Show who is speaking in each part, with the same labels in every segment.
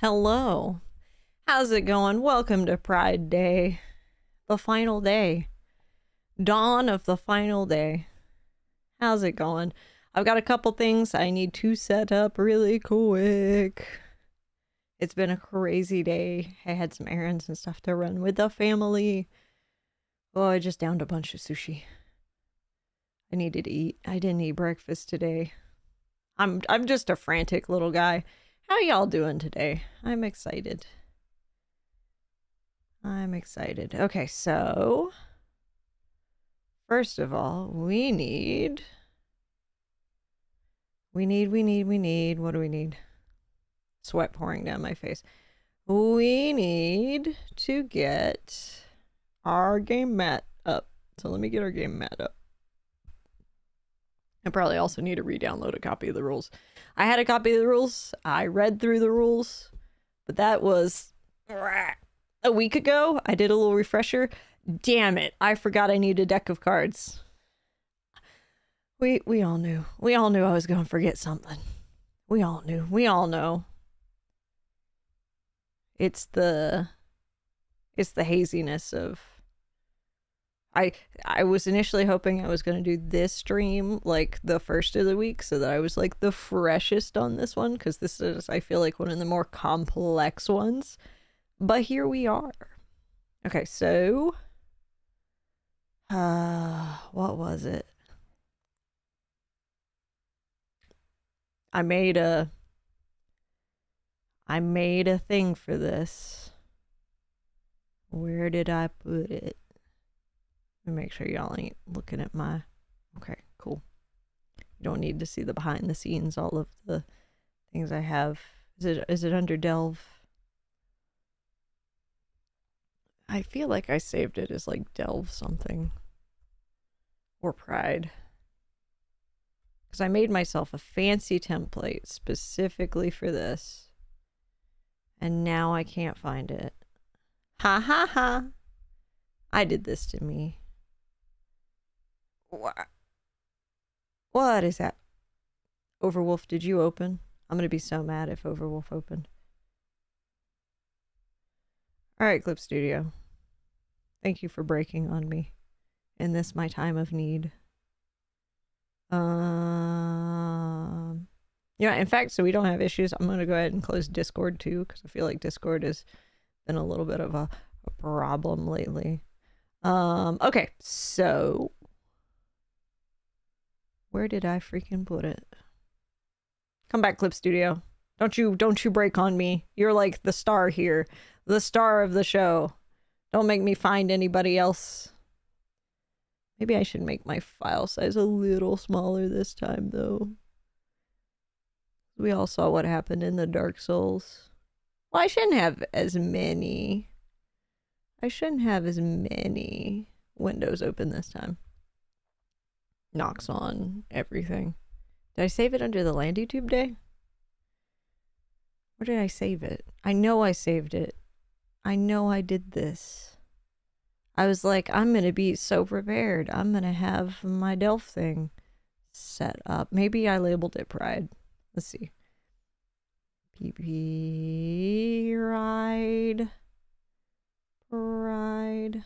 Speaker 1: Hello. How's it going? Welcome to Pride Day. The final day. Dawn of the final day. How's it going? I've got a couple things I need to set up really quick. It's been a crazy day. I had some errands and stuff to run with the family. Oh, I just downed a bunch of sushi. I needed to eat. I didn't eat breakfast today. I'm just a frantic little guy. How y'all doing today? I'm excited. Okay, so first of all, we need, what do we need? Sweat pouring down my face. We need to get our game mat up. So let me get our game mat up. I probably also need to re-download a copy of the rules. I had a copy of the rules. I read through the rules, but that was a week ago. I did a little refresher. Damn it. I forgot I need a deck of cards. We all knew. We all knew I was going to forget something. We all knew. We all know. It's the haziness of I was initially hoping I was going to do this stream like the first of the week so that I was like the freshest on this one, because this is, I feel like, one of the more complex ones. But here we are. Okay, so what was it? I made a thing for this. Where did I put it? Let me make sure y'all ain't looking at my... Okay, cool. You don't need to see the behind the scenes, all of the things I have. Is it under Delve? I feel like I saved it as like Delve something. Or Pride. Because I made myself a fancy template specifically for this. And now I can't find it. Ha ha ha! I did this to me. What is that? Overwolf, did you open? I'm gonna be so mad if Overwolf opened. Alright, Clip Studio. Thank you for breaking on me in this my time of need. Yeah, in fact, so we don't have issues, I'm gonna go ahead and close Discord too, because I feel like Discord has been a little bit of a problem lately. Okay, so where did I freaking put it? Come back, Clip Studio. Don't you break on me. You're like the star here. The star of the show. Don't make me find anybody else. Maybe I should make my file size a little smaller this time, though. We all saw what happened in the Dark Souls. Well, I shouldn't have as many. I shouldn't have as many windows open this time. Knocks on everything. Did I save it under the LandTube day? Where did I save it? I know I saved it. I know I did this. I was like, I'm going to be so prepared. I'm going to have my Delph thing set up. Maybe I labeled it Pride. Let's see. PP Ride. Pride.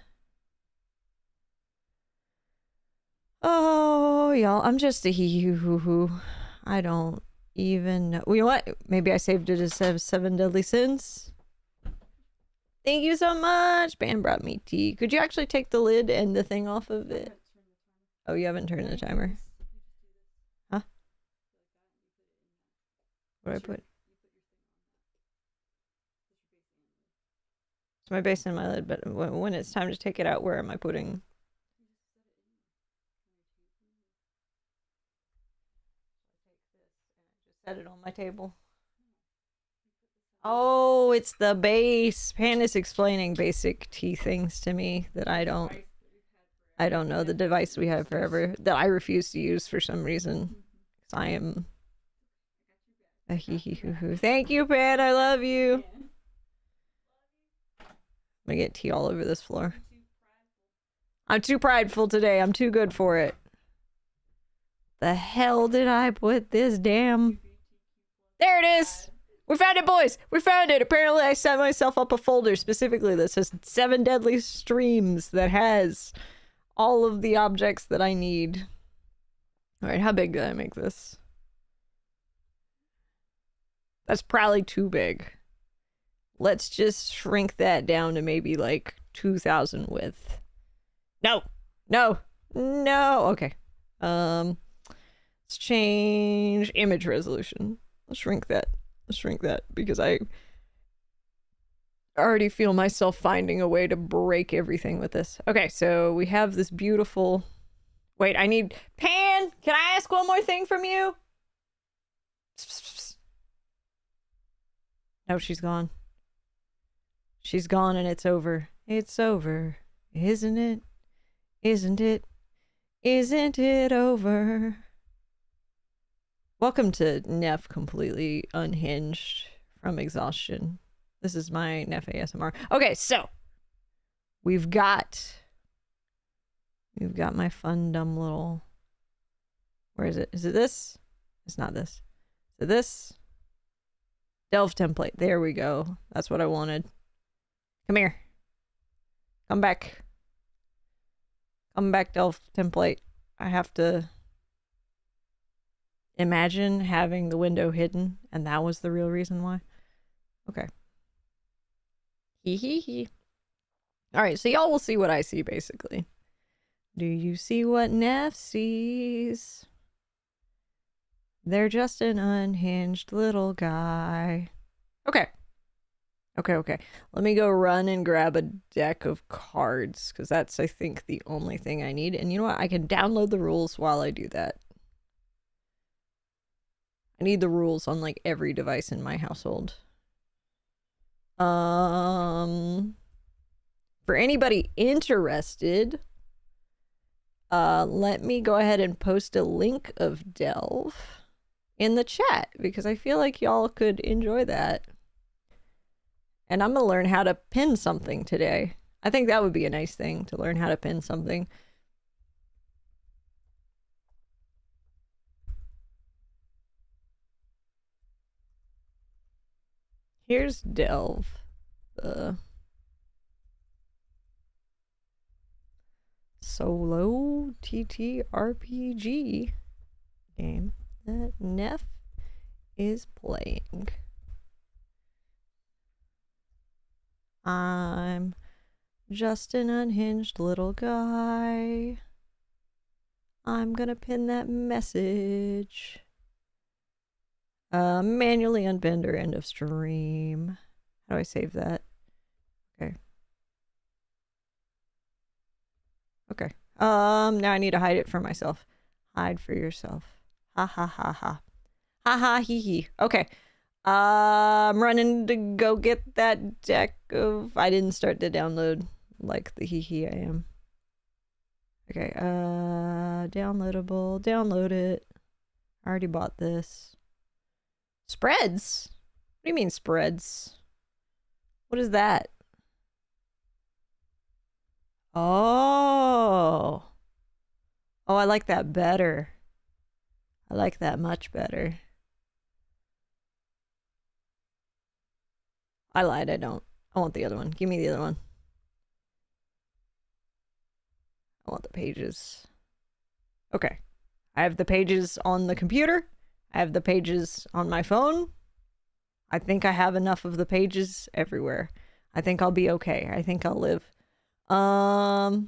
Speaker 1: Oh, y'all, I'm just a hee-hoo-hoo-hoo. I don't even know. You know what? Maybe I saved it as 7 Deadly Sins. Thank you so much. Band brought me tea. Could you actually take the lid and the thing off of it? Oh, you haven't turned the timer. Huh? What did I put? It's my base in my lid, but when it's time to take it out, where am I putting? Set it on my table. Oh, it's the base. Pan is explaining basic tea things to me that I don't know. The device we have forever that I refuse to use for some reason. Because I am a hee-hee-hoo-hoo. Thank you, Pan. I love you. I'm gonna get tea all over this floor. I'm too prideful today. I'm too good for it. The hell did I put this damn... There it is! We found it, boys! We found it! Apparently I set myself up a folder specifically that says 7 Deadly Streams that has all of the objects that I need. Alright, how big did I make this? That's probably too big. Let's just shrink that down to maybe like 2,000 width. No! No! No! Okay. Let's change image resolution. Let's shrink that. Let's shrink that because I already feel myself finding a way to break everything with this. Okay, so we have this beautiful... Wait, I need... Pan! Can I ask one more thing from you? No, she's gone. She's gone and it's over. It's over. Isn't it? Isn't it? Isn't it over? Welcome to Neph completely unhinged from exhaustion. This is my Neph ASMR. Okay, so we've got my fun dumb little... Where is it? Is it this? It's not this. Is it this? Delph template. There we go. That's what I wanted. Come here. Come back. Come back, Delph template. I have to imagine having the window hidden, and that was the real reason why. Okay. Hee hee hee. Alright, so y'all will see what I see, basically. Do you see what Neph sees? They're just an unhinged little guy. Okay. Okay. Let me go run and grab a deck of cards, because that's, I think, the only thing I need. And you know what? I can download the rules while I do that. I need the rules on, like, every device in my household. For anybody interested, let me go ahead and post a link of Delph in the chat, because I feel like y'all could enjoy that. And I'm gonna learn how to pin something today. I think that would be a nice thing, to learn how to pin something. Here's Delph, the solo TTRPG game that Neph is playing. I'm just an unhinged little guy. I'm gonna pin that message. Manually unbend or end of stream. How do I save that? Okay. Okay. Now I need to hide it for myself. Hide for yourself. Ha ha ha ha. Ha ha hee hee. Okay. I'm running to go get that deck of... I didn't start to download like the hee hee I am. Okay, downloadable. Download it. I already bought this. Spreads? What do you mean spreads? What is that? Oh. Oh, I like that better. I like that much better. I lied, I don't. I want the other one. Give me the other one. I want the pages. Okay. I have the pages on the computer. I have the pages on my phone. I think I have enough of the pages everywhere. I think I'll be okay. I think I'll live. Okay.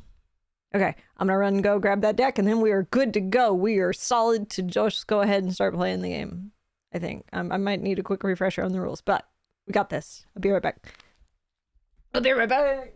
Speaker 1: I'm gonna run and go grab that deck, and then we are good to go. We are solid to just go ahead and start playing the game. I think. I might need a quick refresher on the rules, but we got this. I'll be right back. I'll be right back.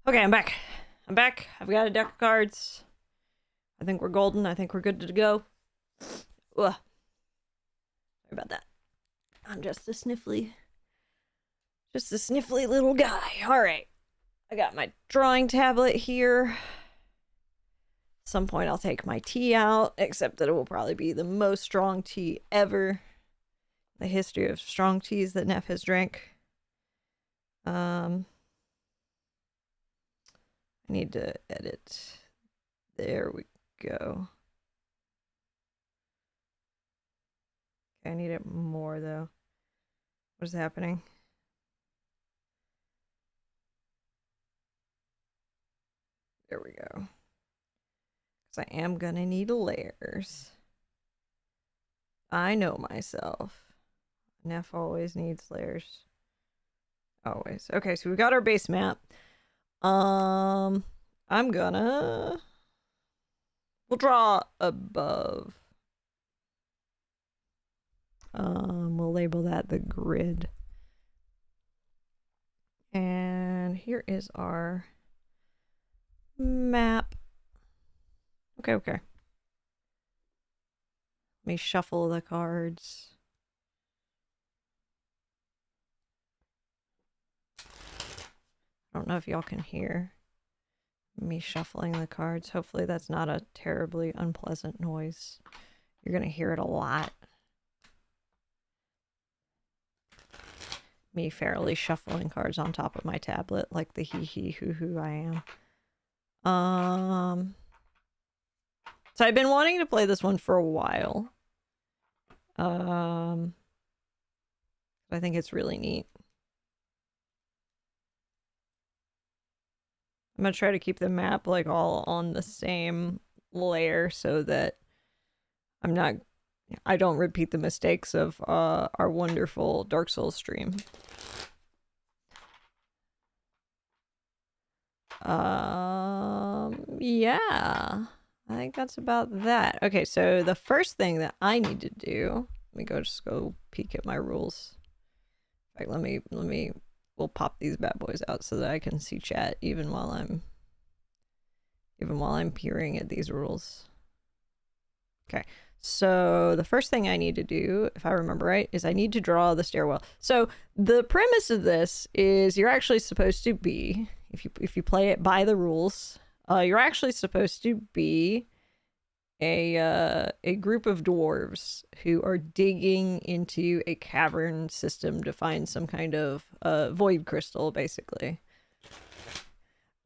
Speaker 1: Okay, I'm back. I'm back. I've got a deck of cards. I think we're golden. I think we're good to go. Ugh. Sorry about that. I'm just a sniffly little guy. All right. I got my drawing tablet here. At some point I'll take my tea out, except that it will probably be the most strong tea ever. The history of strong teas that Neph has drank. I need to edit. There we go. Okay, I need it more though. What is happening? There we go. Because I am gonna need layers. I know myself. Neph always needs layers. Always. Okay, so we've got our base map. I'm gonna... We'll draw above. We'll label that the grid. And here is our map. Okay, okay. Let me shuffle the cards. I don't know if y'all can hear me shuffling the cards. Hopefully that's not a terribly unpleasant noise. You're gonna hear it a lot. Me fairly shuffling cards on top of my tablet like the hee hee hoo hoo I am. So I've been wanting to play this one for a while. I think it's really neat. I'm gonna try to keep the map like all on the same layer so that I don't repeat the mistakes of our wonderful Dark Souls stream. Yeah. I think that's about that. Okay, so the first thing that I need to do, let me just go peek at my rules. In fact, we'll pop these bad boys out so that I can see chat even while I'm peering at these rules. Okay, so the first thing I need to do, if I remember right, is I need to draw the stairwell. So the premise of this is you're actually supposed to be, if you play it by the rules, you're actually supposed to be a group of dwarves who are digging into a cavern system to find some kind of void crystal, basically.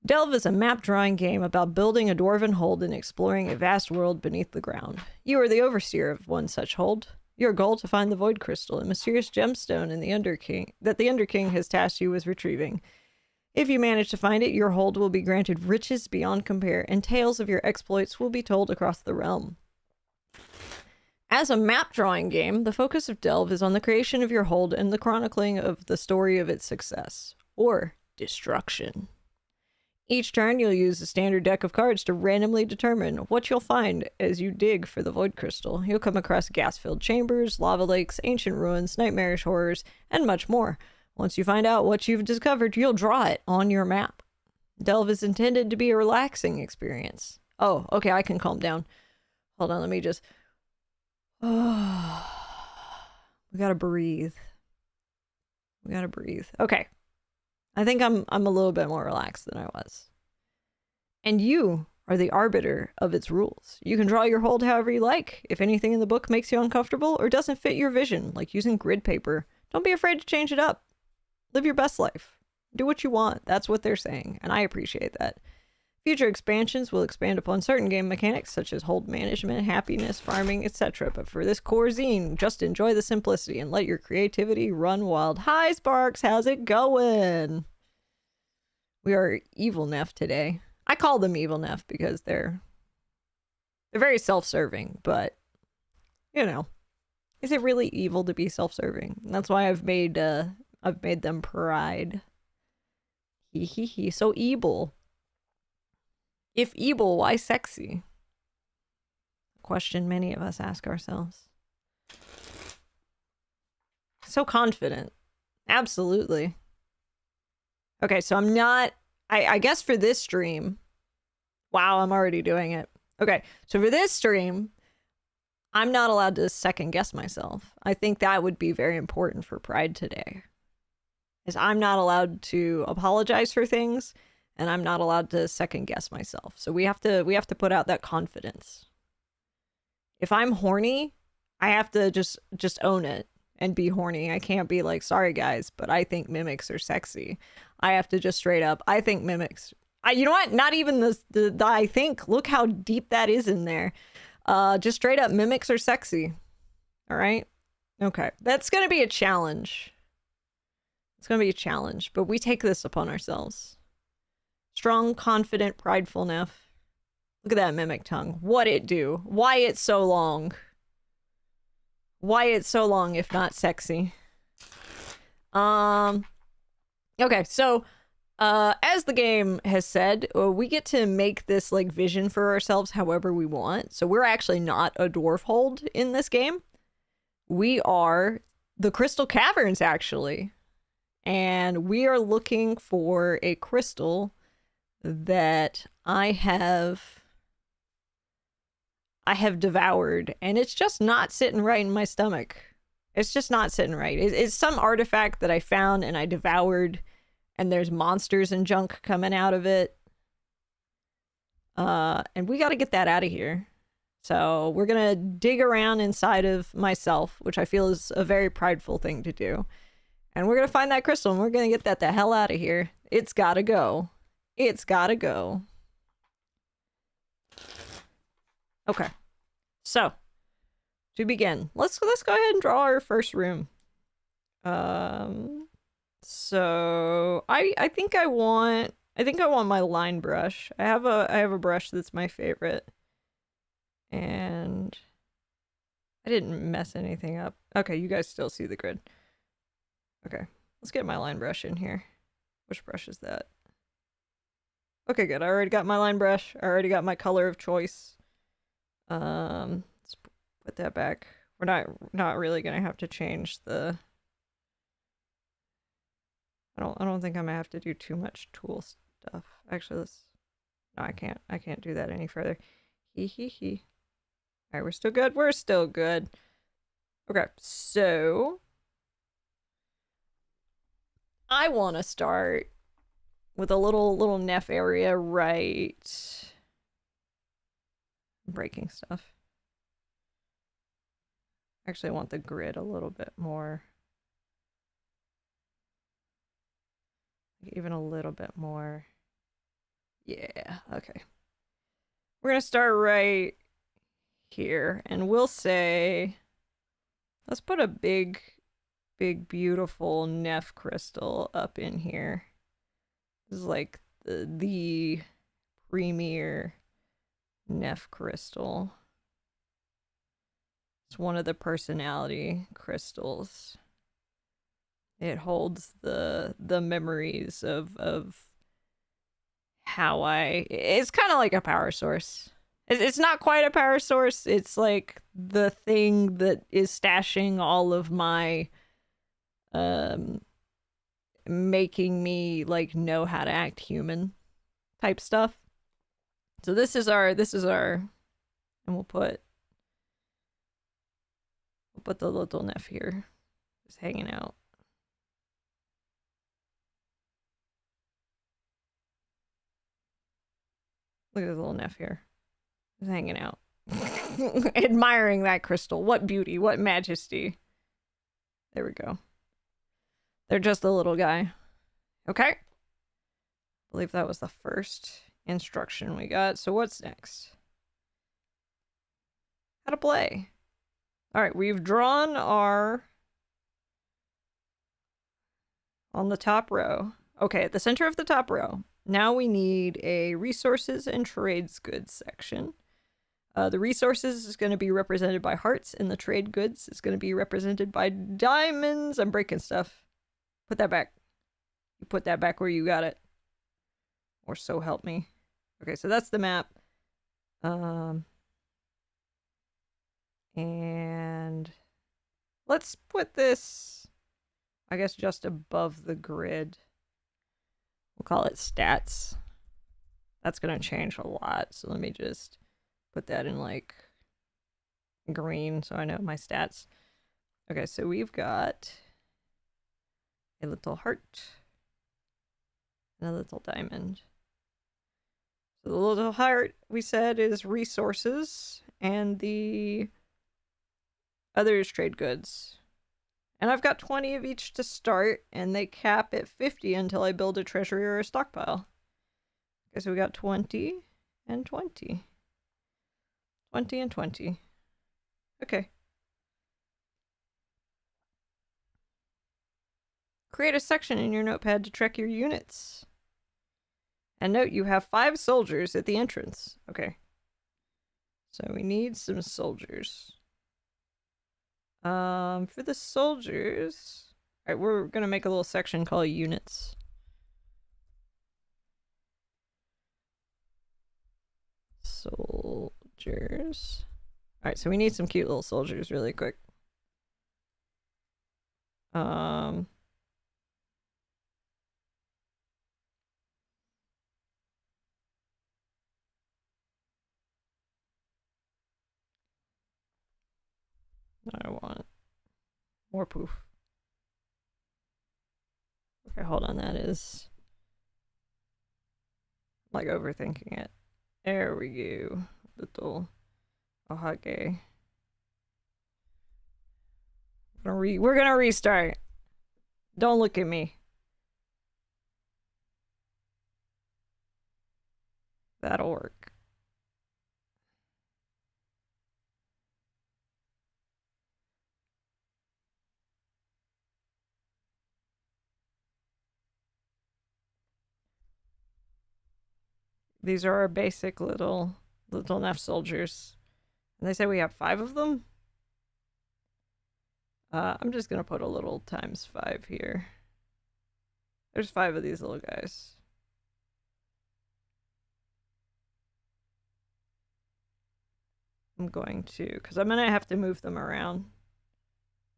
Speaker 1: Delve is a map drawing game about building a dwarven hold and exploring a vast world beneath the ground. You are the overseer of one such hold. Your goal to find the void crystal, a mysterious gemstone in the Underking that the Underking has tasked you with retrieving. If you manage to find it, your hold will be granted riches beyond compare, and tales of your exploits will be told across the realm. As a map drawing game, the focus of Delve is on the creation of your hold and the chronicling of the story of its success, or destruction. Each turn, you'll use a standard deck of cards to randomly determine what you'll find as you dig for the void crystal. You'll come across gas-filled chambers, lava lakes, ancient ruins, nightmarish horrors, and much more. Once you find out what you've discovered, you'll draw it on your map. Delve is intended to be a relaxing experience. Oh, okay, I can calm down. Hold on, let me just... Oh, we gotta breathe. We gotta breathe. Okay. I think I'm a little bit more relaxed than I was. And you are the arbiter of its rules. You can draw your hold however you like. If anything in the book makes you uncomfortable or doesn't fit your vision, like using grid paper, don't be afraid to change it up. Live your best life. Do what you want. That's what they're saying, and I appreciate that. Future expansions will expand upon certain game mechanics such as hold management, happiness, farming, etc. But for this core zine, just enjoy the simplicity and let your creativity run wild. Hi, Sparks. How's it going? We are evil Neph today. I call them evil Neph because they're very self-serving, but you know, is it really evil to be self-serving? That's why I've made them pride. Hee hee hee. So evil. If evil, why sexy? A question many of us ask ourselves. So confident. Absolutely. Okay, so I'm not... I guess for this stream... Wow, I'm already doing it. Okay, so for this stream, I'm not allowed to second guess myself. I think that would be very important for Pride today. Is I'm not allowed to apologize for things, and I'm not allowed to second guess myself. So we have to put out that confidence. If I'm horny, I have to just own it and be horny. I can't be like, sorry guys, but I think mimics are sexy. I have to just straight up, I think mimics... you know what? Not even the I think. Look how deep that is in there. Just straight up, mimics are sexy. All right? Okay. That's going to be a challenge. It's going to be a challenge, but we take this upon ourselves. Strong, confident, prideful Neph. Look at that mimic tongue. What it do? Why it's so long? Why it's so long if not sexy? Okay, so as the game has said, we get to make this like vision for ourselves however we want. So we're actually not a dwarf hold in this game. We are the Crystal Caverns, actually. And we are looking for a crystal that I have devoured, and it's just not sitting right in my stomach. It's just not sitting right. It's some artifact that I found and I devoured, and there's monsters and junk coming out of it. And we got to get that out of here. So we're going to dig around inside of myself, which I feel is a very prideful thing to do. And we're going to find that crystal, and we're going to get that the hell out of here. It's got to go. It's got to go. Okay. So, to begin, let's go ahead and draw our first room. So I think I want my line brush. I have a brush that's my favorite. And I didn't mess anything up. Okay, you guys still see the grid. Okay, let's get my line brush in here. Which brush is that? Okay, good. I already got my line brush. I already got my color of choice. Let's put that back. We're not really gonna have to change the... I don't think I'm gonna have to do too much tool stuff. Actually, no, I can't do that any further. Hee hee hee. All right, we're still good. We're still good. Okay, so I want to start with a little Neph area right. I'm breaking stuff. Actually, I want the grid a little bit more. Even a little bit more. Yeah, okay. We're gonna start right here, and we'll say, let's put a big, beautiful Neph crystal up in here. This is like the premier Neph crystal. It's one of the personality crystals. It holds the memories of how it's kind of like a power source. It's not quite a power source. It's like the thing that is stashing all of my making me like know how to act human type stuff. So this is our and we'll put the little Neph here just hanging out. Look at the little Neph here. Just hanging out. Admiring that crystal. What beauty, what majesty. There we go. They're just a little guy. Okay. I believe that was the first instruction we got. So what's next? How to play. All right, we've drawn our on the top row. Okay, at the center of the top row. Now we need a resources and trades goods section. The resources is going to be represented by hearts, and the trade goods is going to be represented by diamonds. I'm breaking stuff. Put that back. You put that back where you got it. Or so help me. Okay, so that's the map. And let's put this, I guess, just above the grid. We'll call it stats. That's going to change a lot. So let me just put that in like green so I know my stats. Okay, so we've got a little heart and a little diamond. So the little heart, we said, is resources, and the other is trade goods. And I've got 20 of each to start, and they cap at 50 until I build a treasury or a stockpile. Okay, so we got 20 and 20. 20 and 20. Okay. Create a section in your notepad to track your units. And note you have 5 soldiers at the entrance. Okay. So we need some soldiers. For the soldiers... Alright, we're gonna make a little section called units. Soldiers. Alright, so we need some cute little soldiers really quick. I want more poof. Okay, hold on, that is like overthinking it. There we go. Little Ohage. We're gonna restart. Don't look at me. That'll work. These are our basic little Neph soldiers. And they say we have 5 of them. I'm just gonna put a little ×5 here. There's 5 of these little guys. I'm going to, because I'm gonna have to move them around.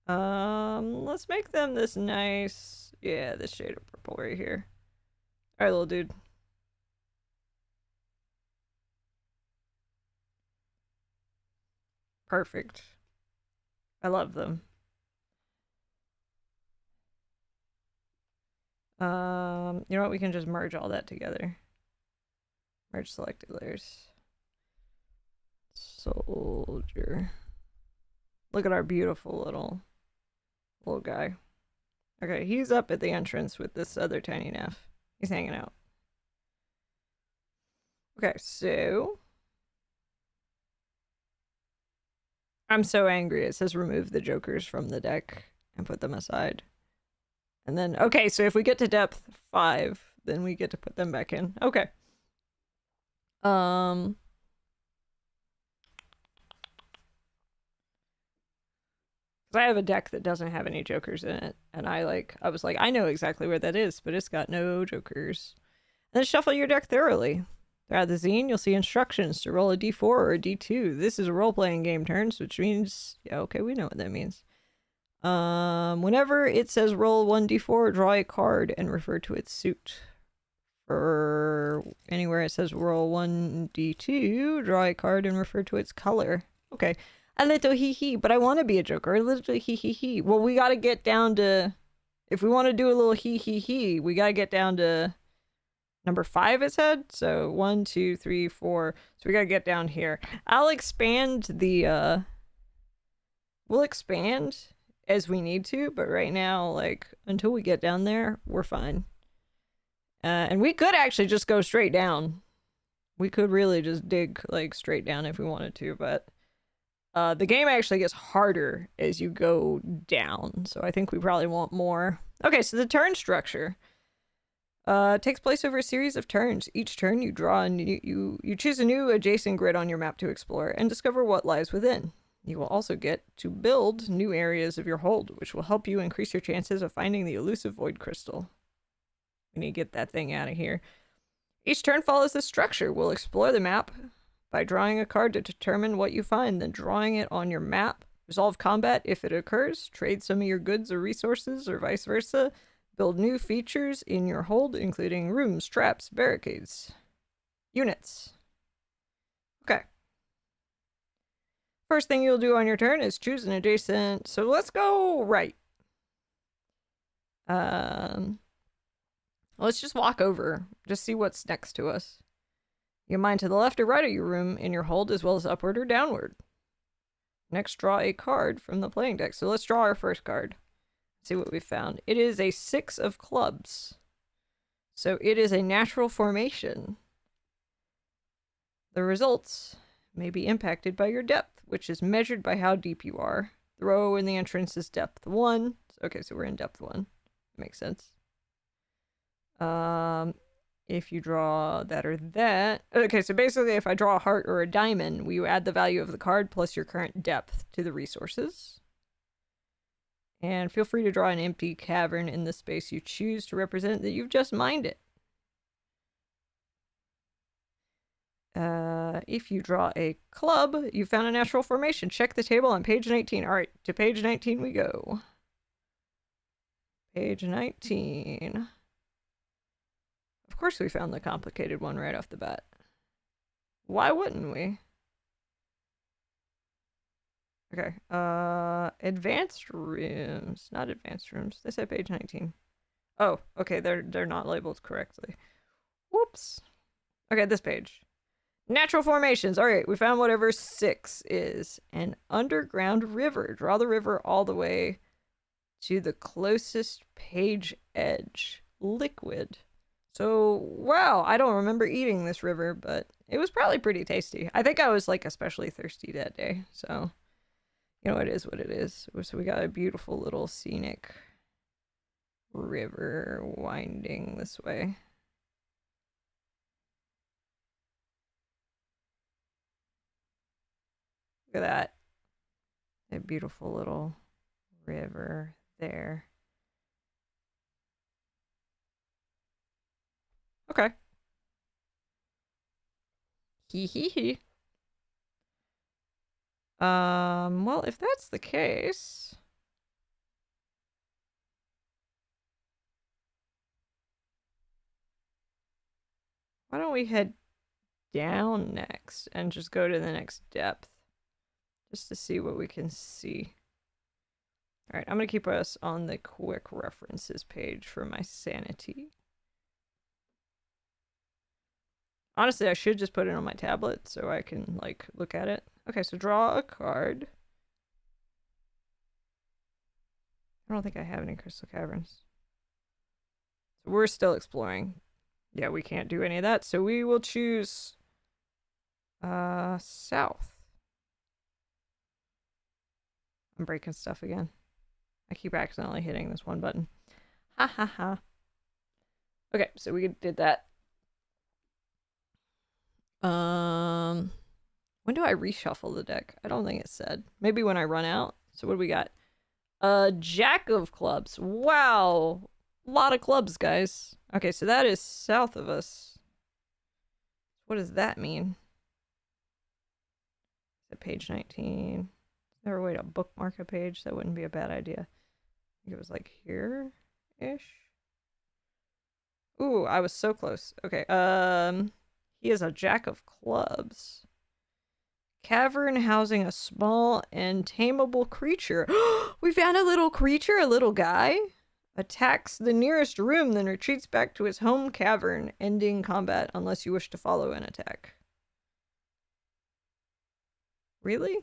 Speaker 1: Let's make them this nice, yeah, this shade of purple right here. All right, little dude. Perfect. I love them. You know what? We can just merge all that together. Merge selected layers. Soldier. Look at our beautiful little guy. Okay, he's up at the entrance with this other tiny Neph. He's hanging out. Okay, so I'm so angry. It says remove the jokers from the deck and put them aside. And then, okay, so if we get to depth 5, then we get to put them back in. Okay. I have a deck that doesn't have any jokers in it, and I was like, I know exactly where that is, but it's got no jokers. And then shuffle your deck thoroughly. Throughout the zine, you'll see instructions to roll a d4 or a d2. This is a role-playing game turns, which means, yeah, okay, we know what that means. Whenever it says roll 1d4, draw a card and refer to its suit. For anywhere it says roll 1d2, draw a card and refer to its color. Okay. A little hee-hee, but I want to be a joker. A little hee-hee-hee. Well, we got to get down to... If we want to do a little hee-hee-hee, we got to get down to... Number 5 it said? So 1, 2, 3, 4. So we got to get down here. I'll expand the... We'll expand as we need to, but right now, like, until we get down there, we're fine. And we could actually just go straight down. We could really just dig, like, straight down if we wanted to, but... the game actually gets harder as you go down, so I think we probably want more. Okay, so the turn structure takes place over a series of turns. Each turn you draw and you choose a new adjacent grid on your map to explore and discover what lies within. You will also get to build new areas of your hold, which will help you increase your chances of finding the elusive void crystal. We need to get that thing out of here. Each turn follows this structure. We'll explore the map by drawing a card to determine what you find, then drawing it on your map. Resolve combat if it occurs. Trade some of your goods or resources, or vice versa. Build new features in your hold, including rooms, traps, barricades, units. Okay. First thing you'll do on your turn is choose an adjacent. So let's go right. Let's just walk over. Just see what's next to us. You can mine to the left or right of your room in your hold, as well as upward or downward. Next, draw a card from the playing deck. So let's draw our first card. See what we found. It is a 6 of clubs. So it is a natural formation. The results may be impacted by your depth, which is measured by how deep you are. The row in the entrance is depth 1. Okay, so we're in depth 1. Makes sense. If you draw that or that... Okay, so basically if I draw a heart or a diamond, we add the value of the card plus your current depth to the resources. And feel free to draw an empty cavern in the space you choose to represent that you've just mined it. If you draw a club, you found a natural formation. Check the table on page 19. All right, to page 19 we go. Page 19. Of course we found the complicated one right off the bat. Why wouldn't we? Okay, advanced rooms. Not advanced rooms. They say page 19. Oh, okay, they're not labeled correctly. Whoops. Okay, this page. Natural formations. All right, we found whatever 6 is. An underground river. Draw the river all the way to the closest page edge. Liquid. So, wow, I don't remember eating this river, but it was probably pretty tasty. I think I was, like, especially thirsty that day, so, you know, it is what it is. So we got a beautiful little scenic river winding this way. Look at that. A beautiful little river there. Okay. Hee hee hee. Well, if that's the case... Why don't we head down next and just go to the next depth? just to see what we can see. All right, I'm going to keep us on the quick references page for my sanity. Honestly, I should just put it on my tablet so I can, like, look at it. Okay, so draw a card. I don't think I have any crystal caverns. So we're still exploring. Yeah, we can't do any of that, so we will choose south. I'm breaking stuff again. I keep accidentally hitting this one button. Ha ha ha. Okay, so we did that. When do I reshuffle the deck? I don't think it said. Maybe when I run out. So what do we got? Jack of clubs. Wow. A lot of clubs, guys. Okay, so that is south of us. What does that mean? Is it page 19? Is there a way to bookmark a page? That wouldn't be a bad idea. I think it was like here-ish. Ooh, I was so close. Okay, he is a jack of clubs. Cavern housing a small and tameable creature. We found a little creature, a little guy. Attacks the nearest room, then retreats back to his home cavern, ending combat unless you wish to follow an attack. Really?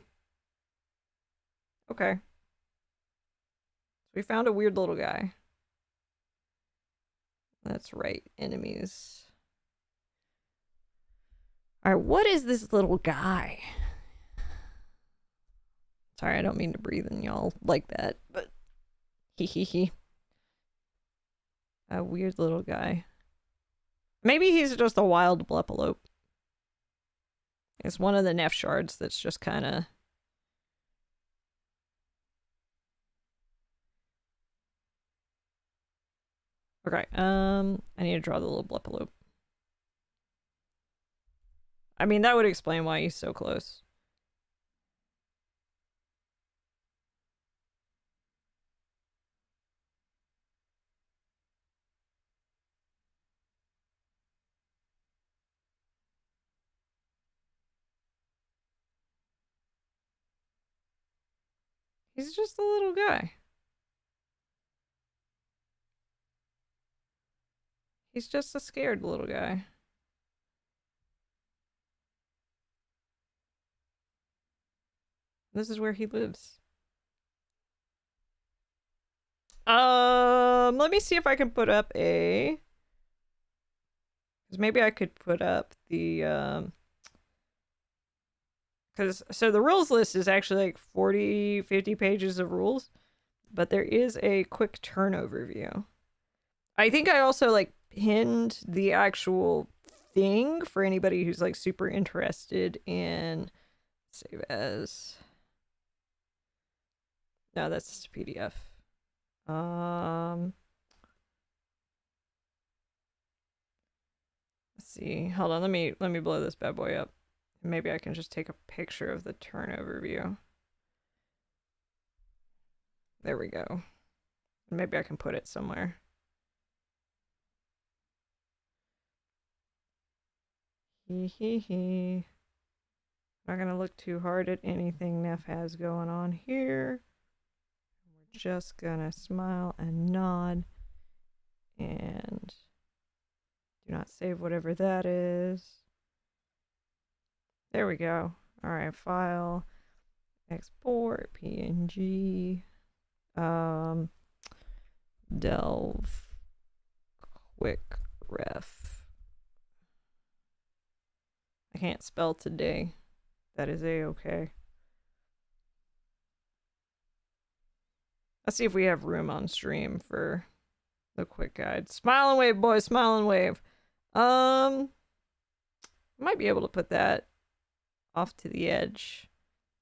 Speaker 1: Okay. We found a weird little guy. That's right, enemies. Alright, what is this little guy? Sorry, I don't mean to breathe in y'all like that, but hee. A weird little guy. Maybe he's just a wild Nephalope. It's one of the Neph shards that's just kind of... Okay, I need to draw the little Nephalope. I mean, that would explain why he's so close. He's just a little guy. He's just a scared little guy. This is where he lives. Let me see if I can put up a... Because maybe I could put up the, Because, so the rules list is actually like 40, 50 pages of rules. But there is a quick turn overview. I think I also, like, pinned the actual thing for anybody who's, like, super interested in... Save as... No, that's PDF. Let's see. Hold on, let me blow this bad boy up. Maybe I can just take a picture of the turn overview. There we go. Maybe I can put it somewhere. Hee. Not gonna look too hard at anything Neph has going on here. We're just gonna smile and nod. And do not save whatever that is. There we go. Alright, file. Export, PNG. Delve. Quick ref. I can't spell today. That is a-okay. Let's see if we have room on stream for the quick guide. Smile and wave, boys. Smile and wave. Might be able to put that off to the edge.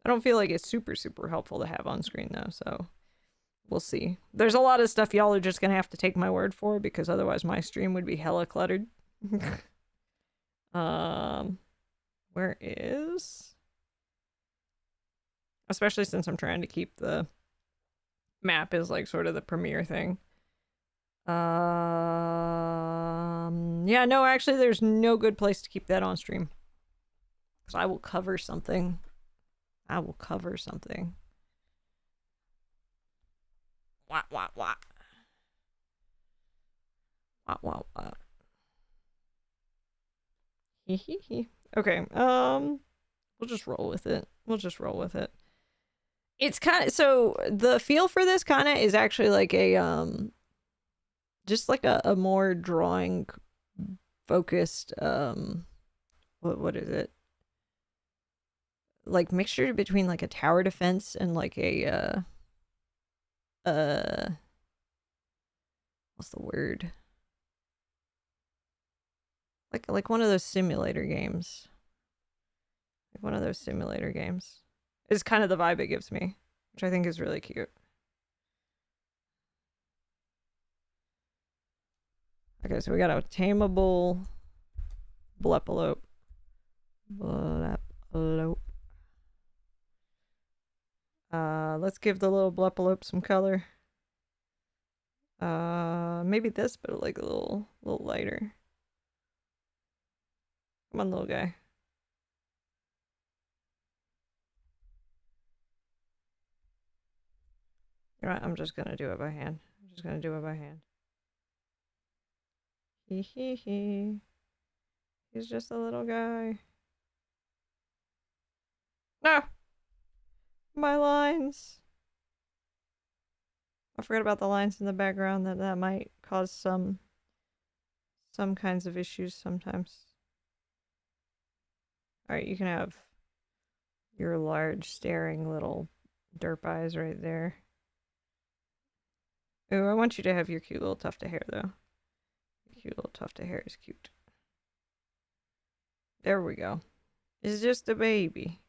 Speaker 1: I don't feel like it's super helpful to have on screen though, so we'll see. There's a lot of stuff y'all are just gonna have to take my word for, because otherwise my stream would be hella cluttered. Where is... Especially since I'm trying to keep the map as like sort of the premiere thing. Yeah, no, actually there's no good place to keep that on stream. So I will cover something I will cover something. What, what, what? What, what, what? Hee hee hee. Okay, we'll just roll with it. We'll just roll with it. It's kind of, so the feel for this kind of is actually like a, just like a more drawing focused, what is it? Like mixture between like a tower defense and like a, what's the word? Like one of those simulator games. Like one of those simulator games. Is kind of the vibe it gives me, which I think is really cute. Okay, so we got a tameable Blepalope. Blepalope. Let's give the little Blepalope some color. Maybe this, but like a little lighter. Come on, little guy. You know what? I'm just gonna do it by hand. I'm just gonna do it by hand. Hee hee hee. He's just a little guy. No! My lines! I forgot about the lines in the background that might cause some kinds of issues sometimes. Alright, you can have your large, staring little derp eyes right there. Ooh, I want you to have your cute little tuft of hair, though. Your cute little tuft of hair is cute. There we go. It's just a baby.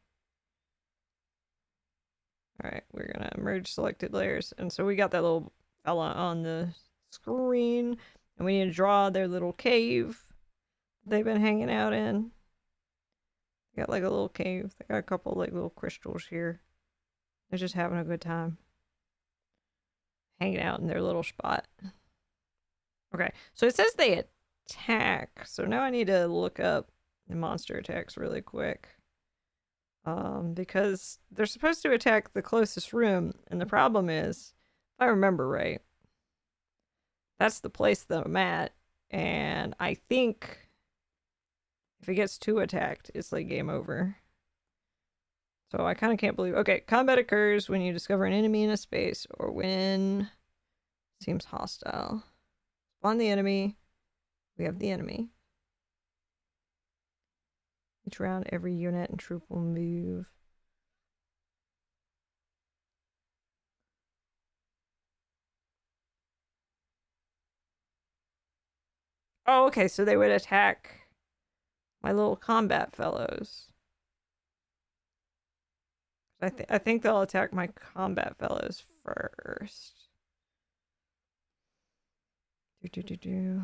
Speaker 1: Alright, we're gonna merge selected layers. And so we got that little fella on the screen. And we need to draw their little cave they've been hanging out in. They got like a little cave. They got a couple like little crystals here. They're just having a good time. Hanging out in their little spot. Okay, so it says they attack. So now I need to look up the monster attacks really quick. Because they're supposed to attack the closest room, and the problem is, if I remember right, that's the place that I'm at, and I think if it gets too attacked, it's like game over. So I kind of can't believe. Okay, combat occurs when you discover an enemy in a space or when it seems hostile. Spawn the enemy. We have the enemy. Each round, every unit and troop will move. Oh, okay, so they would attack my little combat fellows. I think they'll attack my combat fellows first. Do.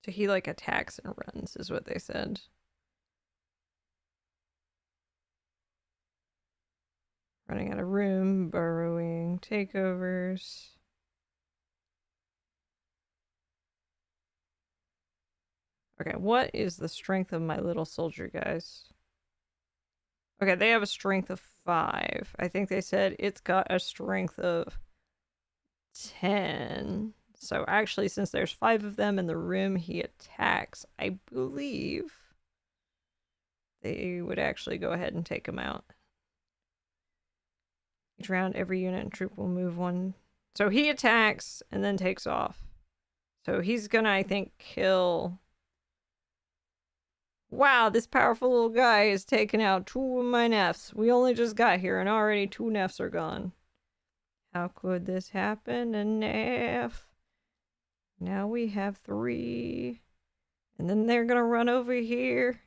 Speaker 1: So he like attacks and runs is what they said. Running out of room, burrowing, takeovers. Okay, what is the strength of my little soldier guys? Okay, they have a strength of 5. I think they said it's got a strength of 10. So actually, since there's 5 of them in the room he attacks, I believe they would actually go ahead and take him out. Each round, every unit and troop will move one. So he attacks and then takes off. So he's gonna, I think, kill... Wow, this powerful little guy has taken out 2 of my Nephs. We only just got here and already 2 Nephs are gone. How could this happen? A Neph. Now we have 3. And then they're gonna run over here.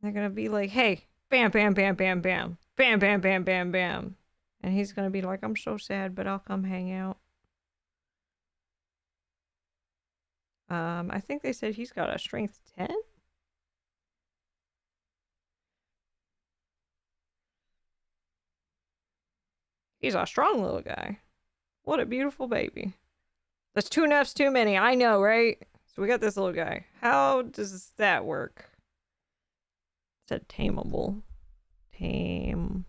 Speaker 1: They're gonna be like, hey, bam, bam, bam, bam, bam. Bam, bam, bam, bam, bam. And he's gonna be like, I'm so sad, but I'll come hang out. I think they said he's got a strength 10? He's a strong little guy. What a beautiful baby. There's 2 Nephs too many. I know, right? So we got this little guy. How does that work? It said tameable. Tame.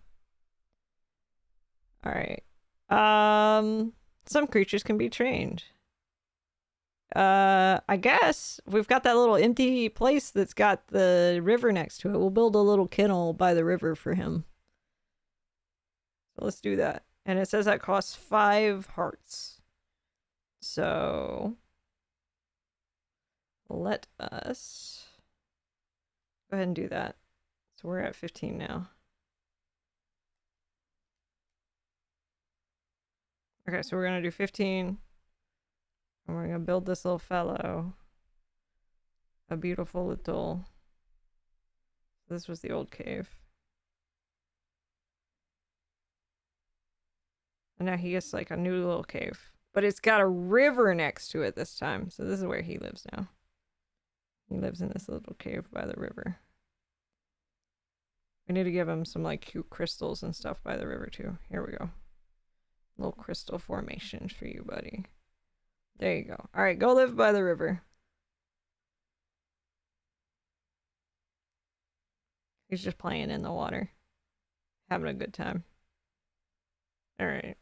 Speaker 1: Alright. Some creatures can be trained. I guess we've got that little empty place that's got the river next to it. We'll build a little kennel by the river for him. So let's do that. And it says that costs 5 hearts. So let us go ahead and do that. So we're at 15 now. Okay, so we're gonna do 15. And we're gonna build this little fellow. A beautiful little... This was the old cave. And now he gets like a new little cave. But it's got a river next to it this time. So this is where he lives now. He lives in this little cave by the river. We need to give him some like cute crystals and stuff by the river too. Here we go. Little crystal formations for you, buddy. There you go. Alright, go live by the river. He's just playing in the water. Having a good time. Alright.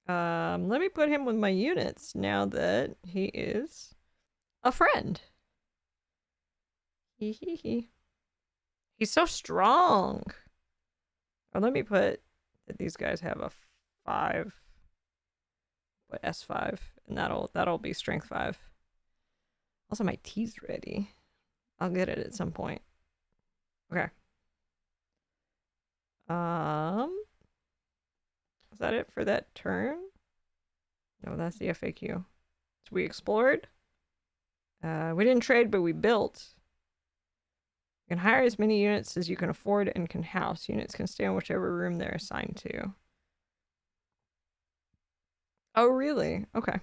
Speaker 1: Let me put him with my units now that he is a friend. Hee hee hee. He's so strong. Or let me put that these guys have a 5. Put S5, and that'll be strength 5. Also, my tea's ready. I'll get it at some point. Okay. Is that it for that turn? No, that's the FAQ. So we explored. We didn't trade, but we built. You can hire as many units as you can afford and can house. Units can stay in whichever room they're assigned to. Oh, really? Okay.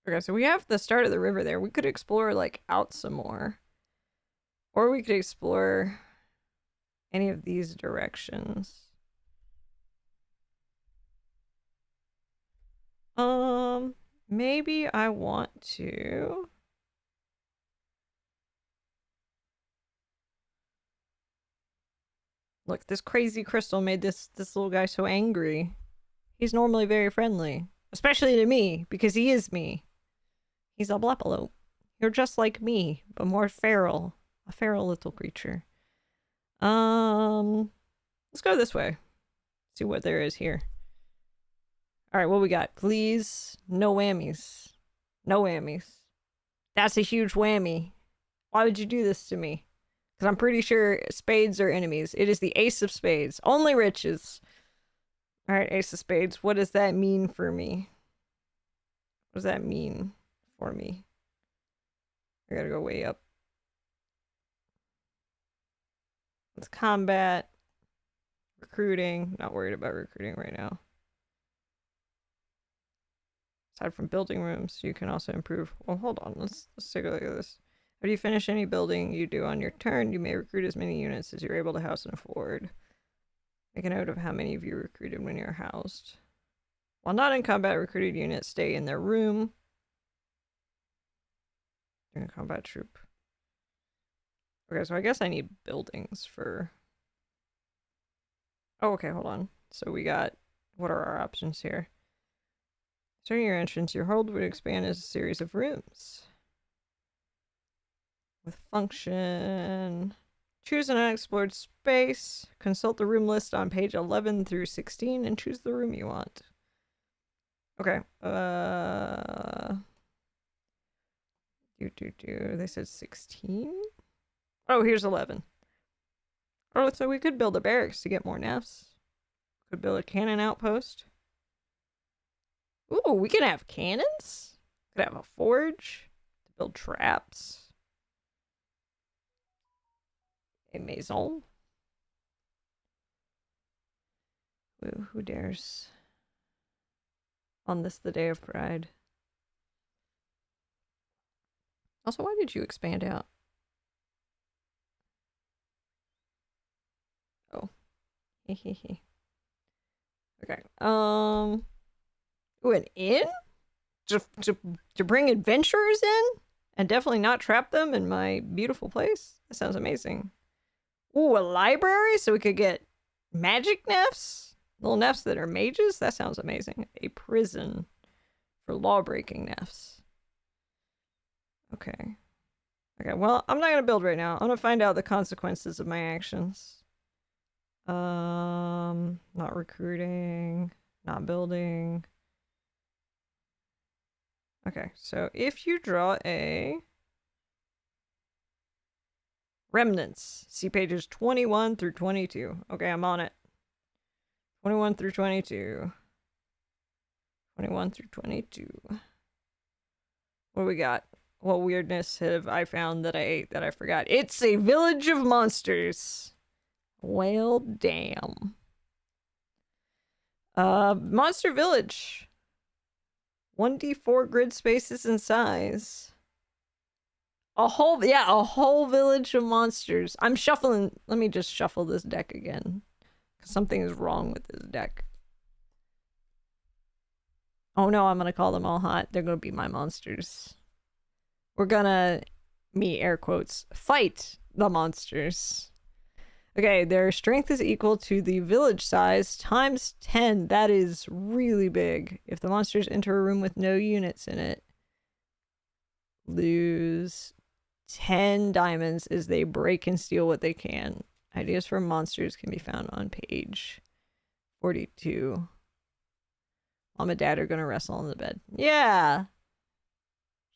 Speaker 1: Okay, so we have the start of the river there. We could explore, like, out some more. Or we could explore any of these directions. Maybe I want to... Look, this crazy crystal made this little guy so angry. He's normally very friendly. Especially to me, because he is me. He's a Nephalope. You're just like me, but more feral. A feral little creature. Let's go this way. See what there is here. Alright, what we got? Please, no whammies. No whammies. That's a huge whammy. Why would you do this to me? Because I'm pretty sure spades are enemies. It is the ace of spades. Only riches. Alright, ace of spades. What does that mean for me? What does that mean for me? I gotta go way up. Let's combat. Recruiting. Not worried about recruiting right now. Aside from building rooms, you can also improve. Well, hold on. Let's take a look at this. After you finish any building you do on your turn, you may recruit as many units as you're able to house and afford. Make a note of how many of you recruited when you're housed. While not in combat, recruited units stay in their room. During a combat troop. Okay, so I guess I need buildings for... Oh, okay, hold on. So we got... What are our options here? During your entrance, your hold would expand as a series of rooms. With function... Choose an unexplored space. Consult the room list on page 11 through 16 and choose the room you want. Okay. They said 16? Oh, here's 11. Oh, so we could build a barracks to get more Nephs. Could build a cannon outpost. Ooh, we can have cannons? Could have a forge to build traps. A maison. Ooh, who dares? On this, the day of pride. Also, why did you expand out? Oh, Okay. Ooh, an inn? To bring adventurers in? And definitely not trap them in my beautiful place? That sounds amazing. Ooh, a library so we could get magic Nephs? Little Nephs that are mages? That sounds amazing. A prison for law-breaking Nephs. Okay. Okay, well, I'm not gonna build right now. I'm gonna find out the consequences of my actions. Not recruiting, not building. Okay, so if you draw a remnants, see pages 21 through 22. Okay, I'm on it. 21 through 22. 21 through 22. What do we got? What weirdness have I found that I ate that I forgot? It's a village of monsters. Well, damn. Monster village. 1d4 grid spaces in size. A whole village of monsters. I'm shuffling. Let me just shuffle this deck again. Something is wrong with this deck. Oh no, I'm gonna call them all hot. They're gonna be my monsters. We're gonna, me air quotes, fight the monsters. Okay, their strength is equal to the village size times 10. That is really big. If the monsters enter a room with no units in it, lose 10 diamonds as they break and steal what they can. Ideas for monsters can be found on page 42. Mom and Dad are gonna wrestle on the bed. Yeah!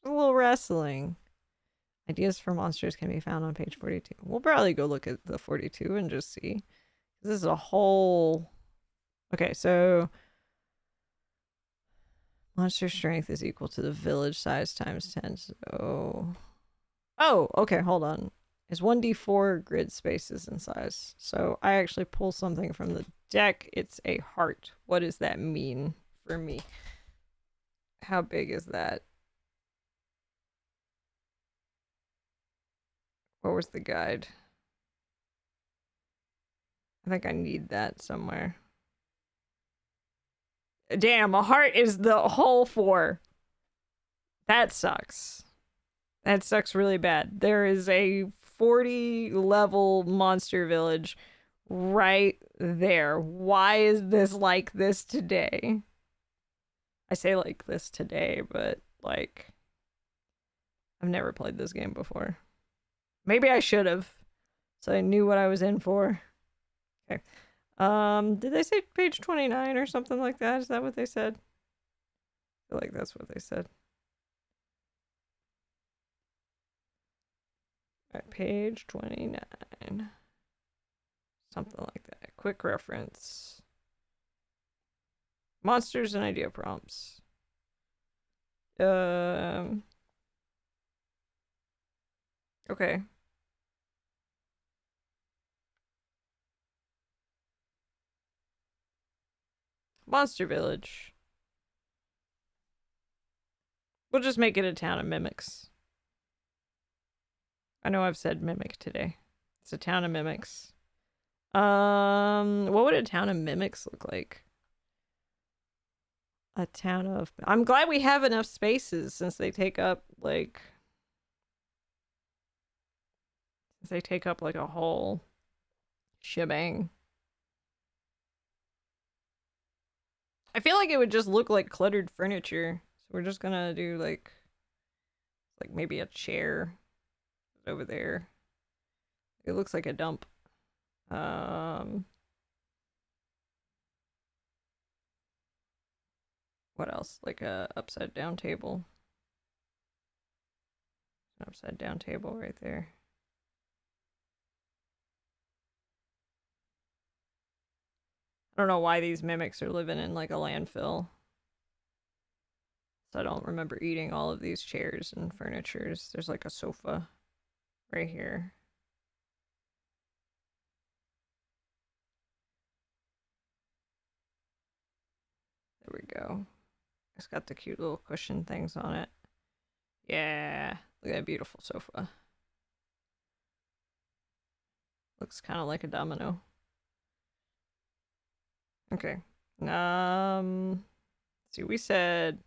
Speaker 1: A little wrestling. Ideas for monsters can be found on page 42. We'll probably go look at the 42 and just see. This is a whole... Okay, so... Monster strength is equal to the village size times 10, so... Oh, okay, hold on. Is 1d4 grid spaces in size. So I actually pull something from the deck. It's a heart. What does that mean for me? How big is that? What was the guide? I think I need that somewhere. Damn, a heart is the whole 4. That sucks. That sucks really bad. There is a 40 level monster village right there. Why is this like this today? I say like this today, but like I've never played this game before. Maybe I should have, so I knew what I was in for. Okay. Did they say page 29 or something like that? Is that what they said? I feel like that's what they said. All right, page 29. Something like that. Quick reference. Monsters and idea prompts. Okay. Monster Village. We'll just make it a town of mimics. I know I've said mimic today. It's a town of mimics. What would a town of mimics look like? A town of... I'm glad we have enough spaces since they take up, like... They take up, like, a whole shebang. I feel like it would just look like cluttered furniture. So we're just gonna do, like maybe a chair over there. It looks like a dump. What else? Like a upside down table. An upside down table right there. I don't know why these mimics are living in like a landfill. So I don't remember eating all of these chairs and furnitures. There's like a sofa right here. There we go. It's got the cute little cushion things on it. Yeah, look at that beautiful sofa. Looks kind of like a domino. Okay. Let's see, we said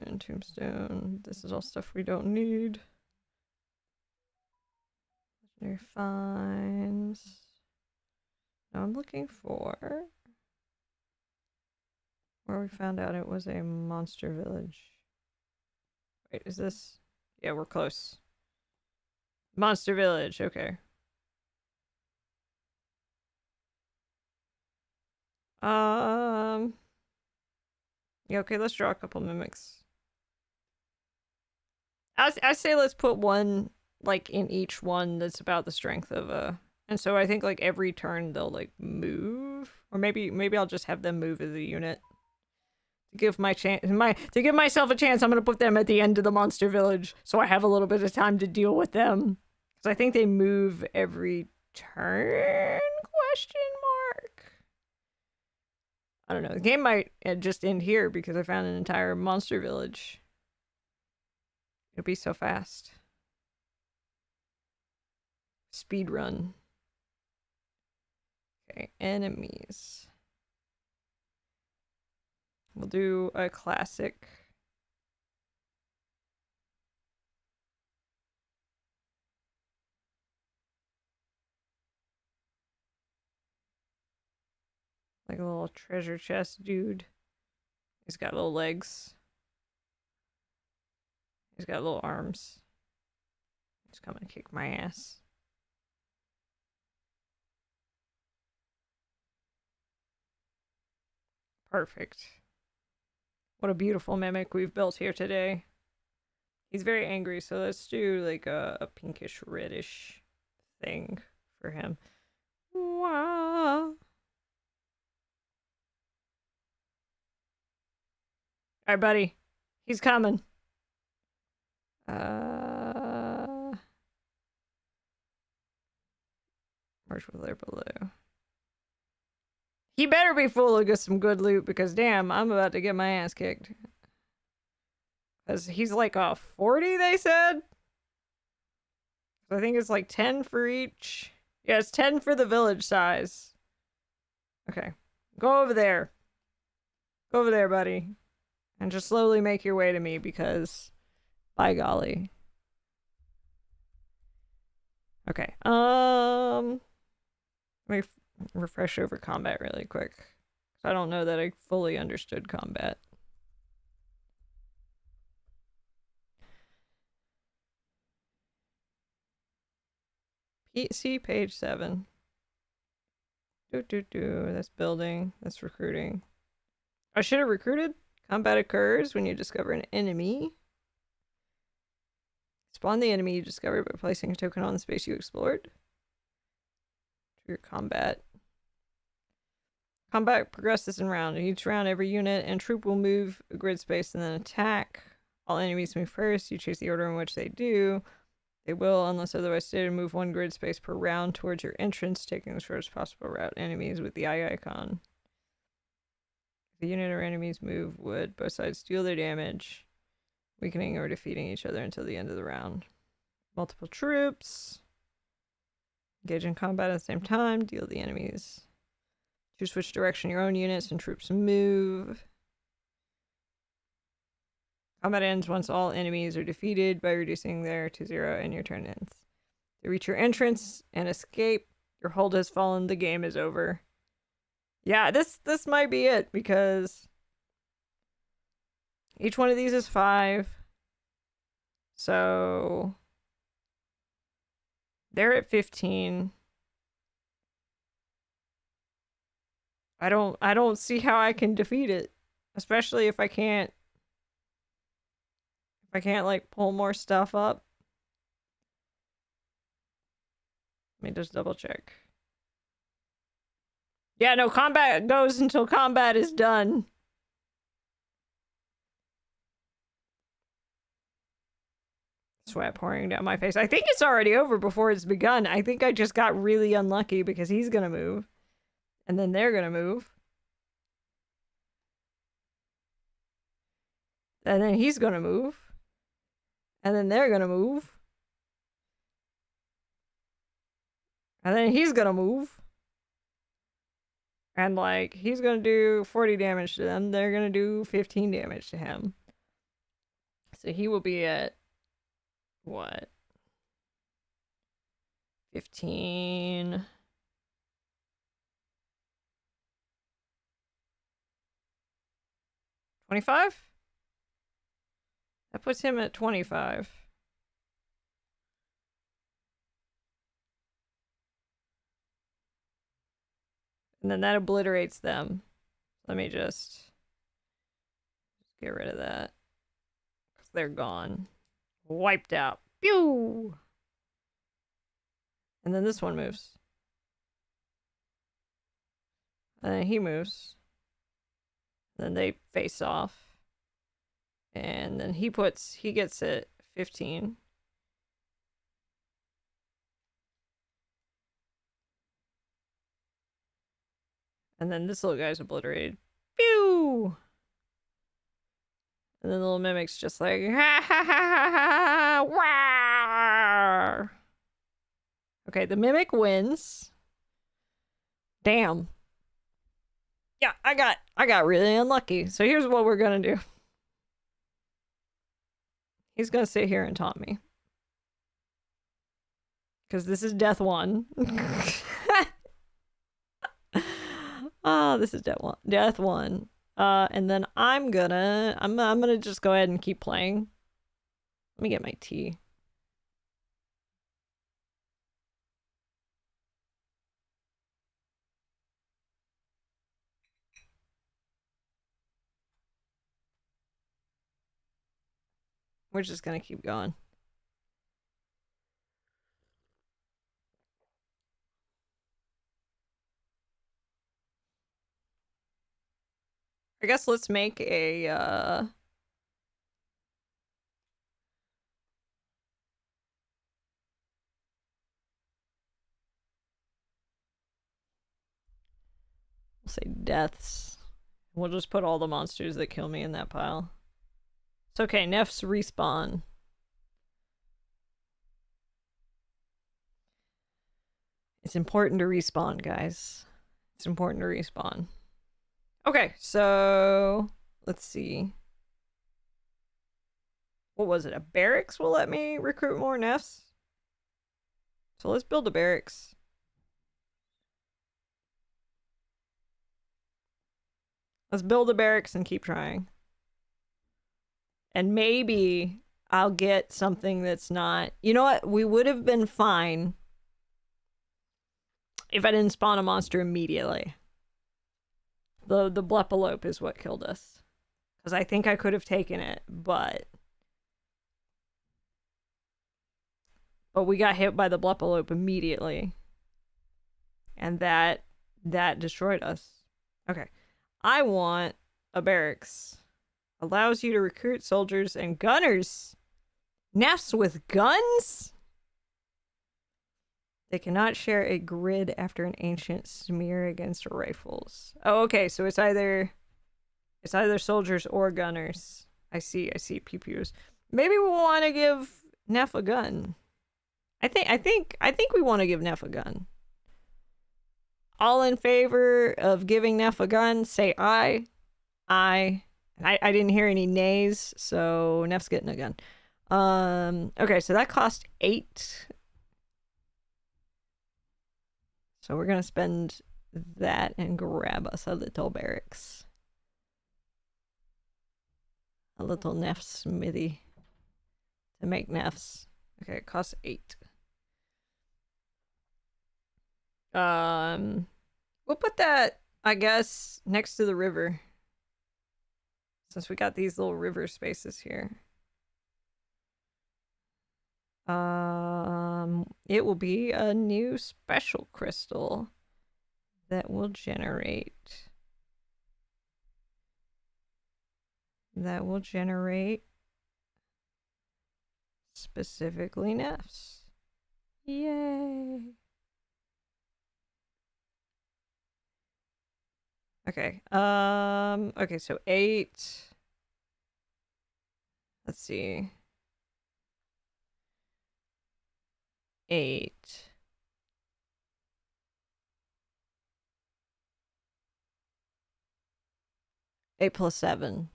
Speaker 1: and tombstone. This is all stuff we don't need. Legendary finds. Now I'm looking for where we found out it was a monster village. Wait, is this? Yeah, we're close. Monster village, okay. Yeah, okay, let's draw a couple mimics. I say let's put one, like, in each one that's about the strength of a... And so I think, like, every turn they'll, like, move. Or maybe I'll just have them move as a unit. To give myself a chance, I'm gonna put them at the end of the monster village, so I have a little bit of time to deal with them. Because I think they move every turn? Question mark. I don't know. The game might just end here because I found an entire monster village. It'll be so fast. Speed run. Okay, enemies. We'll do a classic. Like a little treasure chest dude. He's got little legs. He's got little arms. He's coming to kick my ass. Perfect. What a beautiful mimic we've built here today. He's very angry, so let's do like a pinkish reddish thing for him. Wow. Alright, buddy. He's coming. Merge with layer below. He better be full of some good loot because damn, I'm about to get my ass kicked. Because he's like a 40, they said? I think it's like 10 for each. Yeah, it's 10 for the village size. Okay. Go over there. Go over there, buddy. And just slowly make your way to me because, by golly. Okay. Let me refresh over combat really quick. I don't know that I fully understood combat. See page 7. That's building. That's recruiting. I should have recruited. Combat occurs when you discover an enemy. Spawn the enemy you discovered by placing a token on the space you explored. Trigger combat. Combat progresses in round. In each round, every unit and troop will move a grid space and then attack. All enemies move first. You choose the order in which they do. They will, unless otherwise stated, move one grid space per round towards your entrance, taking the shortest possible route. Enemies with the eye icon. If the unit or enemies move, would both sides deal their damage, weakening or defeating each other until the end of the round. Multiple troops. Engage in combat at the same time. Deal the enemies. Choose which direction your own units and troops move. Combat ends once all enemies are defeated by reducing their to 0 and your turn ends. To reach your entrance and escape, your hold has fallen, the game is over. Yeah, this might be it because each one of these is 5. So they're at 15. I don't see how I can defeat it, especially if I can't like pull more stuff up. Let me just double check. Yeah, no, combat goes until combat is done. Sweat pouring down my face. I think it's already over before it's begun. I think I just got really unlucky because he's gonna move. And then they're gonna move. And then he's gonna move. And then they're gonna move. And then he's gonna move. And, like, he's gonna do 40 damage to them. They're gonna do 15 damage to him. So he will be at, what? 15... 25? That puts him at 25. And then that obliterates them. Let me just get rid of that. Because they're gone. Wiped out. Pew! And then this one moves. And then he moves. Then they face off. And then he gets it 15. And then this little guy's obliterated. Pew! And then the little mimic's just like, ha ha ha ha ha, wow! Okay, the mimic wins. Damn. Yeah, I got really unlucky. So here's what we're gonna do. He's gonna sit here and taunt me. Because this is death one. Oh, this is death one. And then I'm gonna just go ahead and keep playing. Let me get my tea. We're just gonna keep going. I guess let's make a we'll say deaths. We'll just put all the monsters that kill me in that pile. It's okay, Nephs respawn. It's important to respawn, guys. It's important to respawn. Okay, so let's see. What was it? A barracks will let me recruit more Nephs? So let's build a barracks. Let's build a barracks and keep trying. And maybe I'll get something that's not... You know what? We would have been fine if I didn't spawn a monster immediately. The Nephalope is what killed us. Because I think I could have taken it, but we got hit by the Nephalope immediately. And that destroyed us. Okay. I want a barracks. Allows you to recruit soldiers and gunners. Nephs with guns? They cannot share a grid after an ancient smear against rifles. Oh, okay, so it's either soldiers or gunners. I see pew-pews. Maybe we want to give Neph a gun. I think we want to give Neph a gun. All in favor of giving Neph a gun, say aye. Aye. I didn't hear any nays, so Neph's getting a gun. Okay, so that cost 8. So we're gonna spend that and grab us a little barracks. A little Neph smithy to make Nephs. Okay, it costs 8. We'll put that, I guess, next to the river. Since we got these little river spaces here. It will be a new special crystal that will generate. Specifically Nephs. Yay. Okay. Okay, so 8. Let's see. 8. 8 plus 7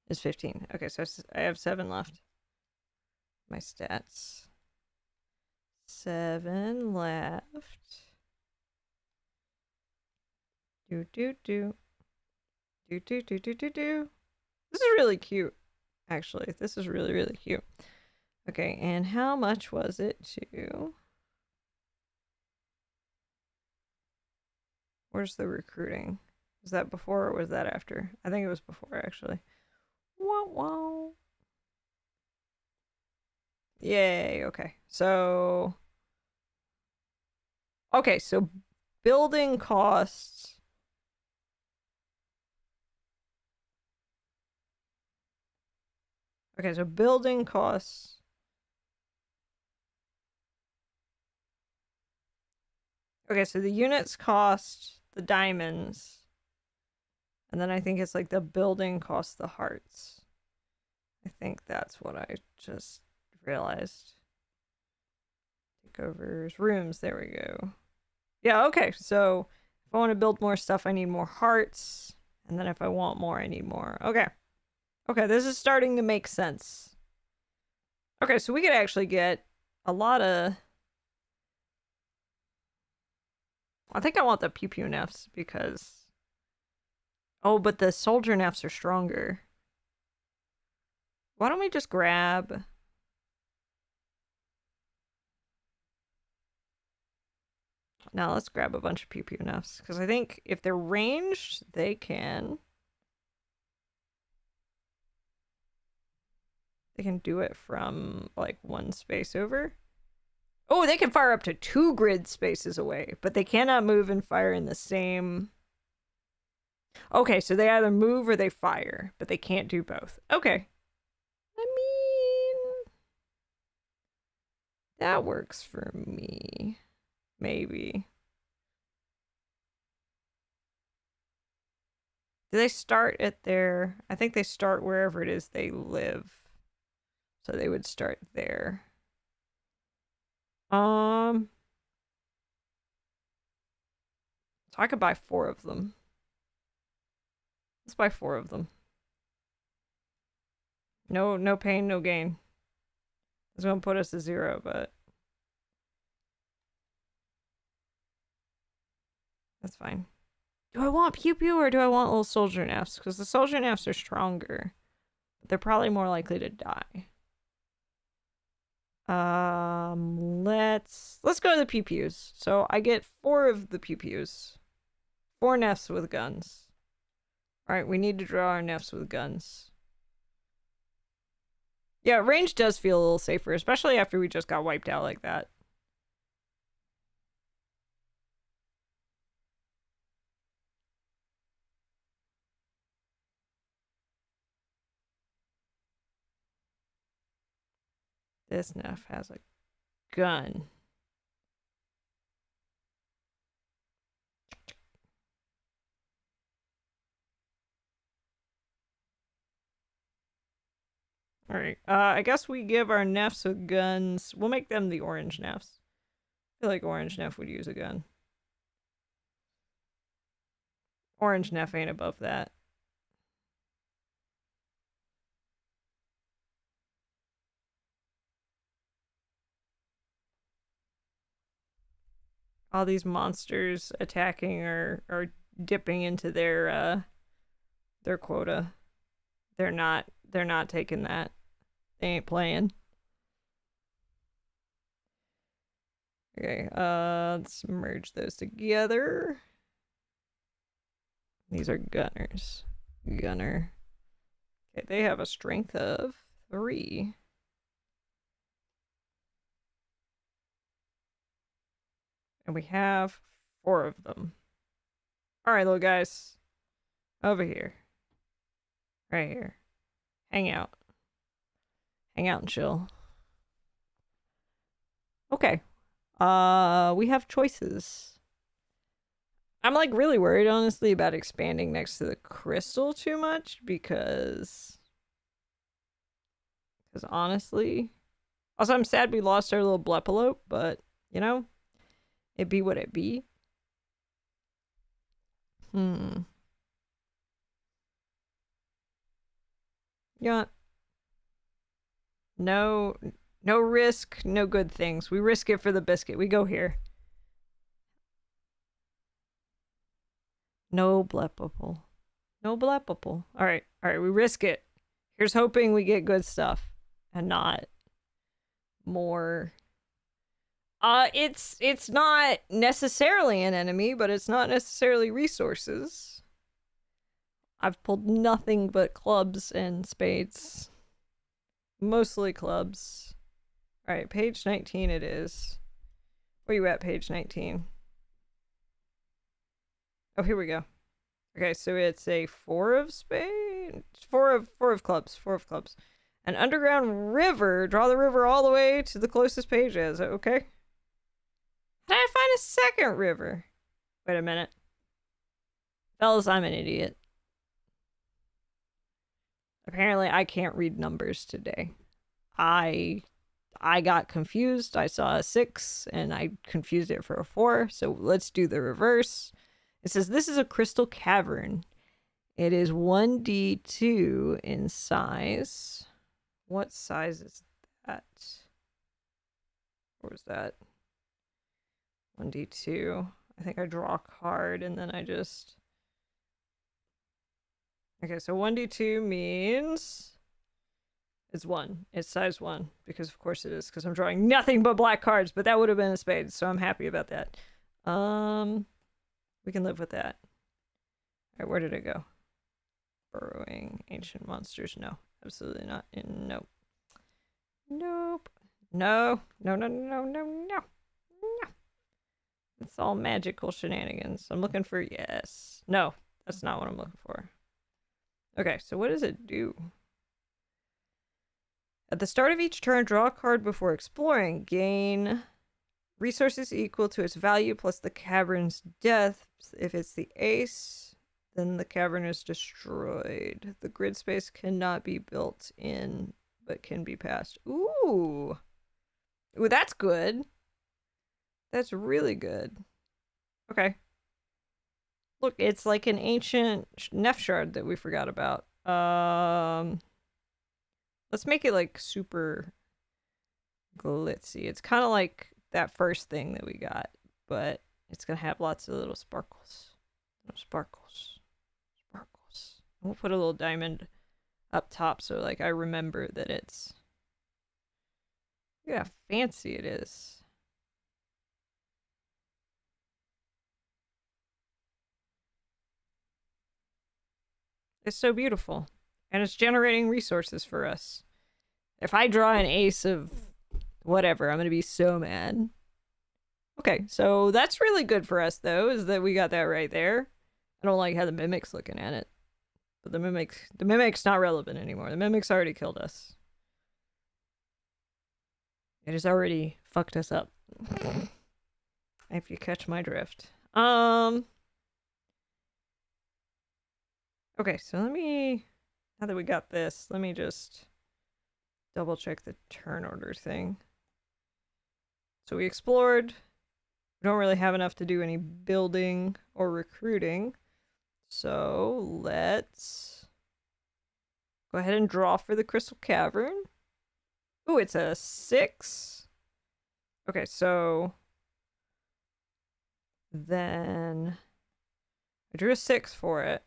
Speaker 1: is 15. Okay, so I have 7 left. My stats. 7 left. Do do do. Do do do do do do. This is really cute, actually. This is really, really cute. Okay, and how much was it to... Where's the recruiting? Was that before or was that after? I think it was before, actually. Wow, wow. Yay, okay. So... Okay, so building costs... Okay, so building costs... Okay, so the units cost the diamonds. And then I think it's like the building costs the hearts. I think that's what I just realized. Takeovers, rooms, there we go. Yeah, okay, so if I want to build more stuff, I need more hearts. And then if I want more, I need more. Okay. Okay, this is starting to make sense. Okay, so we could actually get a lot of... I think I want the pew pew neffs because... Oh, but the soldier neffs are stronger. Why don't we just grab... Now let's grab a bunch of pew pew neffs because I think if they're ranged, they can... They can do it from like 1 space over. Oh, they can fire up to 2 grid spaces away, but they cannot move and fire in the same... Okay, so they either move or they fire, but they can't do both. Okay. I mean... That works for me. Maybe. Do they start at their... I think they start wherever it is they live. So they would start there. So I could buy 4 of them. Let's buy 4 of them. No pain, no gain. It's gonna put us to 0, but that's fine. Do I want pew pew or do I want little soldier neffs? Because the soldier neffs are stronger. But they're probably more likely to die. Let's go to the pew pews. So I get 4 of the pew pews. 4 neffs with guns. Alright, we need to draw our neffs with guns. Yeah, range does feel a little safer, especially after we just got wiped out like that. This Neph has a gun. Alright, I guess we give our Neffs with guns. We'll make them the orange Neffs. I feel like orange Neph would use a gun. Orange Neph ain't above that. All these monsters attacking are dipping into their quota. They're not taking that. They ain't playing. Okay, let's merge those together. These are gunners. Gunner. Okay, they have a strength of 3. And we have 4 of them. Alright, little guys. Over here. Right here. Hang out. Hang out and chill. Okay. We have choices. I'm like really worried, honestly, about expanding next to the crystal too much because honestly, also I'm sad we lost our little Nephalope, but you know, it be what it be. Yeah. No, no risk, no good things. We risk it for the biscuit. We go here. No bleppable. No bleppable. All right, we risk it. Here's hoping we get good stuff and not more. It's not necessarily an enemy, but it's not necessarily resources. I've pulled nothing but clubs and spades. Mostly clubs. All right, page 19 it is. Where you at, page 19? Oh, here we go. Okay, so it's a 4 of spades? 4 of clubs. 4 of clubs. An underground river. Draw the river all the way to the closest page. Is it okay? How did I find a second river? Wait a minute. Fellas, I'm an idiot. Apparently, I can't read numbers today. I got confused. I saw a 6, and I confused it for a 4. So let's do the reverse. It says, this is a crystal cavern. It is 1d2 in size. What size is that? What was that? 1d2. I think I draw a card and then I just... Okay, so 1d2 means... It's 1. It's size 1. Because of course it is. Because I'm drawing nothing but black cards. But that would have been a spade. So I'm happy about that. We can live with that. Alright, where did it go? Burrowing ancient monsters. No. Absolutely not. Nope. Nope. No. No, no, no, no, no. No. It's all magical shenanigans. I'm looking for yes. No. That's not what I'm looking for. Okay, so what does it do? At the start of each turn, draw a card before exploring. Gain resources equal to its value plus the cavern's depth. If it's the ace, then the cavern is destroyed. The grid space cannot be built in, but can be passed. Ooh. Ooh, that's good. That's really good. Okay. Look, it's like an ancient Neph shard that we forgot about. Let's make it like super glitzy. It's kind of like that first thing that we got, but it's gonna have lots of little sparkles. Little sparkles. Sparkles. And we'll put a little diamond up top so like I remember that it's... Look at how fancy it is. It's so beautiful. And it's generating resources for us. If I draw an ace of whatever, I'm going to be so mad. Okay, so that's really good for us, though, is that we got that right there. I don't like how the Mimic's looking at it. But the Mimic's not relevant anymore. The Mimic's already killed us. It has already fucked us up. If you catch my drift. Okay, so let me... Now that we got this, let me just double check the turn order thing. So we explored. We don't really have enough to do any building or recruiting. So let's go ahead and draw for the Crystal Cavern. Ooh, it's a 6. Okay, so then I drew a 6 for it.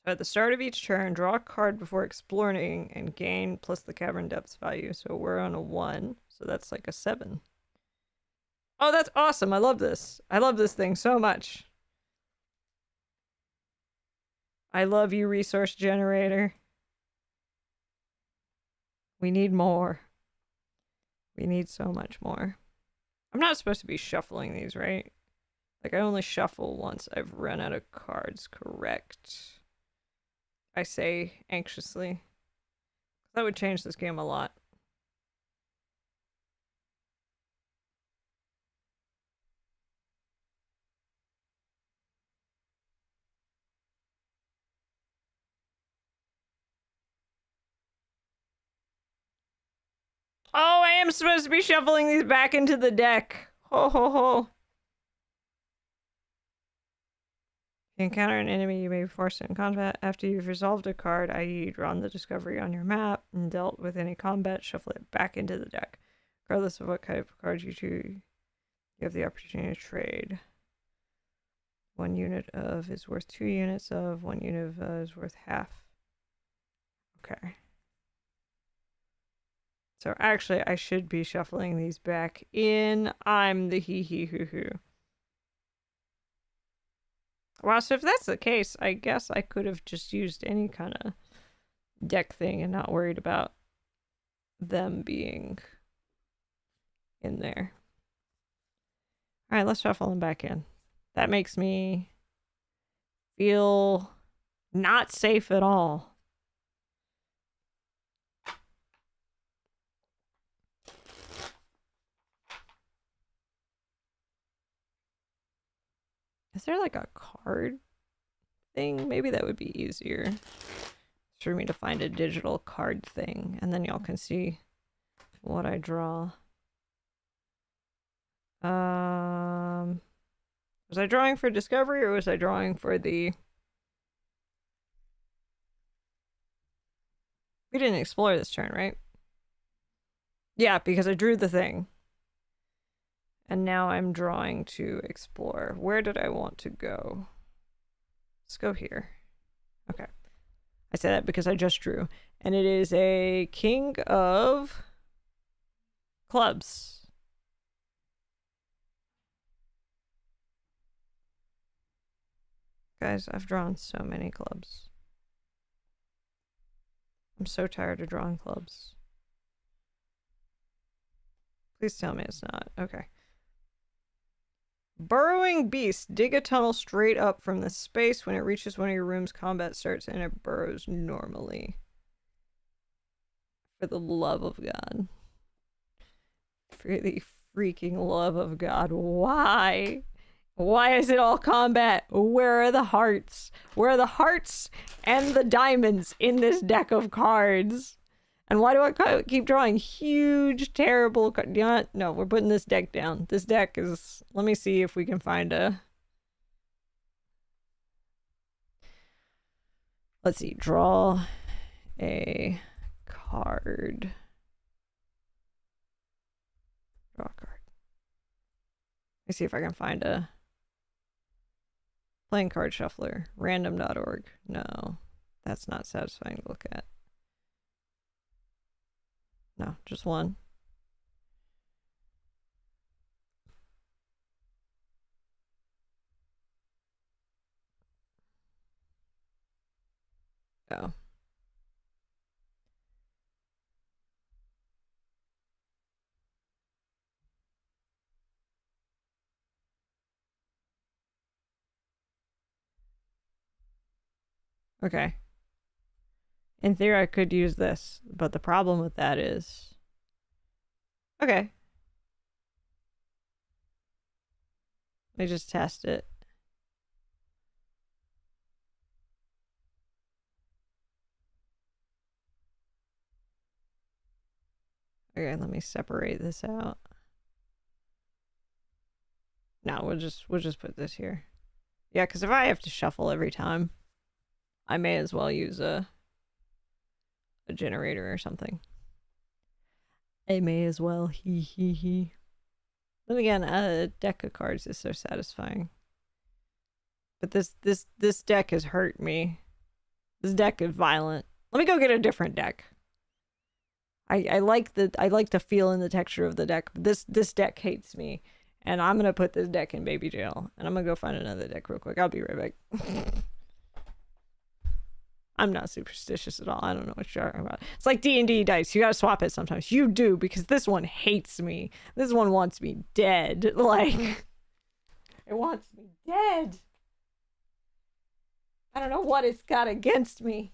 Speaker 1: So at the start of each turn, draw a card before exploring and gain plus the cavern depth value. So we're on a 1. So that's like a 7. Oh, that's awesome. I love this. I love this thing so much. I love you, resource generator. We need more. We need so much more. I'm not supposed to be shuffling these, right? Like, I only shuffle once I've run out of cards, correct? I say anxiously. That would change this game a lot. Oh, I am supposed to be shuffling these back into the deck. Ho ho ho. Encounter an enemy, you may be forced in combat. After you've resolved a card, i.e. drawn the discovery on your map, and dealt with any combat, shuffle it back into the deck. Regardless of what type of cards you choose, you have the opportunity to trade. 1 unit of is worth 2 units of, 1 unit of is worth half. Okay. So actually, I should be shuffling these back in. I'm the hee-hee-hoo-hoo. Wow, so if that's the case, I guess I could have just used any kind of deck thing and not worried about them being in there. Alright, let's shuffle them back in. That makes me feel not safe at all. Is there like a card thing? Maybe that would be easier for me to find a digital card thing, and then y'all can see what I draw. Was I drawing for discovery or was I drawing for the... We didn't explore this turn, right? Yeah, because I drew the thing. And now I'm drawing to explore. Where did I want to go? Let's go here. Okay. I say that because I just drew. And it is a king of clubs. Guys, I've drawn so many clubs. I'm so tired of drawing clubs. Please tell me it's not. Okay. Burrowing beast. Dig a tunnel straight up from the space. When it reaches one of your rooms, combat starts and it burrows normally. For the love of God. For the freaking love of God. Why? Why is it all combat? Where are the hearts? Where are the hearts and the diamonds in this deck of cards? And why do I keep drawing huge, terrible... You know what? No, we're putting this deck down. This deck is... Let me see if we can find a... Let's see. Draw a card. Draw a card. Let me see if I can find a... Playing card shuffler. Random.org. No. That's not satisfying to look at. No, just one. Oh. Okay. In theory, I could use this, but the problem with that is... Okay. Let me just test it. Okay, let me separate this out. No, we'll just put this here. Yeah, because if I have to shuffle every time, I may as well use a generator or something. I may as well. Hee hee hee. Then again, a deck of cards is so satisfying. But this deck has hurt me. This deck is violent. Let me go get a different deck. I like the feel and the texture of the deck, but this deck hates me. And I'm gonna put this deck in baby jail. And I'm gonna go find another deck real quick. I'll be right back. I'm not superstitious at all. I don't know what you're talking about. It's like D&D dice. You gotta swap it sometimes. You do, because this one hates me. This one wants me dead. Like, it wants me dead. I don't know what it's got against me.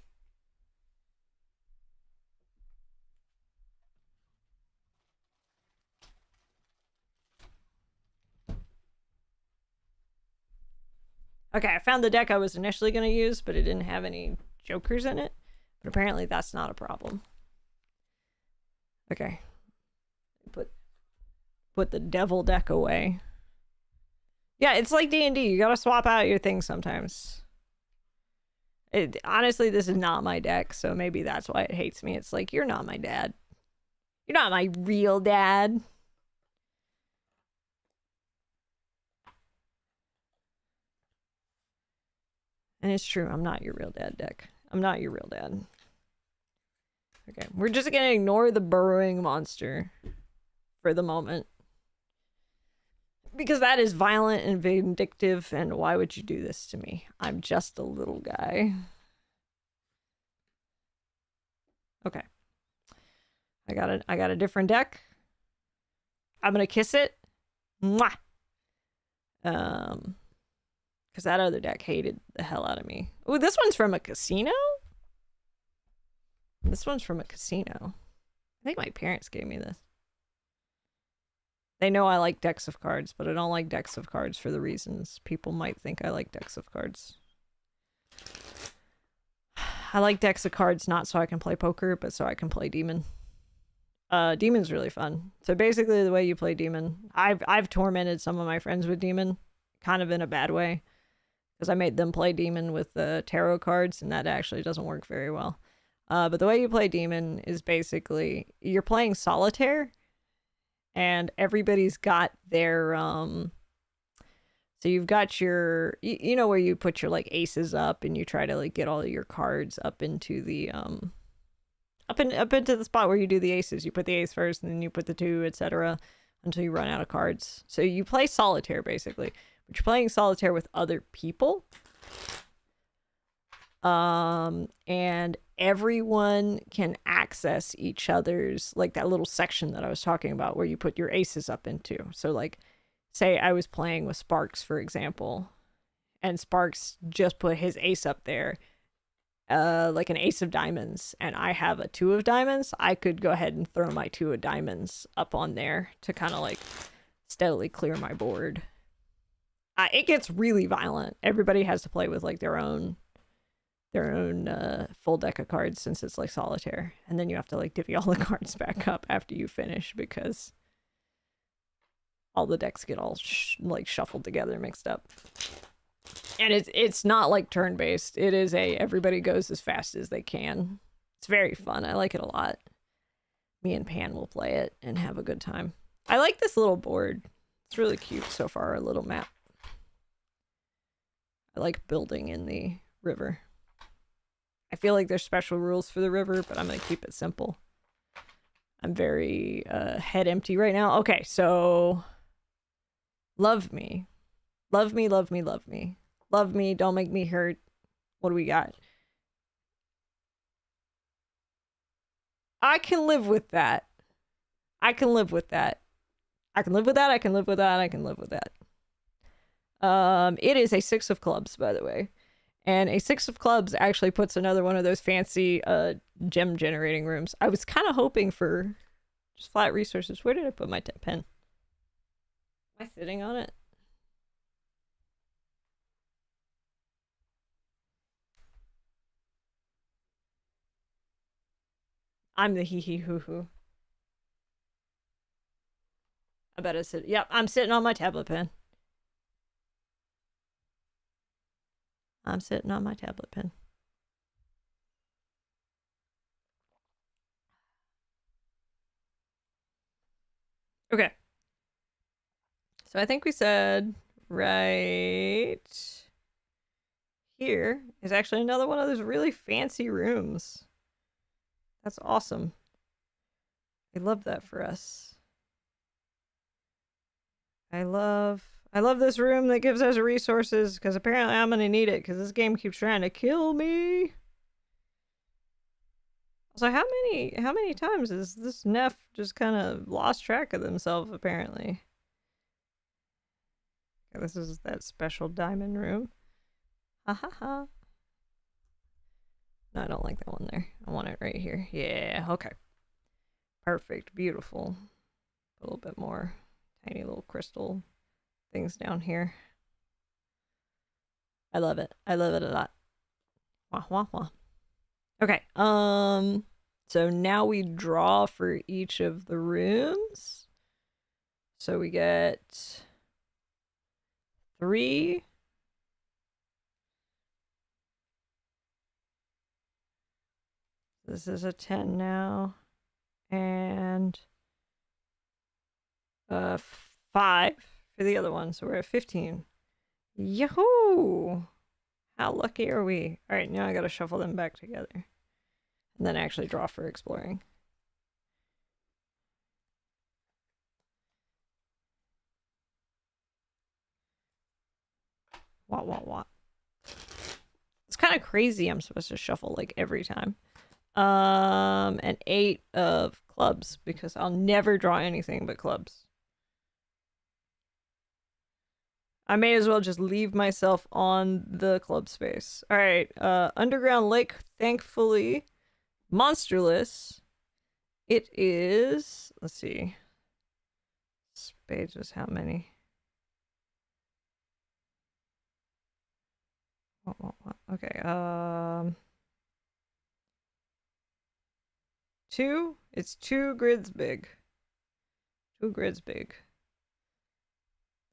Speaker 1: Okay, I found the deck I was initially going to use, but it didn't have any jokers in it. But apparently that's not a problem. Okay. Put the devil deck away. Yeah, it's like D&D. You gotta swap out your things sometimes. Honestly, this is not my deck, so maybe that's why it hates me. It's like, you're not my dad. You're not my real dad. And it's true, I'm not your real dad, deck. I'm not your real dad. Okay, we're just gonna ignore the burrowing monster for the moment. Because that is violent and vindictive, and why would you do this to me? I'm just a little guy. Okay. I got a different deck. I'm gonna kiss it. Mwah! Because that other deck hated the hell out of me. Oh, this one's from a casino? This one's from a casino. I think my parents gave me this. They know I like decks of cards, but I don't like decks of cards for the reasons people might think I like decks of cards. I like decks of cards not so I can play poker, but so I can play Demon. Demon's really fun. So basically the way you play Demon, I've tormented some of my friends with Demon, kind of in a bad way. Because I made them play Demon with the tarot cards, and that actually doesn't work very well. But the way you play Demon is basically, you're playing solitaire, and everybody's got their, so you've got your, you know where you put your, like, aces up, and you try to, like, get all your cards up into the, up into the spot where you do the aces. You put the ace first, and then you put the 2, etc., until you run out of cards. So you play solitaire, basically. But you're playing solitaire with other people. And everyone can access each other's, like, that little section that I was talking about where you put your aces up into. So, like, say I was playing with Sparks, for example, and Sparks just put his ace up there, like an ace of diamonds, and I have a 2 of diamonds, I could go ahead and throw my 2 of diamonds up on there to kind of, like, steadily clear my board. It gets really violent. Everybody has to play with, like, their own full deck of cards, since it's like solitaire, and then you have to, like, divvy all the cards back up after you finish, because all the decks get all like shuffled together, mixed up. And it's not like turn based. It is everybody goes as fast as they can. It's very fun. I like it a lot. Me and Pan will play it and have a good time. I like this little board. It's really cute so far, a little map. I like building in the river. I feel like there's special rules for the river, but I'm going to keep it simple. I'm very head empty right now. Okay, so love me. Love me, love me, love me. Love me, don't make me hurt. What do we got? I can live with that. I can live with that. I can live with that. I can live with that. I can live with that. It is a 6 of clubs, by the way. And a 6 of clubs actually puts another one of those fancy gem generating rooms. I was kind of hoping for just flat resources. Where did I put my pen? Am I sitting on it? I'm the hee hee hoo hoo. I better sit. Yep, I'm sitting on my tablet pen. I'm sitting on my tablet pen. Okay. So I think we said right here is actually another one of those really fancy rooms. That's awesome. I love that for us. I love this room that gives us resources, because apparently I'm gonna need it, because this game keeps trying to kill me. So how many times has this Neph just kind of lost track of themselves, apparently? Okay, this is that special diamond room. Ha ha ha. No, I don't like that one there. I want it right here. Yeah, okay. Perfect, beautiful. A little bit more tiny little crystal things down here. I love it. I love it a lot. Wah wah wah. Okay. So now we draw for each of the rooms. So we get 3. This is a 10 now. And 5 for the other one. So we're at 15. Yahoo! How lucky are we? All right, now I gotta shuffle them back together. And then actually draw for exploring. What? It's kind of crazy I'm supposed to shuffle like every time. An 8 of clubs because I'll never draw anything but clubs. I may as well just leave myself on the club space. All right, underground lake, thankfully, monsterless. It is, let's see. Spades was how many? What? Okay, 2? It's 2 grids big. 2 grids big.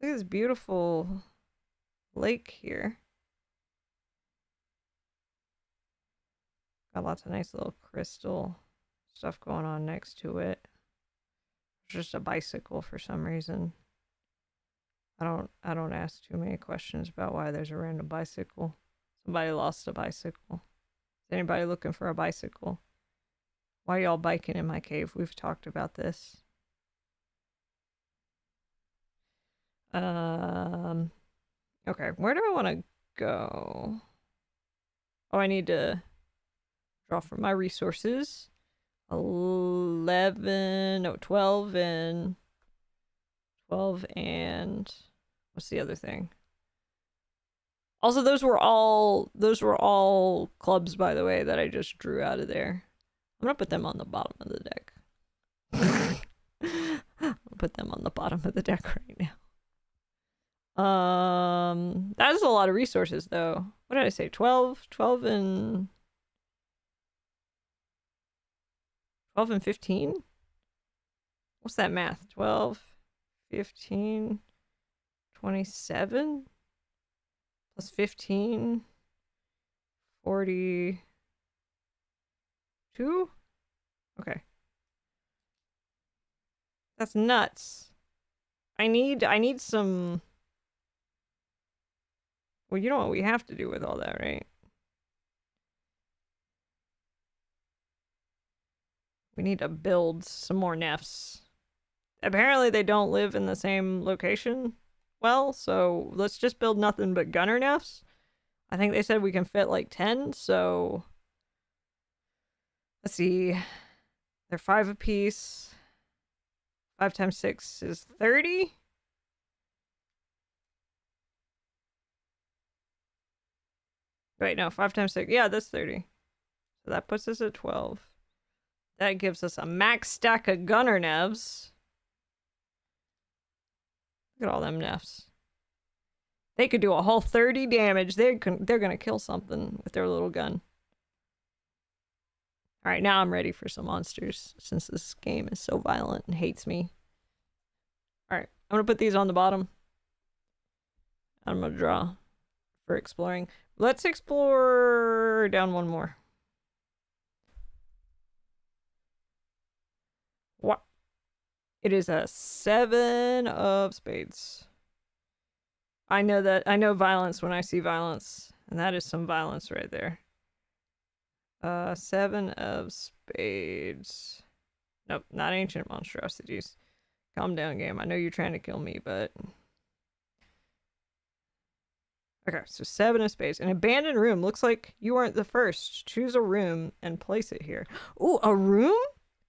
Speaker 1: Look at this beautiful lake here. Got lots of nice little crystal stuff going on next to it. There's just a bicycle for some reason. I don't ask too many questions about why there's a random bicycle. Somebody lost a bicycle. Is anybody looking for a bicycle? Why y'all biking in my cave? We've talked about this. Okay, where do I want to go? Oh, I need to draw from my resources. 12 and 12 and what's the other thing? Also, those were all clubs, by the way, that I just drew out of there. I'm gonna put them on the bottom of the deck. I'll put them on the bottom of the deck right now. That is a lot of resources, though. What did I say? 12 and 15? What's that math? 12, 15, 27 plus 15, 42? Okay. That's nuts. I need some. Well, you know what we have to do with all that, right? We need to build some more Nephs. Apparently they don't live in the same location well, so let's just build nothing but gunner Nephs. I think they said we can fit like 10, so let's see. They're 5 apiece. 5 times 6 is 30. Wait, no, 5 times 6. Yeah, that's 30. So that puts us at 12. That gives us a max stack of gunner Nevs. Look at all them Nefs. They could do a whole 30 damage. They're gonna kill something with their little gun. Alright, now I'm ready for some monsters, since this game is so violent and hates me. Alright, I'm gonna put these on the bottom. I'm gonna draw for exploring. Let's explore down one more. What? It is a 7 of spades. I know violence when I see violence, and that is some violence right there. 7 of spades. Nope, not ancient monstrosities. Calm down, game. I know you're trying to kill me, but okay, so 7 of spades. An abandoned room. Looks like you weren't the first. Choose a room and place it here. Ooh, a room?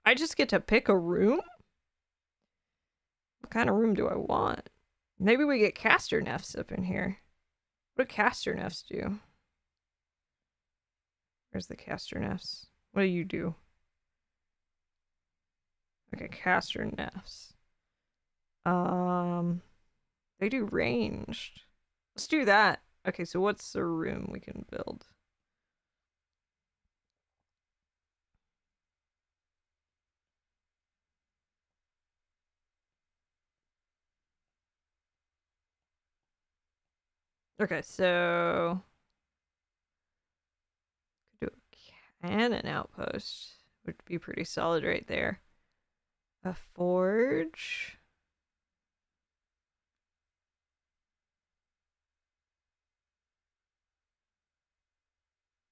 Speaker 1: I just get to pick a room? What kind of room do I want? Maybe we get caster nefs up in here. What do caster nefs do? Where's the caster nefs? What do you do? Okay, caster nefs. They do ranged. Let's do that. Okay, so what's the room we can build? Okay, so do a cannon outpost would be pretty solid right there. A forge.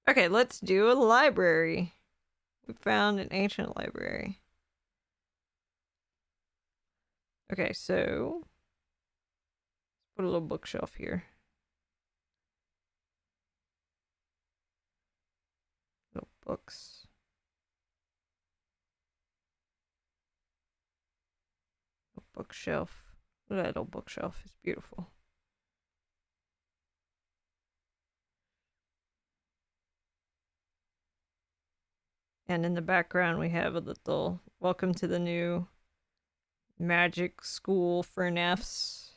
Speaker 1: Okay, let's do a library. We found an ancient library. Okay, so put a little bookshelf here. Little books. Little bookshelf. Look at that little bookshelf. It's beautiful. And in the background, we have a little welcome to the new magic school for Nephs.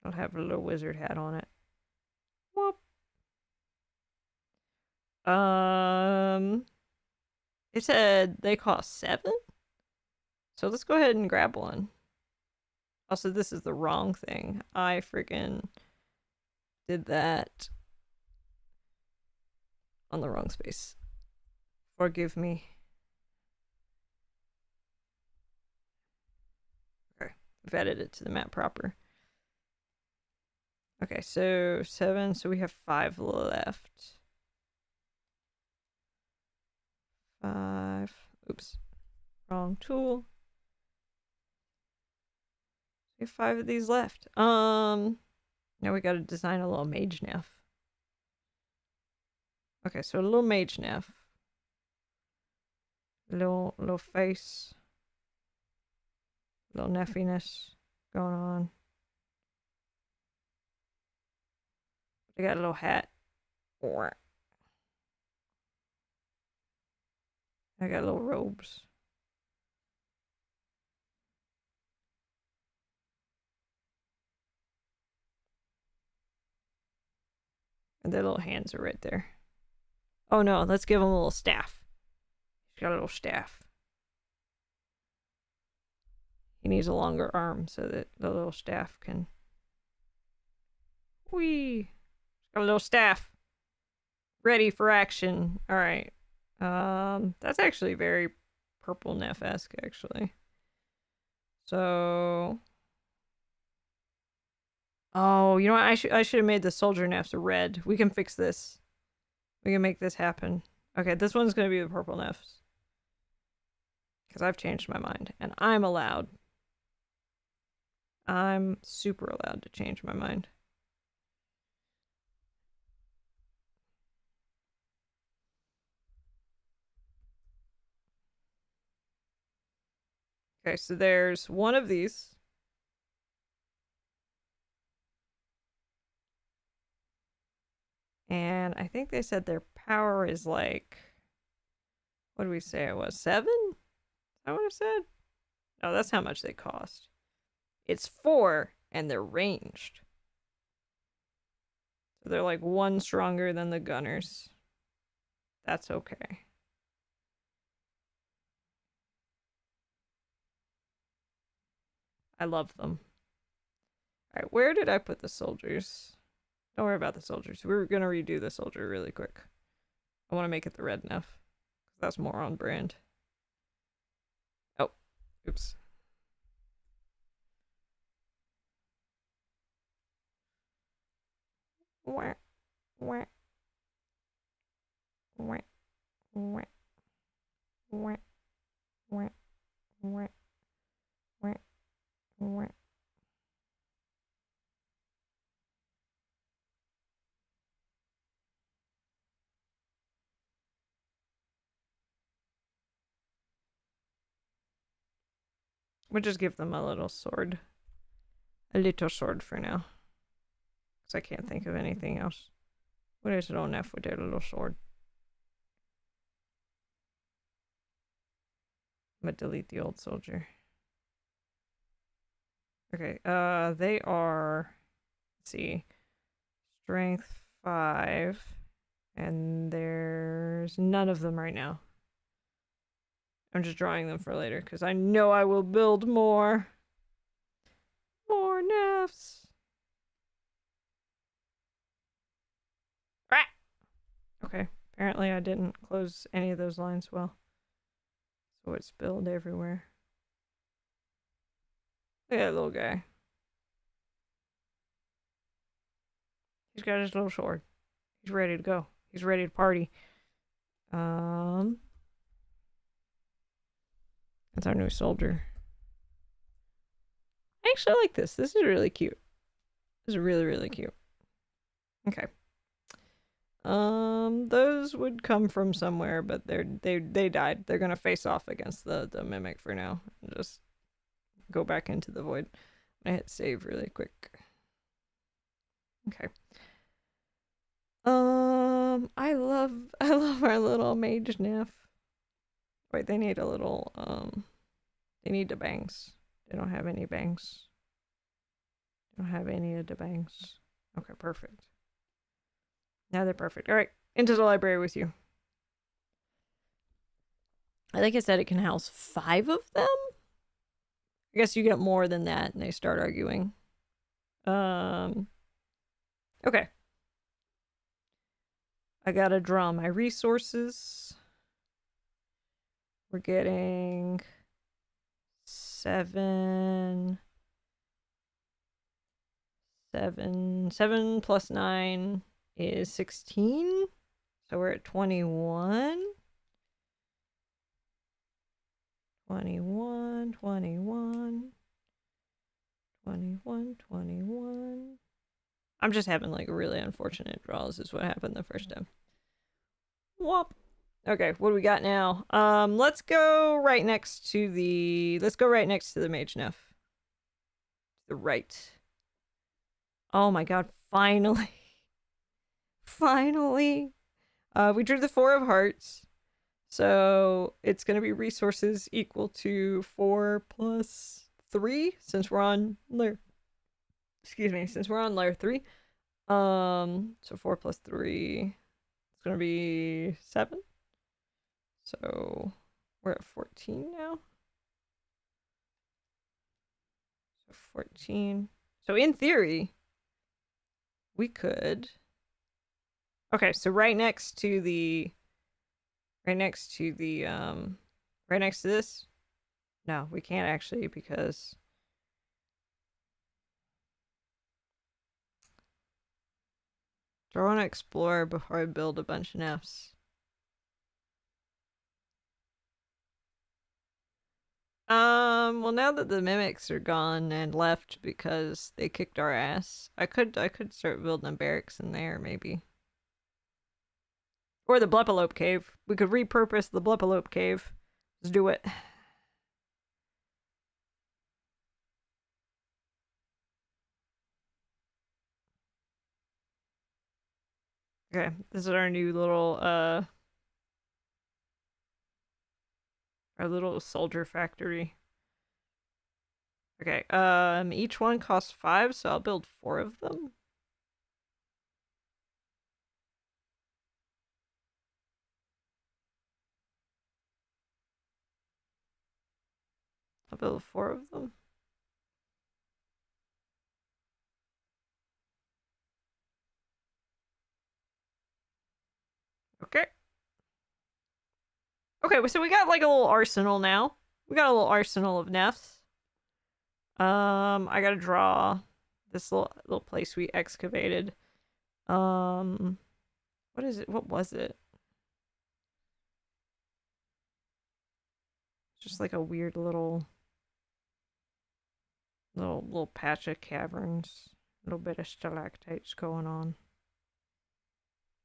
Speaker 1: I'll have a little wizard hat on it. Whoop. It said they cost 7. So let's go ahead and grab one. Also, this is the wrong thing. I freaking did that on the wrong space. Forgive me. Okay, I've added it to the map proper. Okay, so 7, so we have 5 left. 5. Oops. Wrong tool. We have 5 of these left. Now we gotta design a little mage Neph. Okay, so a little mage Neph. Little face. Little Nephiness going on. They got a little hat. I got little robes. And their little hands are right there. Oh no, let's give him a little staff. He's got a little staff. He needs a longer arm so that the little staff can. Whee! He's got a little staff. Ready for action. Alright. That's actually very purple Neph-esque, actually. So. Oh, you know what? I should have made the soldier Nephs red. We can fix this. We can make this happen. Okay, this one's gonna be the purple Nephs. Because I've changed my mind. And I'm allowed. I'm super allowed to change my mind. Okay, so there's one of these. And I think they said their power is like, what did we say it was? 7? Is that what I said? No, that's how much they cost. It's 4, and they're ranged. So they're like 1 stronger than the gunners. That's okay. I love them. Alright, where did I put the soldiers? Don't worry about the soldiers. We're gonna redo the soldier really quick. I want to make it the red Neph. That's more on brand. Oh, oops. Wah, wah, wah, wah, wah, wah, wah, wah, wah. We'll just give them a little sword. A little sword for now. Because I can't think of anything else. What is it on F with their little sword? I'm gonna delete the old soldier. Okay, they are, let's see, strength 5, and there's none of them right now. I'm just drawing them for later because I know I will build more. More Nephs. Ah! Okay, apparently I didn't close any of those lines well. So it spilled everywhere. Look at that little guy. He's got his little sword. He's ready to go. He's ready to party. That's our new soldier. I actually like this. This is really cute. This is really, really cute. Okay. Those would come from somewhere, but they died. They're gonna face off against the mimic for now. And just go back into the void. I hit save really quick. Okay. I love our little mage Neph. Wait, they need a little they need the bangs. They don't have any bangs. They don't have any of the bangs. Okay, perfect. Now they're perfect. All right, into the library with you. I think I said it can house 5 of them. I guess you get more than that, and they start arguing. Okay. I gotta draw my resources. We're getting 7 plus 9 is 16. So we're at 21. 21, 21, 21, 21. I'm just having like really unfortunate draws is what happened the first time. Whoop. Okay, what do we got now? Let's go right next to the mage Neph. The right. Oh my god, finally. Finally. We drew the 4 of hearts. So it's going to be resources equal to 4 plus 3 since we're on layer. Since we're on layer 3. So 4 plus 3 it's going to be 7. So we're at 14 now. So 14. So in theory, we could. Okay, so right next to this. No, we can't actually because do I want to explore before I build a bunch of Nephs? Well, now that the mimics are gone and left because they kicked our ass, I could start building a barracks in there, maybe. Or the Nephalope cave. We could repurpose the Nephalope cave. Let's do it. Okay, this is our new little, our little soldier factory. Okay, each one costs 5, so I'll build 4 of them. I'll build 4 of them. Okay. Okay, so we got like a little arsenal now. We got a little arsenal of Nephs. I gotta draw this little place we excavated. What is it? What was it? Just like a weird little patch of caverns. A little bit of stalactites going on.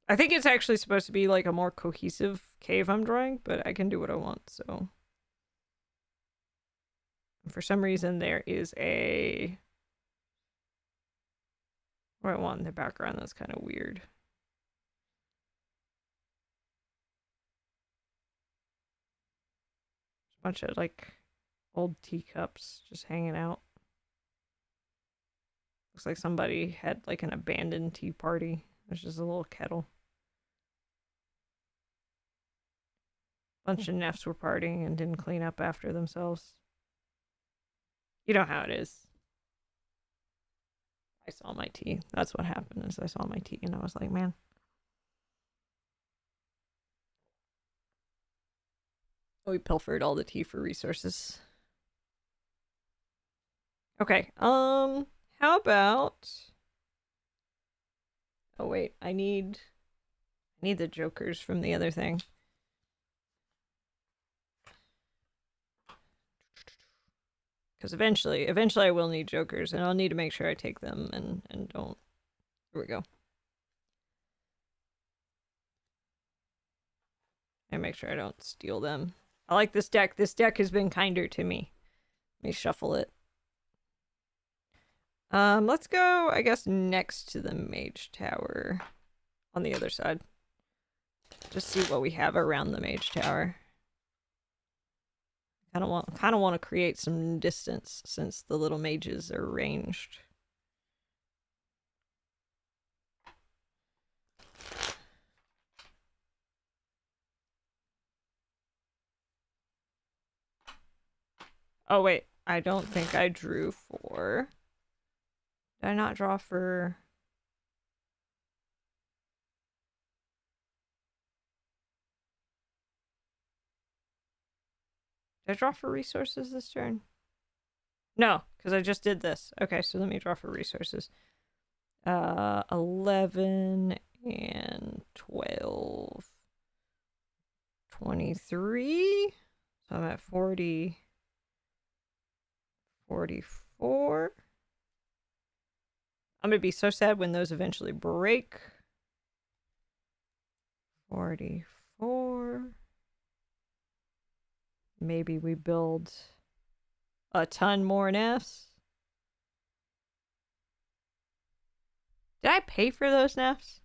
Speaker 1: I think it's actually supposed to be like a more cohesive cave I'm drawing, but I can do what I want, so. For some reason, there is a white one in the background that's kind of weird. A bunch of like old teacups just hanging out. Looks like somebody had like an abandoned tea party. There's just a little kettle. Bunch of Nephs were partying and didn't clean up after themselves. You know how it is. I saw my tea. That's what happened is I saw my tea and I was like, man. We pilfered all the tea for resources. Okay, how about... Oh wait, I need the jokers from the other thing. Because eventually I will need jokers, and I'll need to make sure I take them and don't... Here we go. And make sure I don't steal them. I like this deck. This deck has been kinder to me. Let me shuffle it. Let's go, I guess, next to the mage tower on the other side. Just see what we have around the mage tower. Kind of want to create some distance since the little mages are ranged. Oh wait, I don't think I drew for... Did I not draw for... Did I draw for resources this turn? No, because I just did this. Okay, so let me draw for resources. 11 and 12. 23. So I'm at 40. 44. I'm gonna be so sad when those eventually break. 44. Maybe we build a ton more Nephs. Did I pay for those Nephs?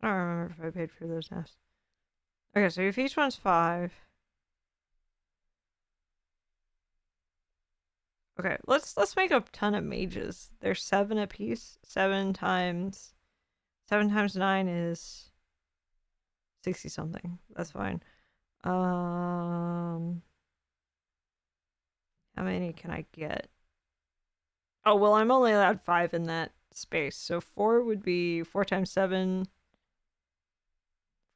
Speaker 1: I don't remember if I paid for those Nephs. Okay, so if each one's 5. Okay, let's make a ton of mages. They're 7 apiece. 7 times 9 is 60 something. That's fine. How many can I get? Oh, well, I'm only allowed 5 in that space. So 4 would be 4 times 7.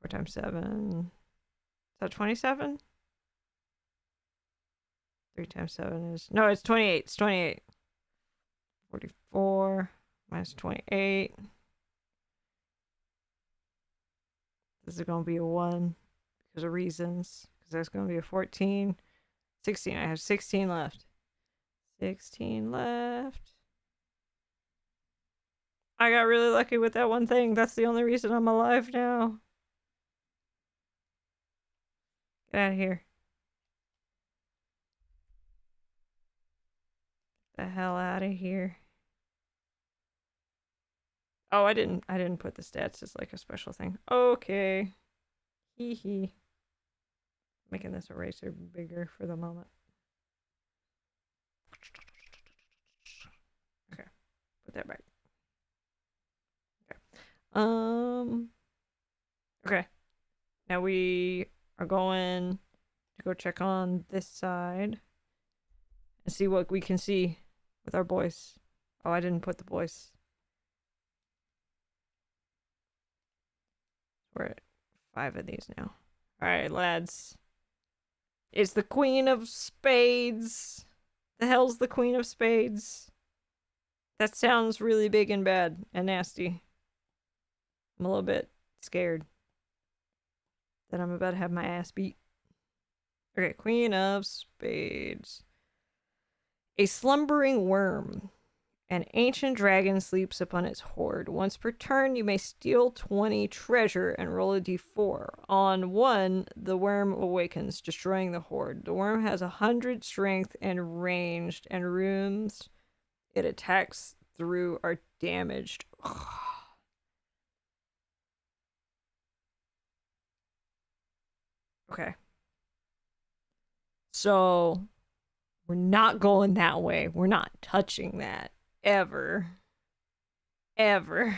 Speaker 1: 4 times 7. Is that 27? 3 times 7 is... No, it's 28. It's 28. 44 minus 28. This is going to be a 1 because of reasons. Because there's going to be a 14. 16. I have 16 left. 16 left. I got really lucky with that one thing. That's the only reason I'm alive now. Get out of here. Get the hell out of here. Oh, I didn't put the stats as like a special thing. Okay. Hee hee. Making this eraser bigger for the moment. Okay. Put that back. Okay. Okay. Now we are going to go check on this side and see what we can see with our boys. Oh, I didn't put the boys. We're at 5 of these now. Alright, lads. It's the Queen of Spades. The hell's the Queen of Spades? That sounds really big and bad and nasty. I'm a little bit scared that I'm about to have my ass beat. Okay, Queen of Spades. A slumbering worm. An ancient dragon sleeps upon its hoard. Once per turn, you may steal 20 treasure and roll a d4. On 1, the worm awakens, destroying the hoard. The worm has 100 strength and ranged, and rooms it attacks through are damaged. Okay. So, we're not going that way. We're not touching that. Ever. Ever.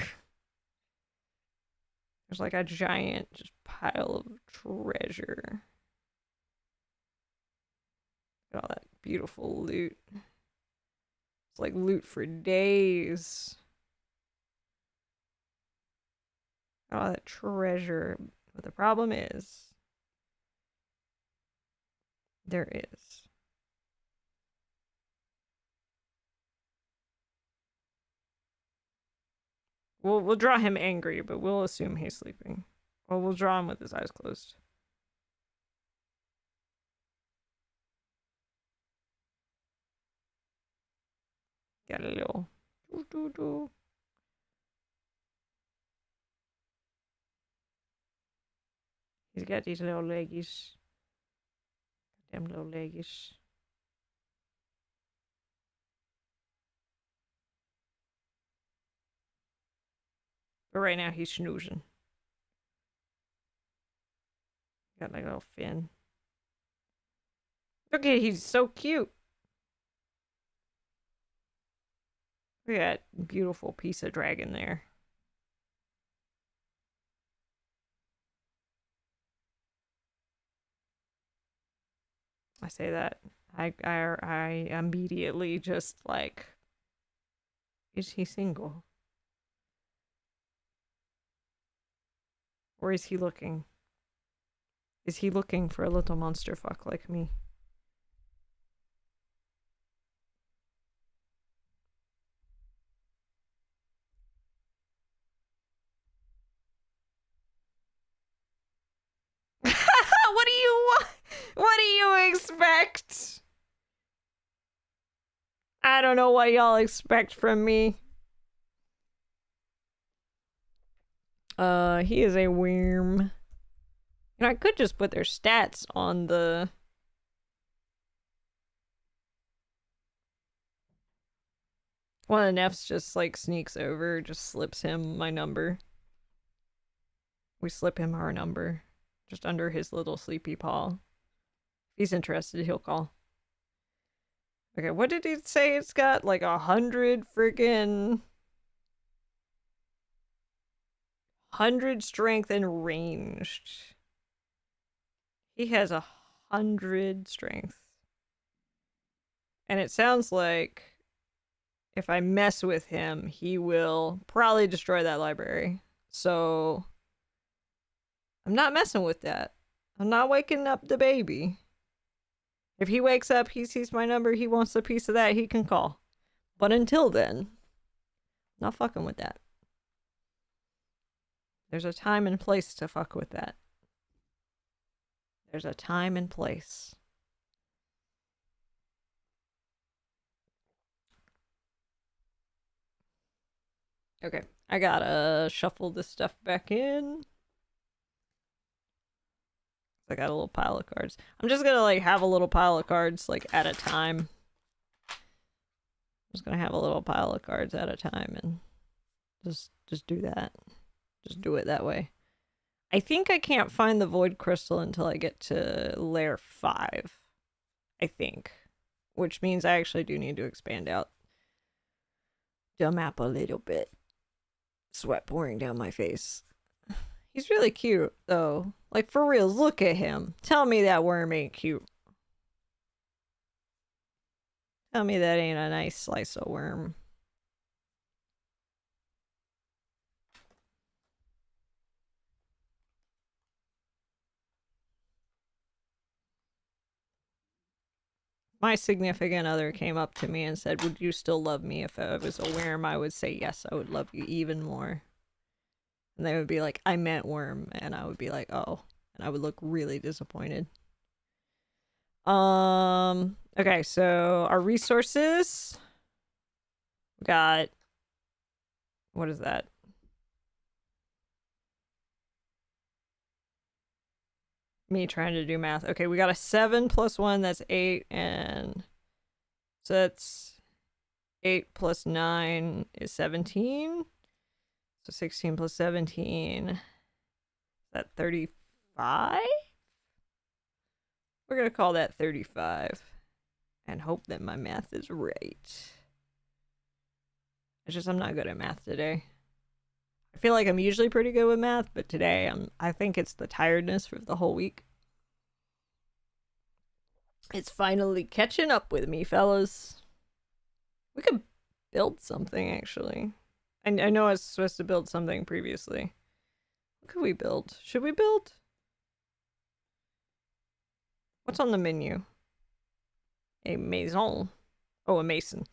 Speaker 1: There's like a giant just pile of treasure. Look at all that beautiful loot. It's like loot for days. All that treasure. But the problem is, there is. We'll draw him angry, but we'll assume he's sleeping. Well, we'll draw him with his eyes closed. Got a little. He's got these little leggies. Them little leggies. But right now he's snoozing. Got like a little fin. Look at he's so cute. Look at that beautiful piece of dragon there. I say that. I immediately just like, is he single? Or is he looking? Is he looking for a little monster fuck like me? What do you want? What do you expect? I don't know what y'all expect from me. He is a worm. You know, I could just put their stats on the... One of the Nephs just, like, sneaks over, just slips him my number. We slip him our number. Just under his little sleepy paw. If he's interested, he'll call. Okay, what did he say it's got? Like 100 freaking... 100 strength and ranged. He has 100 strength. And it sounds like if I mess with him, he will probably destroy that library. So I'm not messing with that. I'm not waking up the baby. If he wakes up, he sees my number, he wants a piece of that, he can call. But until then, not fucking with that. There's a time and place to fuck with that. There's a time and place. Okay, I gotta shuffle this stuff back in. I got a little pile of cards. I'm just gonna like have a little pile of cards like at a time. I'm just gonna have a little pile of cards at a time and just do that. Just do it that way. I think I can't find the void crystal until I get to layer 5. I think. Which means I actually do need to expand out the map a little bit. Sweat pouring down my face. He's really cute, though. Like, for real, look at him. Tell me that worm ain't cute. Tell me that ain't a nice slice of worm. My significant other came up to me and said, would you still love me if I was a worm? I would say, yes, I would love you even more. And they would be like, I meant worm. And I would be like, oh. And I would look really disappointed. Okay, so our resources. We got... What is that? Me trying to do math. Okay, we got a 7 plus 1, that's 8, and so that's 8 plus 9 is 17. So 16 plus 17, is that 35? We're gonna call that 35 and hope that my math is right. It's just I'm not good at math today. I feel like I'm usually pretty good with math, but today I think it's the tiredness for the whole week. It's finally catching up with me, fellas. We could build something, actually. I know I was supposed to build something previously. What could we build? Should we build? What's on the menu? A maison. Oh, a mason.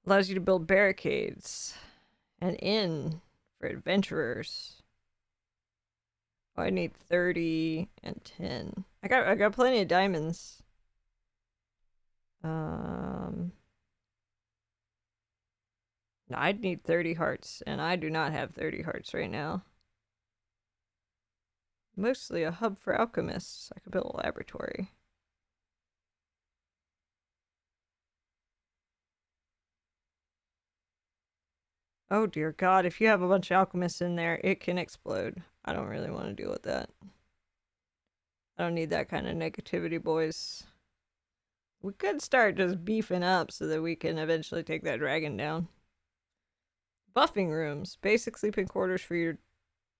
Speaker 1: Allows you to build barricades. An inn for adventurers. Oh, I need 30 and 10. I got plenty of diamonds. No, I'd need 30 hearts, and I do not have 30 hearts right now. Mostly a hub for alchemists. I could build a laboratory. Oh dear god, if you have a bunch of alchemists in there, it can explode. I don't really want to deal with that. I don't need that kind of negativity, boys. We could start just beefing up so that we can eventually take that dragon down. Buffing rooms. Basic sleeping quarters for your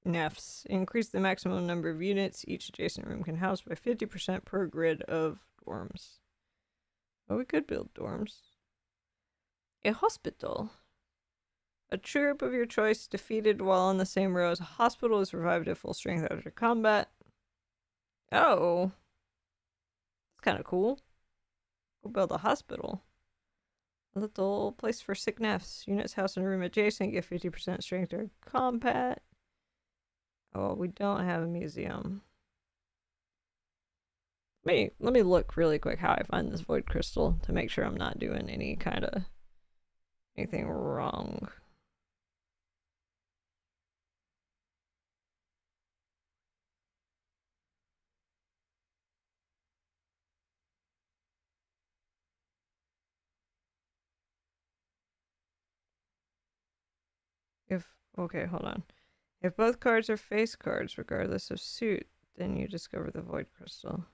Speaker 1: Nephs. Increase the maximum number of units each adjacent room can house by 50% per grid of dorms. Oh, we could build dorms. A hospital. A troop of your choice defeated while on the same row as a hospital is revived at full strength after combat. Oh. That's kind of cool. We'll build a hospital. A little place for sick Nephs. Units housed in a room adjacent get 50% strength during combat. Oh, we don't have a museum. Let me look really quick how I find this void crystal to make sure I'm not doing any kind of anything wrong. Okay, hold on. If both cards are face cards, regardless of suit, then you discover the void crystal.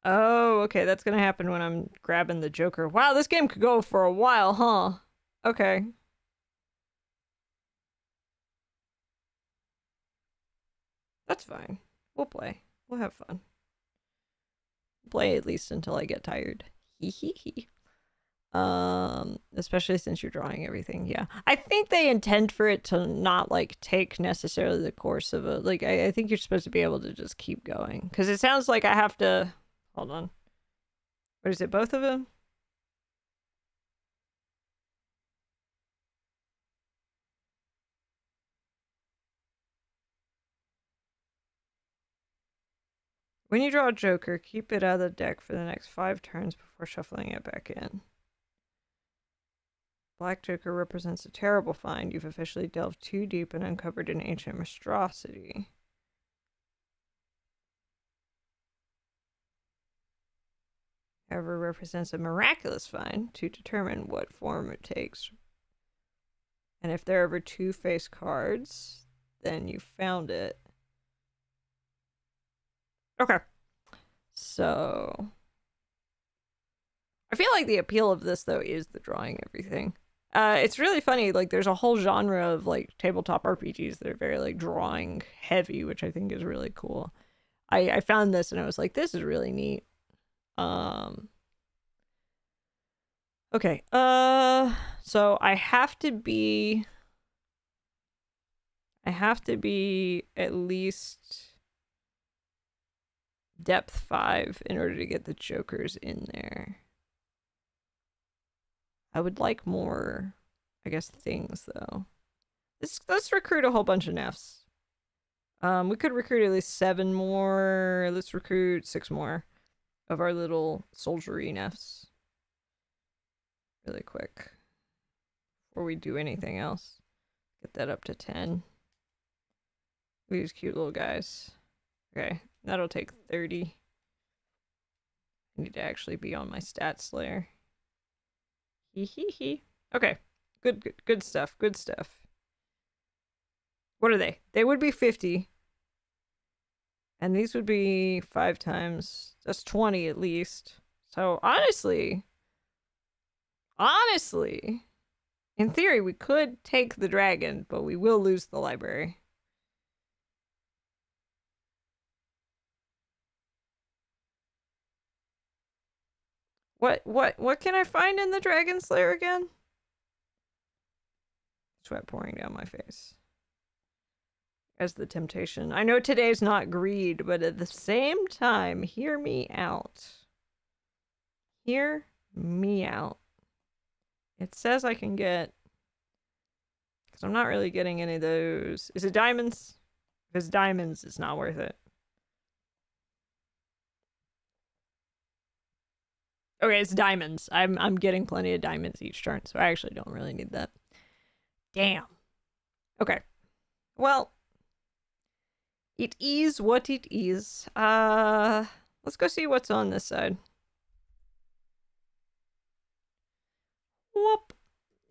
Speaker 1: Oh, okay, that's gonna happen when I'm grabbing the Joker. Wow, this game could go for a while, huh? Okay. That's fine. We'll play. We'll have fun. Play at least until I get tired. Hee hee hee. Especially since you're drawing everything. Yeah, I think they intend for it to not like take necessarily the course of a like. I think you're supposed to be able to just keep going because it sounds like I have to. Hold on. What is it? Both of them? When you draw a Joker, keep it out of the deck for the next 5 turns before shuffling it back in. Black Joker represents a terrible find. You've officially delved too deep and uncovered an ancient monstrosity. However, represents a miraculous find to determine what form it takes. And if there are ever 2 face cards, then you found it. Okay. So I feel like the appeal of this though is the drawing everything. It's really funny, like there's a whole genre of like tabletop RPGs that are very like drawing heavy, which I think is really cool. I found this and I was like, this is really neat. Okay. So I have to be at least depth 5 in order to get the Jokers in there. I would like more, I guess, things though. Let's recruit a whole bunch of Nephs. We could recruit at least 7 more. Let's recruit 6 more of our little soldiery Nephs. Really quick. Before we do anything else. Get that up to 10. These cute little guys. Okay, that'll take 30. I need to actually be on my stat slayer. Hee hee hee. Okay, good stuff, good stuff. What are they? They would be 50. And these would be 5 times. That's 20 at least. So honestly, in theory, we could take the dragon, but we will lose the library. What can I find in the Dragon's Lair again? Sweat pouring down my face. As the temptation. I know today's not greed, but at the same time, hear me out. Hear me out. It says I can get... Because I'm not really getting any of those. Is it diamonds? If it's diamonds, it's not worth it. Okay, it's diamonds. I'm getting plenty of diamonds each turn, so I actually don't really need that. Damn. Okay. Well, it is what it is. Let's go see what's on this side. Whoop.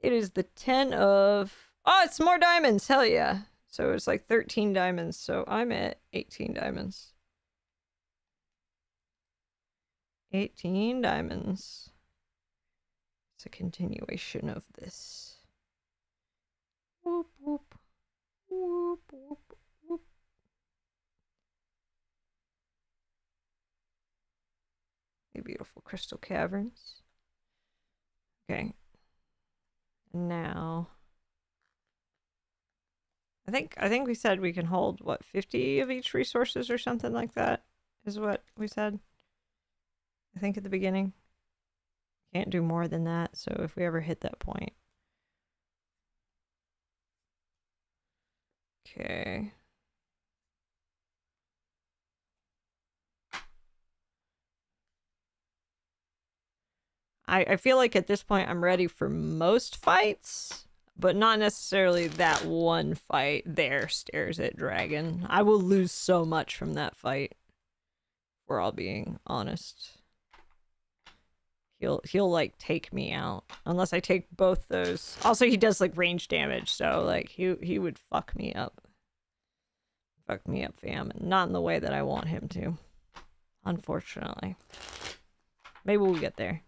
Speaker 1: It is the 10 of... Oh, it's more diamonds. Hell yeah. So it's like 13 diamonds. So I'm at 18 diamonds. 18 diamonds. It's a continuation of this. Whoop, whoop. Whoop, whoop, whoop. The beautiful crystal caverns. Okay. Now... I think we said we can hold, what, 50 of each resources or something like that, is what we said. I think at the beginning. Can't do more than that, so if we ever hit that point. Okay. I feel like at this point I'm ready for most fights, but not necessarily that one fight. There stares at dragon. I will lose so much from that fight. If we're all being honest. He'll like take me out unless I take both those. Also, he does like range damage, so like he would fuck me up. Fuck me up, fam, and not in the way that I want him to. Unfortunately. Maybe we'll get there.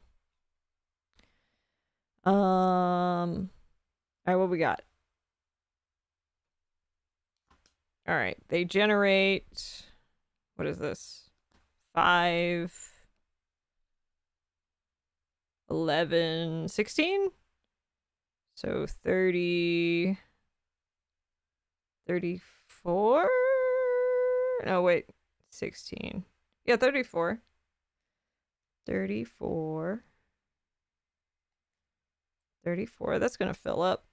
Speaker 1: Alright, what we got? Alright, they generate... What is this? 5... 11... 16? So 30... 34? No, wait. 16. Yeah, 34. 34. 34. That's gonna fill up.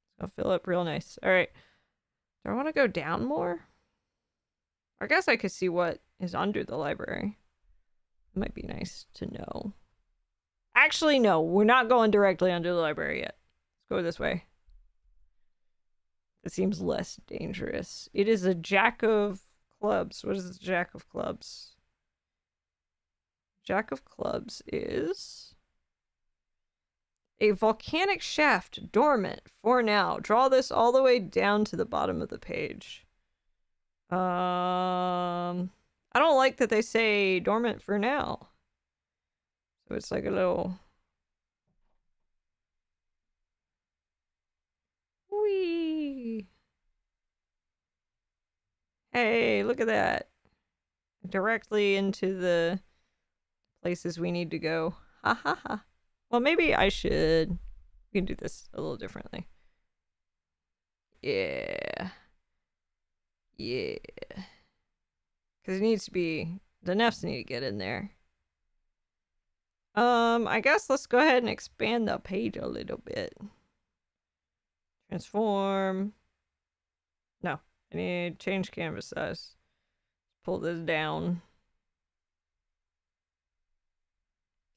Speaker 1: It's gonna fill up real nice. Alright. Do I want to go down more? I guess I could see what is under the library. It might be nice to know. Actually, no. We're not going directly under the library yet. Let's go this way. It seems less dangerous. It is a Jack of Clubs. What is the Jack of Clubs? Jack of Clubs is... a volcanic shaft dormant for now. Draw this all the way down to the bottom of the page. I don't like that they say dormant for now. So it's like a little... Whee! Hey, look at that. Directly into the places we need to go. Ha ha ha. Well, maybe I should... We can do this a little differently. Yeah. Yeah. Because it needs to be... The Nephs need to get in there. I guess let's go ahead and expand the page a little bit. Transform. No. I need to change canvas size. Pull this down.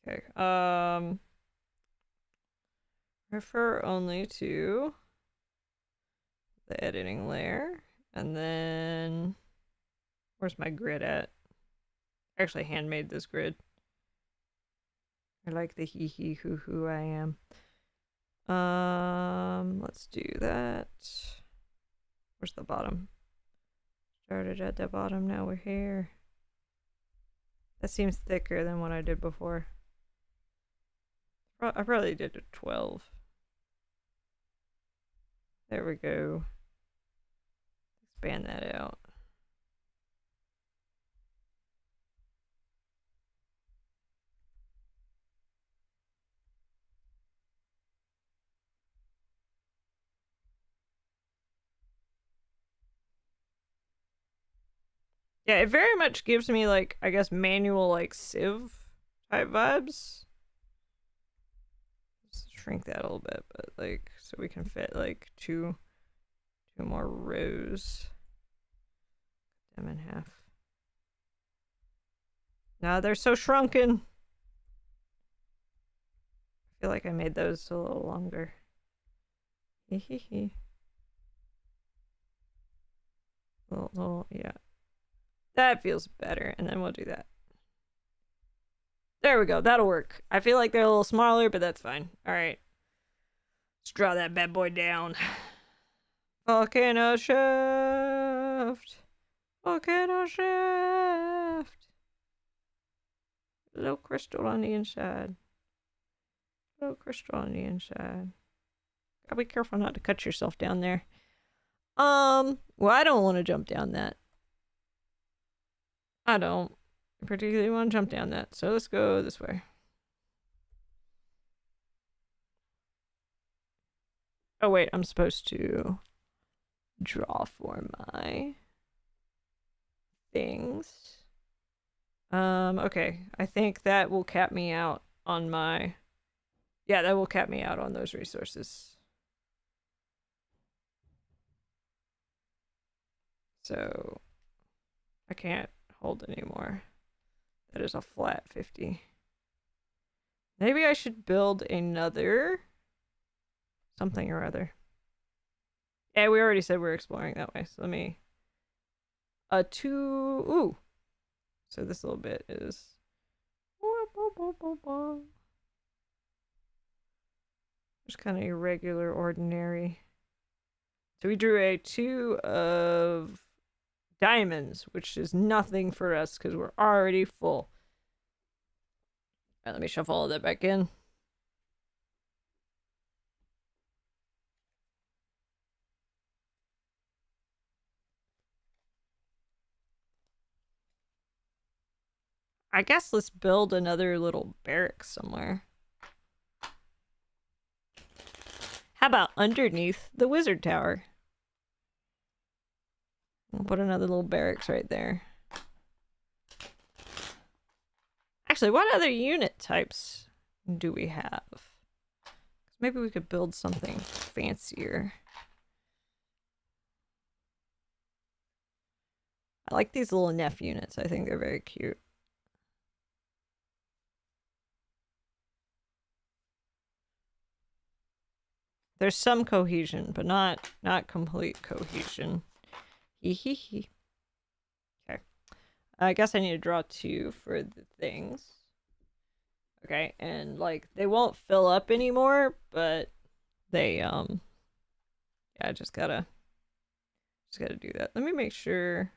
Speaker 1: Okay. Refer only to the editing layer. And then... Where's my grid at? I actually handmade this grid. I like the hee hee hoo hoo I am. Let's do that. Where's the bottom? Started at the bottom, now we're here. That seems thicker than what I did before. I probably did a 12. There we go. Expand that out. Yeah, it very much gives me, like, I guess manual, like, Civ type vibes. Just shrink that a little bit, but, like, so we can fit, like, two more rows. Them in half. Now they're so shrunken. I feel like I made those a little longer. Hehehe. Little, yeah. That feels better, and then we'll do that. There we go. That'll work. I feel like they're a little smaller, but that's fine. All right. Let's draw that bad boy down. Volcano shaft. Volcano shaft. Little crystal on the inside. Little crystal on the inside. Gotta be careful not to cut yourself down there. Well, I don't want to jump down that. I don't particularly want to jump down that, so let's go this way. Oh wait, I'm supposed to draw for my things. Okay, I think that will cap me out on my... Yeah, that will cap me out on those resources. So I can't hold anymore. That is a flat 50. Maybe I should build another something or other. Yeah, we already said we're exploring that way. So let me... Ooh. So this little bit is... Just kind of irregular, ordinary. So we drew a 2 of diamonds, which is nothing for us because we're already full. All right, let me shuffle all that back in. I guess let's build another little barracks somewhere. How about underneath the wizard tower? We'll put another little barracks right there. Actually, what other unit types do we have? Maybe we could build something fancier. I like these little Neph units. I think they're very cute. There's some cohesion, but not complete cohesion. Hee hee hee. Okay. I guess I need to draw 2 for the things. Okay, and like they won't fill up anymore, but they yeah, I just gotta do that. Let me make sure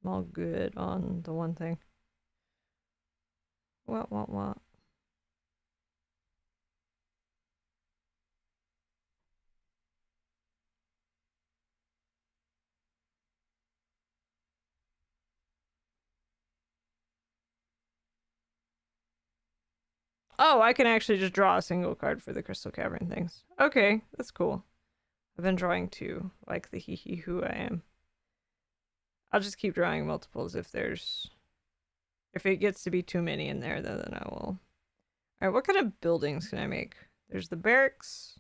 Speaker 1: I'm all good on the one thing. What? Oh, I can actually just draw a single card for the Crystal Cavern things. Okay, that's cool. I've been drawing 2, like the hee hee who I am. I'll just keep drawing multiples if it gets to be too many in there, then I will. Alright, what kind of buildings can I make? There's the barracks.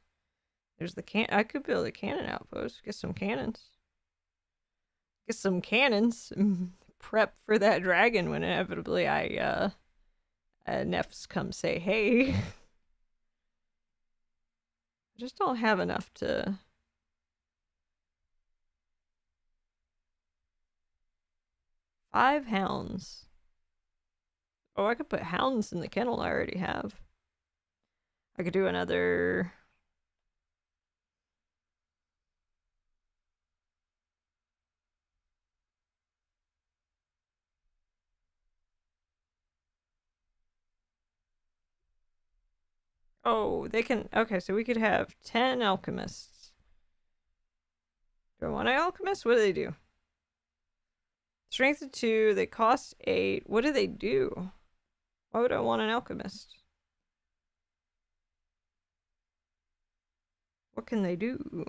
Speaker 1: There's the I could build a cannon outpost. Get some cannons. Prep for that dragon when inevitably Nephs come say hey. I just don't have enough to... Five hounds. Oh, I could put hounds in the kennel I already have. I could do another... Oh, they can... Okay, so we could have 10 alchemists. Do I want an alchemist? What do they do? Strength of 2. They cost 8. What do they do? Why would I want an alchemist? What can they do?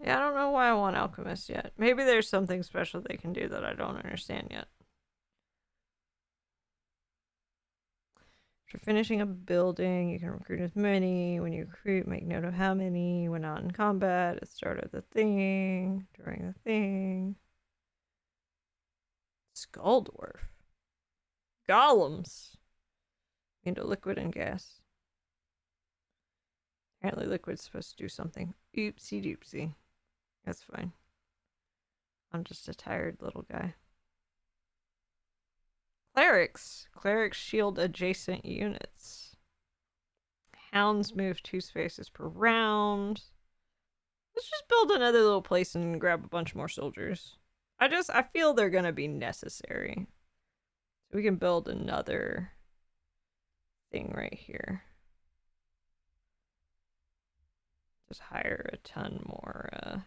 Speaker 1: Yeah, I don't know why I want alchemists yet. Maybe there's something special they can do that I don't understand yet. After finishing a building, you can recruit as many. When you recruit, make note of how many. When not in combat, at the start of the thing, during the thing. Skull dwarf. Golems. Into liquid and gas. Apparently liquid's supposed to do something. Oopsie doopsie. That's fine. I'm just a tired little guy. Clerics. Clerics shield adjacent units. Hounds move 2 spaces per round. Let's just build another little place and grab a bunch more soldiers. I feel they're gonna be necessary. So we can build another thing right here. Just hire a ton more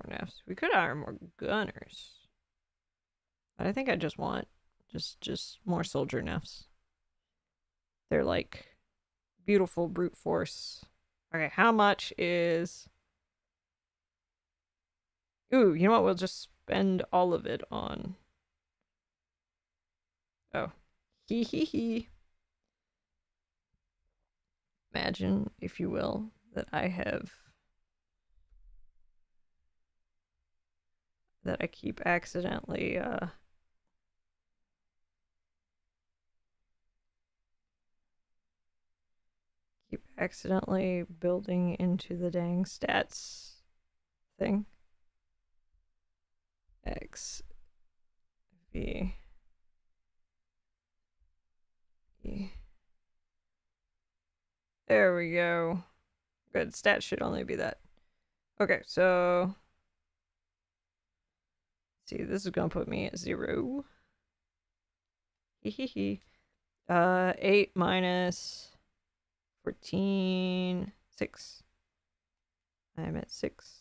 Speaker 1: Nephs. We could hire more gunners. But I think I just want just more soldier Nephs. They're like beautiful brute force. Okay, how much is... Ooh, you know what? We'll just spend all of it on... Oh. Hee hee hee. Imagine, if you will, that I have... That I keep accidentally, building into the dang stats thing. X V E. There we go. Good. Stats should only be that. Okay, so see, this is gonna put me at 0. Hee. 8 minus 14, 6. I'm at 6.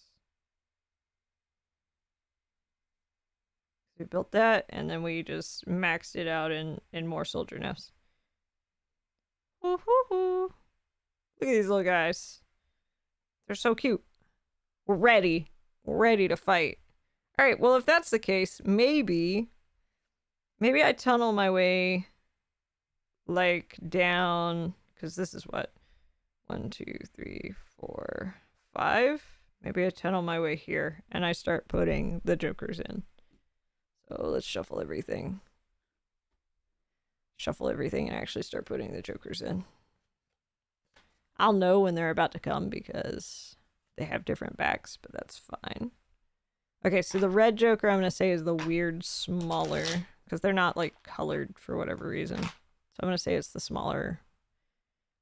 Speaker 1: We built that, and then we just maxed it out in more soldier Nephs. Woo-hoo-hoo. Look at these little guys. They're so cute. We're ready. We're ready to fight. All right, well, if that's the case, maybe I tunnel my way like down, because this is what? 1, 2, 3, 4, 5. Maybe I tunnel my way here and I start putting the jokers in. So let's shuffle everything. Shuffle everything and actually start putting the jokers in. I'll know when they're about to come because they have different backs, but that's fine. Okay, so the red joker I'm going to say is the weird smaller, because they're not like colored for whatever reason. So I'm going to say it's the smaller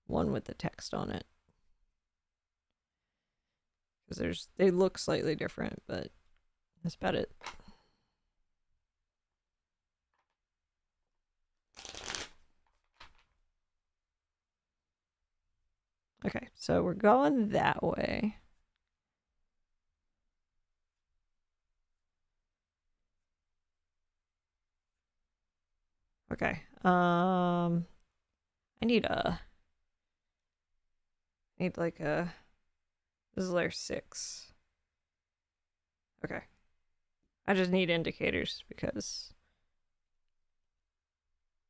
Speaker 1: one with the text on it. Because they look slightly different, but that's about it. Okay, so we're going that way. Okay. I need like a... This is layer 6. Okay. I just need indicators because...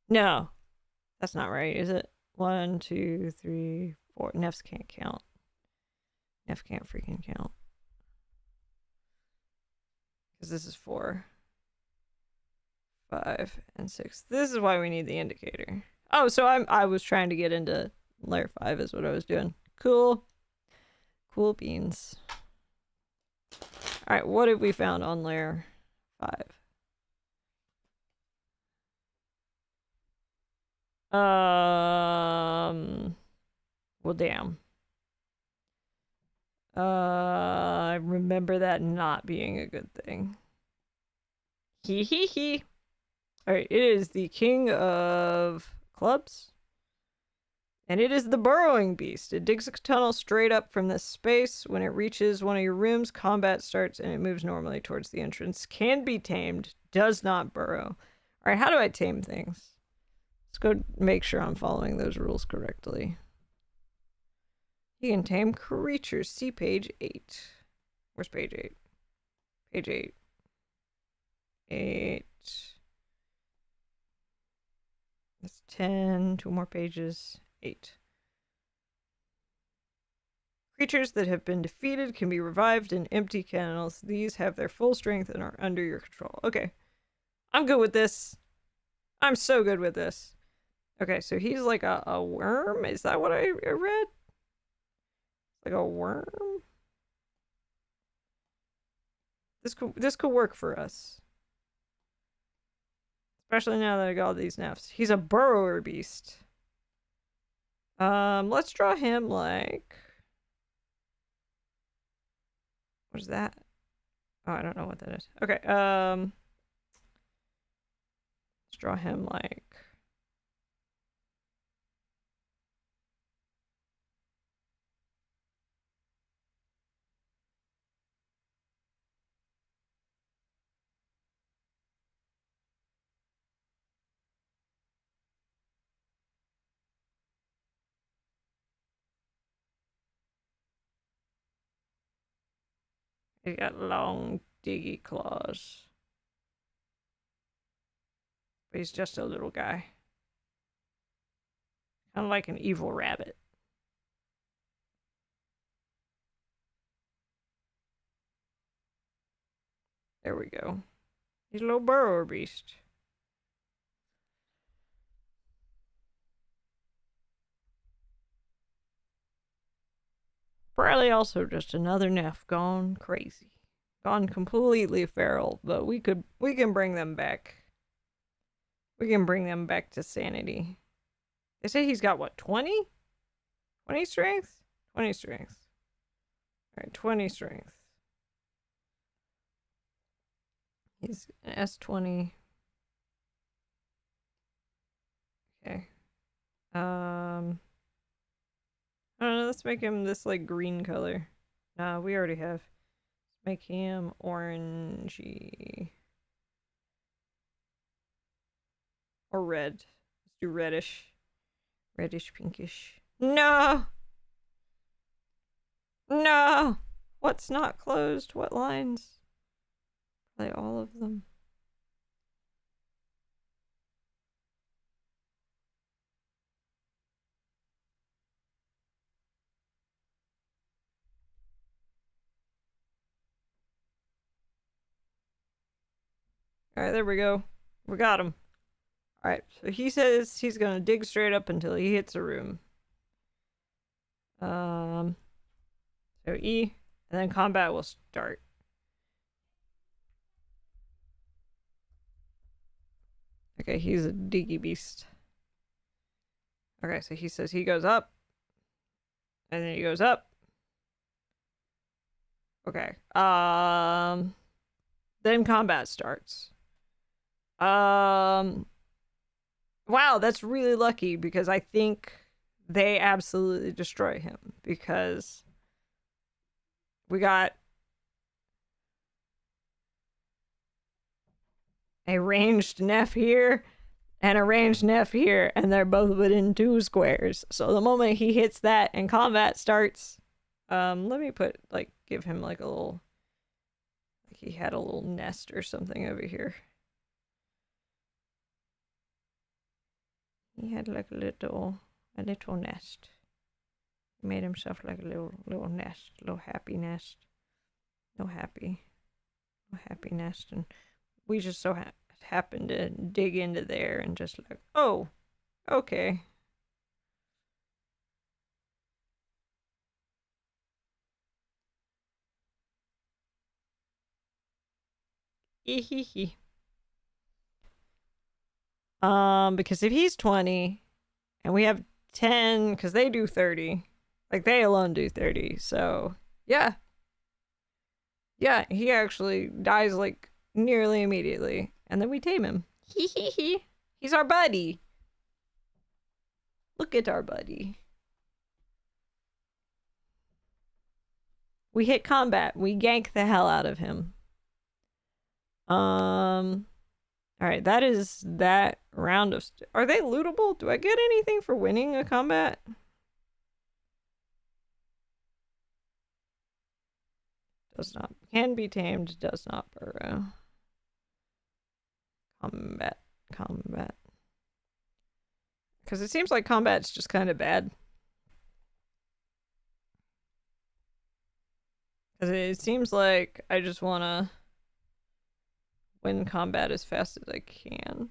Speaker 1: No. That's not right, is it? 1, 2, 3, 4. Nephs can't count. Neph can't freaking count. Because this is 4, 5, and 6. This is why we need the indicator. Oh, so I was trying to get into layer 5 is what I was doing. Cool. Cool beans. Alright, what have we found on layer 5? Well, damn. I remember that not being a good thing. Hee hee hee. Alright, it is the king of clubs. And it is the burrowing beast. It digs a tunnel straight up from this space. When it reaches one of your rooms, combat starts and it moves normally towards the entrance. Can be tamed, does not burrow. Alright, how do I tame things? Let's go make sure I'm following those rules correctly. You can tame creatures. See page 8. Where's page 8? Page 8. 8. That's 10. 2 more pages. 8. Creatures that have been defeated can be revived in empty kennels. These have their full strength and are under your control. Okay. I'm good with this. I'm so good with this. Okay, so he's like a worm? Is that what I read? Like a worm? This could work for us. Especially now that I got all these Nephs. He's a burrower beast. Let's draw him like... What is that? Oh, I don't know what that is. Okay, let's draw him like... He's got long, diggy claws. But he's just a little guy. Kind of like an evil rabbit. There we go. He's a little burrower beast. Probably also just another Neph gone crazy. Gone completely feral, but we can bring them back. We can bring them back to sanity. They say he's got what, 20? 20 strength? 20 strength. Alright, 20 strength. He's an S20. Okay. I don't know, let's make him this like green color. Nah, we already have. Let's make him orangey. Or red. Let's do reddish. Reddish, pinkish. No! No! What's not closed? What lines? Probably all of them. Alright, there we go. We got him. Alright, so he says he's gonna dig straight up until he hits a room. So E, and then combat will start. Okay, he's a diggy beast. Okay, so he says he goes up. And then he goes up. Okay. Then combat starts. Wow, that's really lucky because I think they absolutely destroy him because we got a ranged Neph here and a ranged Neph here, and they're both within 2 squares. So the moment he hits that and combat starts, let me give him like a little, like he had a little nest or something over here. He had like a little nest. He made himself like a little nest, little happy nest. No happy nest, and we just so happened to dig into there and just like, oh, okay. Because if he's 20 and we have 10, because they do 30, like they alone do 30, so yeah. Yeah, he actually dies like nearly immediately, and then we tame him. He's our buddy. Look at our buddy. We hit combat. We gank the hell out of him. Alright, that is that round of... Are they lootable? Do I get anything for winning a combat? Does not. Can be tamed, does not burrow. Combat. Because it seems like combat's just kind of bad. Because it seems like I just want to win combat as fast as I can.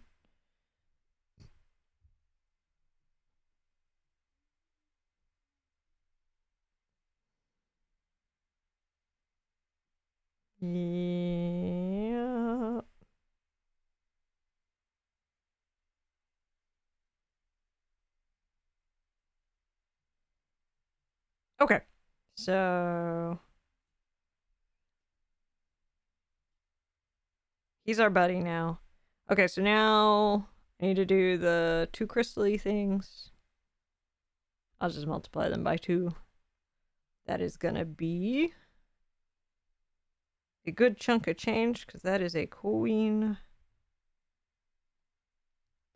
Speaker 1: Yeah. Okay. So he's our buddy now. Okay, so now I need to do the 2 crystally things. I'll just multiply them by 2. That is gonna be a good chunk of change, because that is a queen.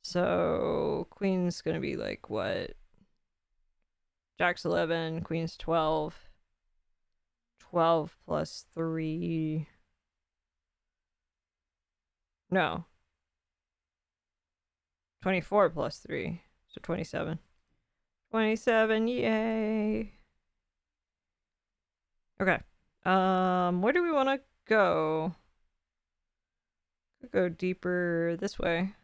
Speaker 1: So queen's gonna be like what? Jack's 11, queen's 12. 12 plus 3. No. 24 plus 3. So 27. 27, yay. Okay. Where do we want to go? Go deeper this way.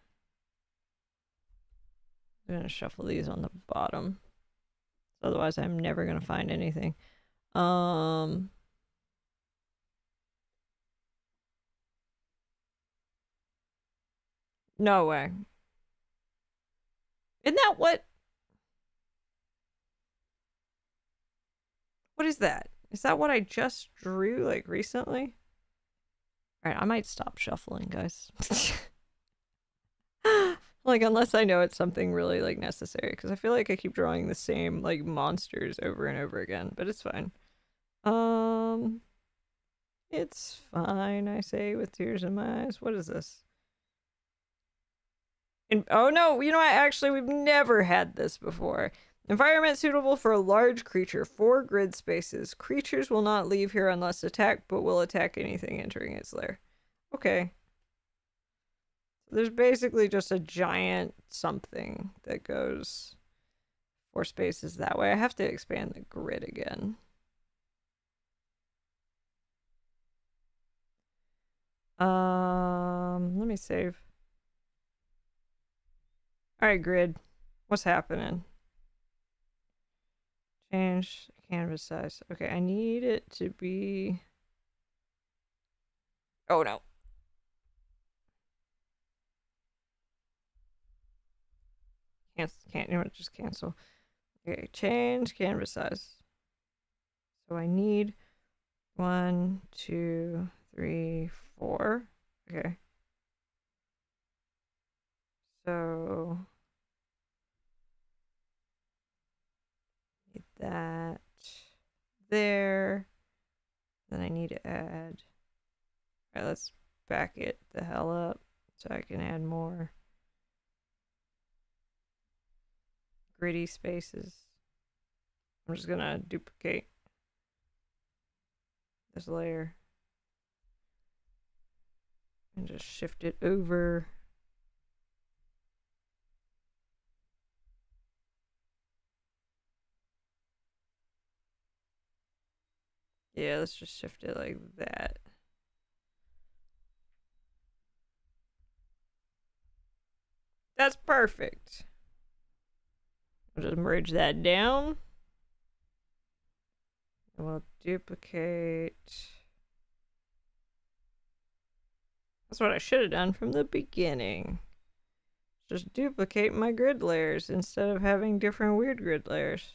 Speaker 1: I'm gonna shuffle these on the bottom. Otherwise, I'm never gonna find anything. No way. Isn't that what? What is that? Is that what I just drew, like, recently? Alright, I might stop shuffling, guys. Like, unless I know it's something really, like, necessary. Because I feel like I keep drawing the same, like, monsters over and over again. But it's fine. It's fine, I say, with tears in my eyes. What is this? Oh no, you know what? Actually, we've never had this before. Environment suitable for a large creature. 4 grid spaces. Creatures will not leave here unless attacked, but will attack anything entering its lair. Okay. There's basically just a giant something that goes 4 spaces that way. I have to expand the grid again. Let me save. Alright, grid. What's happening? Change canvas size. Okay, I need it to be... Oh no. Can't, you know what, just cancel. Okay, change canvas size. So I need 1, 2, 3, 4. Okay. So need that there. Then I need to add. All right, let's back it the hell up so I can add more gritty spaces. I'm just gonna duplicate this layer and just shift it over. Yeah, let's just shift it like that. That's perfect. I'll just merge that down. And we'll duplicate. That's what I should have done from the beginning. Just duplicate my grid layers instead of having different weird grid layers.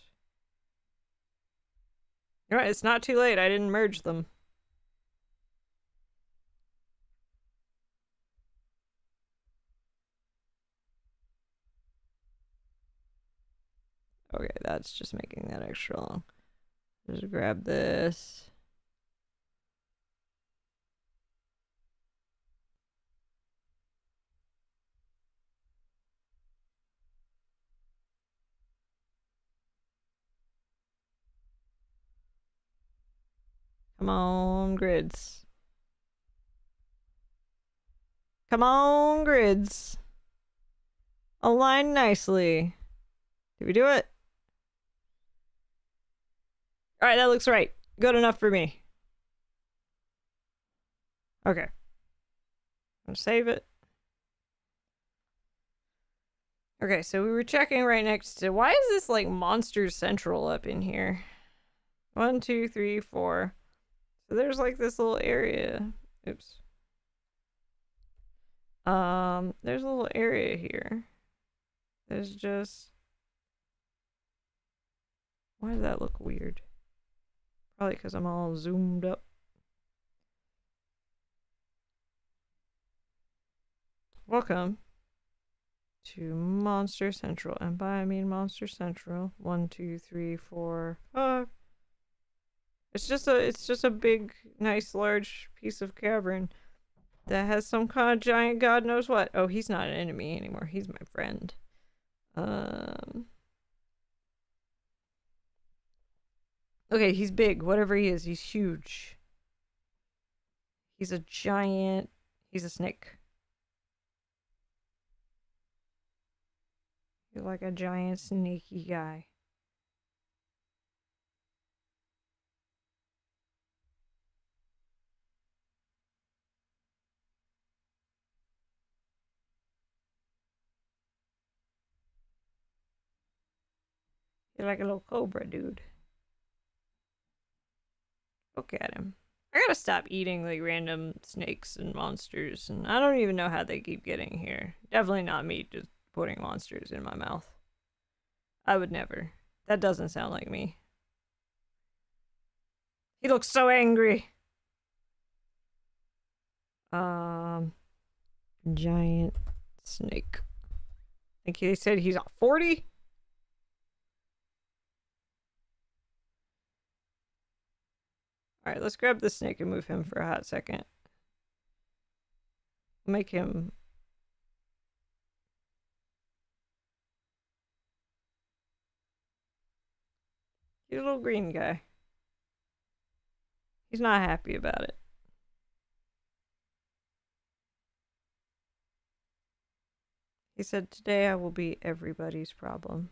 Speaker 1: Alright, it's not too late. I didn't merge them. Okay, that's just making that extra long. Just grab this. Come on, grids. Come on, grids. Align nicely. Did we do it? Alright, that looks right. Good enough for me. Okay. I'm gonna save it. Okay, so we were checking right next to... Why is this, like, Monster Central up in here? 1, 2, 3, 4. So there's, like, this little area. Oops. There's a little area here. There's just... Why does that look weird? Probably because I'm all zoomed up. Welcome to Monster Central. And by I mean Monster Central. 1, 2, 3, 4, 5. It's just a big, nice, large piece of cavern that has some kind of giant god knows what. Oh, he's not an enemy anymore. He's my friend. Okay, he's big. Whatever he is, he's huge. He's a giant... He's a snake. He's like a giant snaky guy. He's like a little cobra dude. Look at him. I gotta stop eating like random snakes and monsters, and I don't even know how they keep getting here. Definitely not me just putting monsters in my mouth. I would never. That doesn't sound like me. He looks so angry. Giant snake. I think he said he's 40? Alright, let's grab the snake and move him for a hot second. Make him... He's a little green guy. He's not happy about it. He said, today I will be everybody's problem.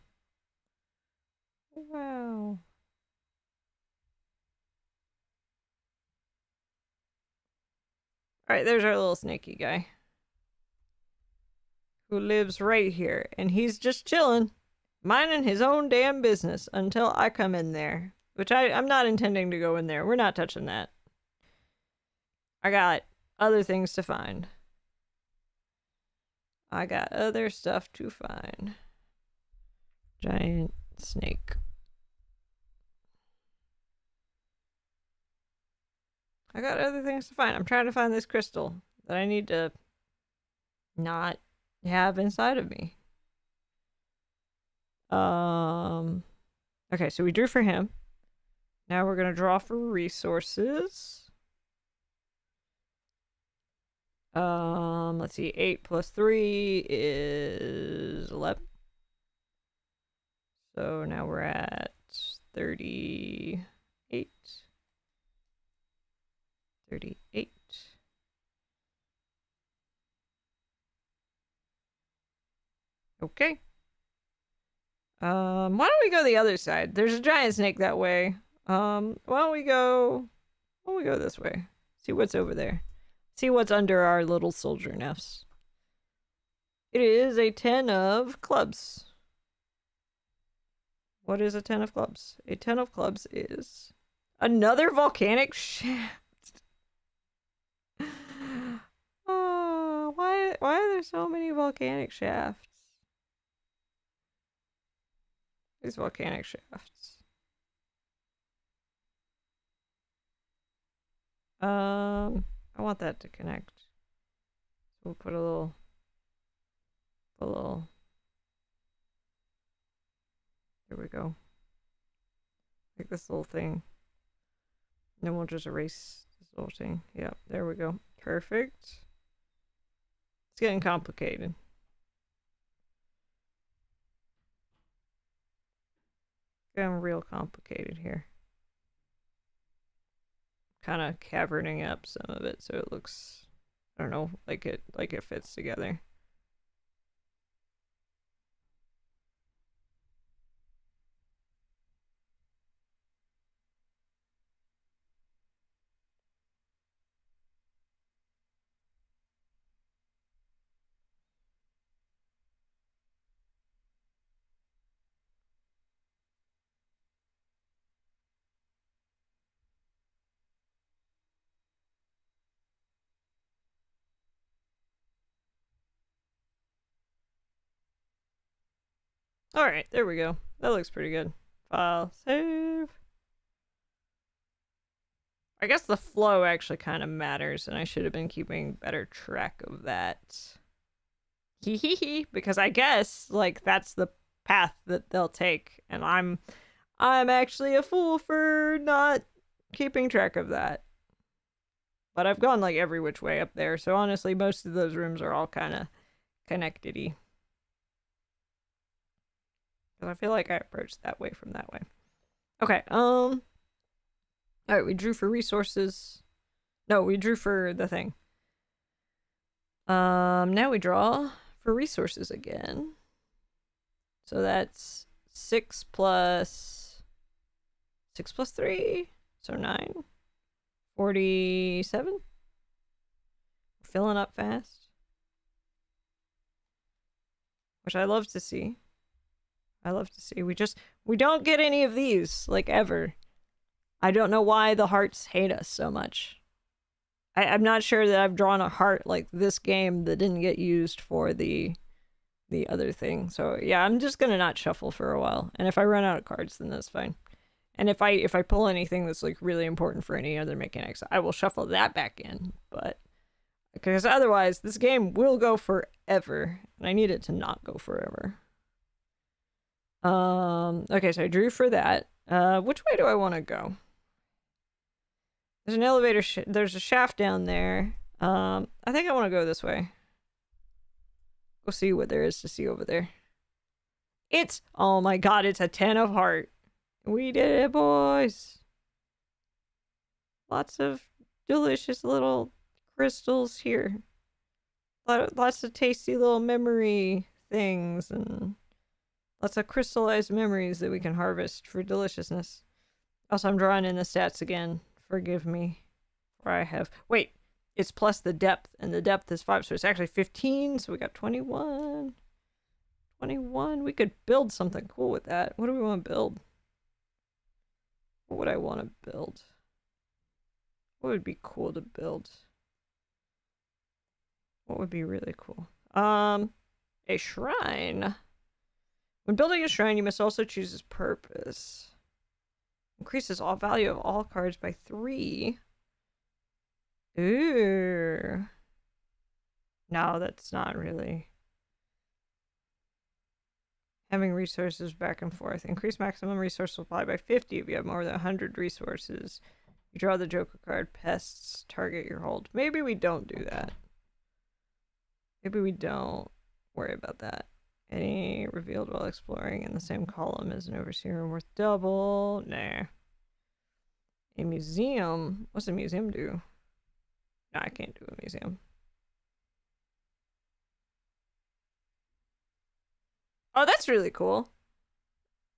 Speaker 1: Wow. Alright, there's our little snaky guy. Who lives right here. And he's just chilling. Minding his own damn business until I come in there. Which I'm not intending to go in there. We're not touching that. I got other things to find. I got other stuff to find. Giant snake. I got other things to find. I'm trying to find this crystal that I need to not have inside of me. Okay, so we drew for him. Now we're gonna draw for resources. Let's see. 8 plus 3 is 11. So now we're at 38. 38. Okay. Why don't we go the other side? There's a giant snake that way. Why don't we go this way? See what's over there. See what's under our little soldier nests. It is a 10 of clubs. What is a 10 of clubs? A 10 of clubs is another volcanic shaft. Oh, Why are there so many volcanic shafts? These volcanic shafts. I want that to connect. So we'll put a little there we go. Like this little thing. And then we'll just erase this little thing. Yep, there we go. Perfect. It's getting complicated. Getting real complicated here. Kind of caverning up some of it so it looks, I don't know, like it fits together. All right, there we go. That looks pretty good. File, save. I guess the flow actually kind of matters, and I should have been keeping better track of that. Hee hee hee, because I guess like that's the path that they'll take, and I'm actually a fool for not keeping track of that. But I've gone like every which way up there, so honestly, most of those rooms are all kind of connected-y. Because I feel like I approached that way from that way. Okay, alright, we drew for resources. No, we drew for the thing. Now we draw for resources again. So that's 6 plus 3, so 9. 47. Filling up fast. Which I love to see. We don't get any of these, like, ever. I don't know why the hearts hate us so much. I'm not sure that I've drawn a heart like this game that didn't get used for the other thing. So yeah, I'm just gonna not shuffle for a while. And if I run out of cards, then that's fine. And if I pull anything that's like really important for any other mechanics, I will shuffle that back in. But because otherwise this game will go forever. And I need it to not go forever. Okay, so I drew for that. Which way do I want to go? There's an elevator, there's a shaft down there. I think I want to go this way. Go see what there is to see over there. It's, oh my god, it's a 10 of heart. We did it, boys. Lots of delicious little crystals here. Lots of tasty little memory things and lots of crystallized memories that we can harvest for deliciousness. Also, I'm drawing in the stats again. Forgive me. Where I have... Wait, it's plus the depth, and the depth is 5, so it's actually 15, so we got 21. 21. We could build something cool with that. What do we want to build? What would I want to build? What would be cool to build? What would be really cool? A shrine. When building a shrine, you must also choose its purpose. Increases all value of all cards by 3. Ooh. No, that's not really. Having resources back and forth. Increase maximum resource supply by 50 if you have more than 100 resources. You draw the Joker card. Pests target your hold. Maybe we don't do that. Maybe we don't worry about that. Any revealed while exploring in the same column as an overseer worth double. Nah. A museum. What's a museum do? No, I can't do a museum. Oh, that's really cool.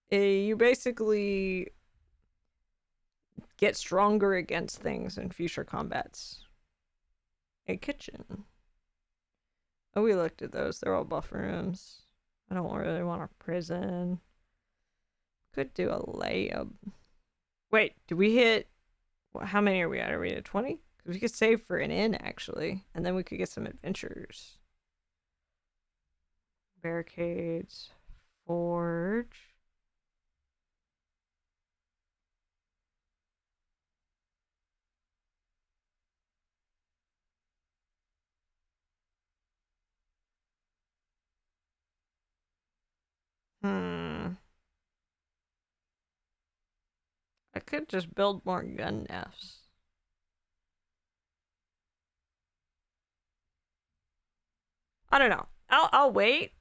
Speaker 1: You basically get stronger against things in future combats. A kitchen. Oh, we looked at those. They're all buff rooms. I don't really want a prison. Could do a lab. Wait, do we hit... How many are we at? Are we at 20? Because we could save for an inn, actually. And then we could get some adventures. Barricades. Forge. I could just build more gun Nephs. I don't know. I'll wait,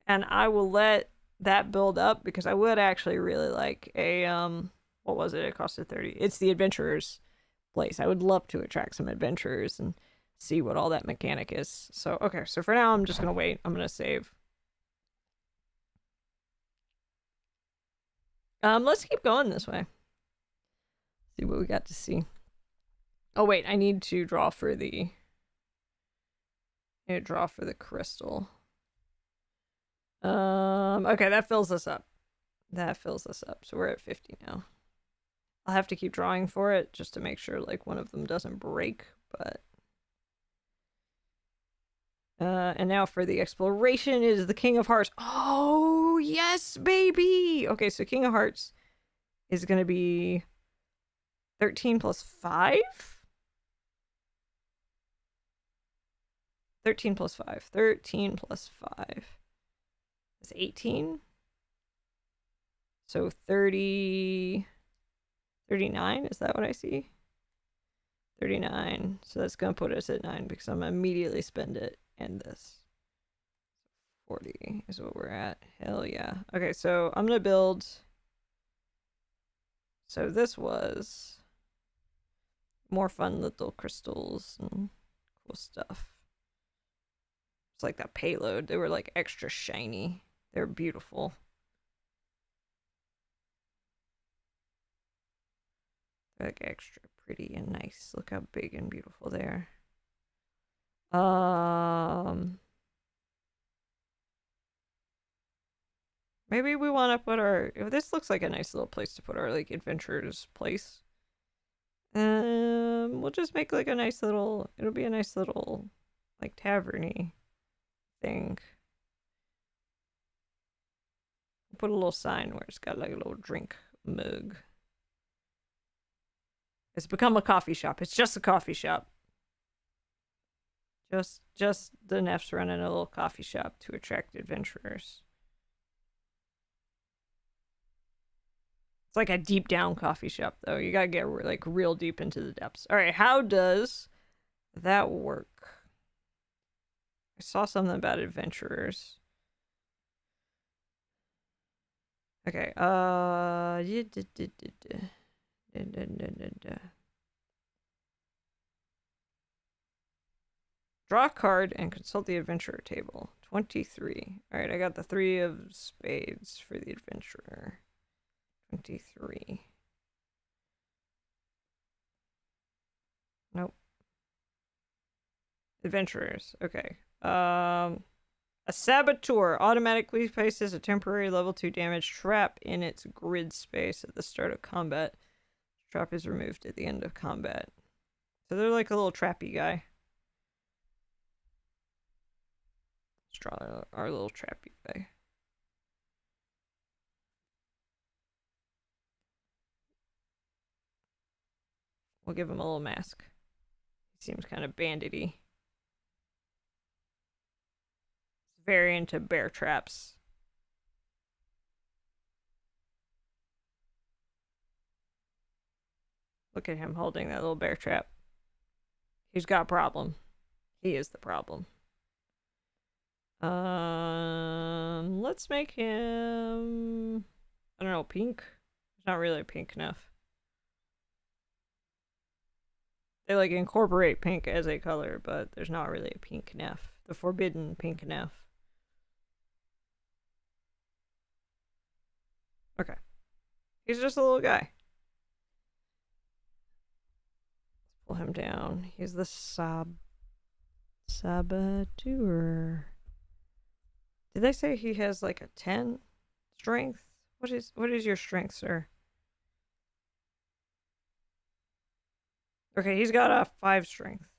Speaker 1: and I will let that build up because I would actually really like a what was it? It costed 30. It's the adventurers place. I would love to attract some adventurers and see what all that mechanic is. So okay, so for now I'm just gonna wait. I'm gonna save. Let's keep going this way. See what we got to see. Oh wait, I need to draw for the crystal. Okay, that fills us up. That fills us up. So we're at 50 now. I'll have to keep drawing for it just to make sure like one of them doesn't break, but and now for the exploration is the King of Hearts. Oh, yes, baby. Okay, so King of Hearts is going to be 13 plus 5? 13 plus 5. 13 plus 5 is 18. So 30... 39? Is that what I see? 39. So that's going to put us at 9 because I'm going to immediately spend it and this. 40 is what we're at. Hell yeah. Okay, so I'm going to build... So this was more fun little crystals and cool stuff. It's like that payload. They were like extra shiny. They're beautiful. They're like extra pretty and nice. Look how big and beautiful they are. Maybe we want to put our... This looks like a nice little place to put our, like, adventurers place. We'll just make, like, a nice little... It'll be a nice little, like, tavern-y thing. Put a little sign where it's got, like, a little drink mug. It's become a coffee shop. It's just a coffee shop. Just the Nephs running a little coffee shop to attract adventurers. It's like a deep down coffee shop, though. You gotta get like real deep into the depths. All right, how does that work? I saw something about adventurers. Okay. Draw a card and consult the adventurer table. 23. All right, I got the 3 of spades for the adventurer. 23. Nope. Adventurers. Okay. A saboteur automatically places a temporary level 2 damage trap in its grid space at the start of combat. Trap is removed at the end of combat. So they're like a little trappy guy. Let's draw our little trappy guy. We'll give him a little mask. He seems kind of bandity. He's very into bear traps. Look at him holding that little bear trap. He's got a problem. He is the problem. Let's make him... I don't know, pink? He's not really pink enough. They like incorporate pink as a color, but there's not really a pink Neph. The forbidden pink Neph. Okay. He's just a little guy. Let's pull him down. He's the saboteur. Did they say he has like a 10 strength? What is your strength, sir? Okay, he's got a 5 strength.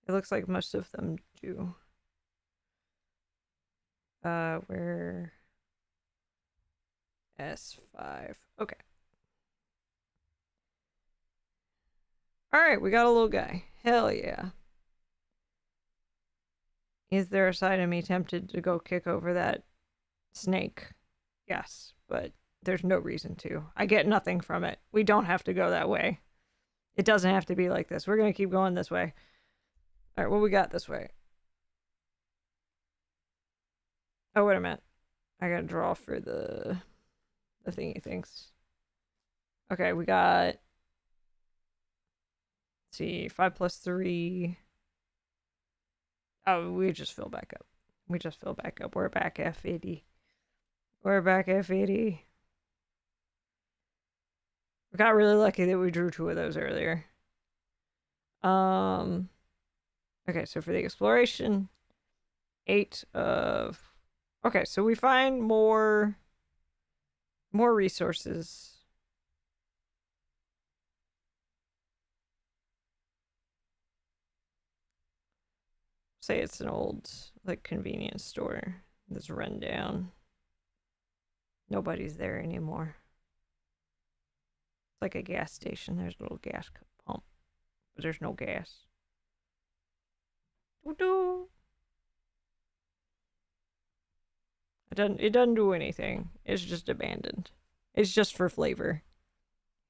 Speaker 1: It looks like most of them do. Where S5. Okay. Alright, we got a little guy. Hell yeah. Is there a side of me tempted to go kick over that snake? Yes, but there's no reason to. I get nothing from it. We don't have to go that way. It doesn't have to be like this. We're gonna keep going this way. Alright, what we got this way? Oh, wait a minute. I gotta draw for the thingy things. Okay, we got, let's see, 5 plus 3. Oh, we just fill back up. We just fill back up. We're back F80. We're back F80. We got really lucky that we drew 2 of those earlier. Okay, so for the exploration, 8 of... Okay, so we find more resources. Say it's an old, like, convenience store that's run down. Nobody's there anymore. It's like a gas station. There's a little gas pump, but there's no gas. Doo-doo. It doesn't do anything. It's just abandoned. It's just for flavor.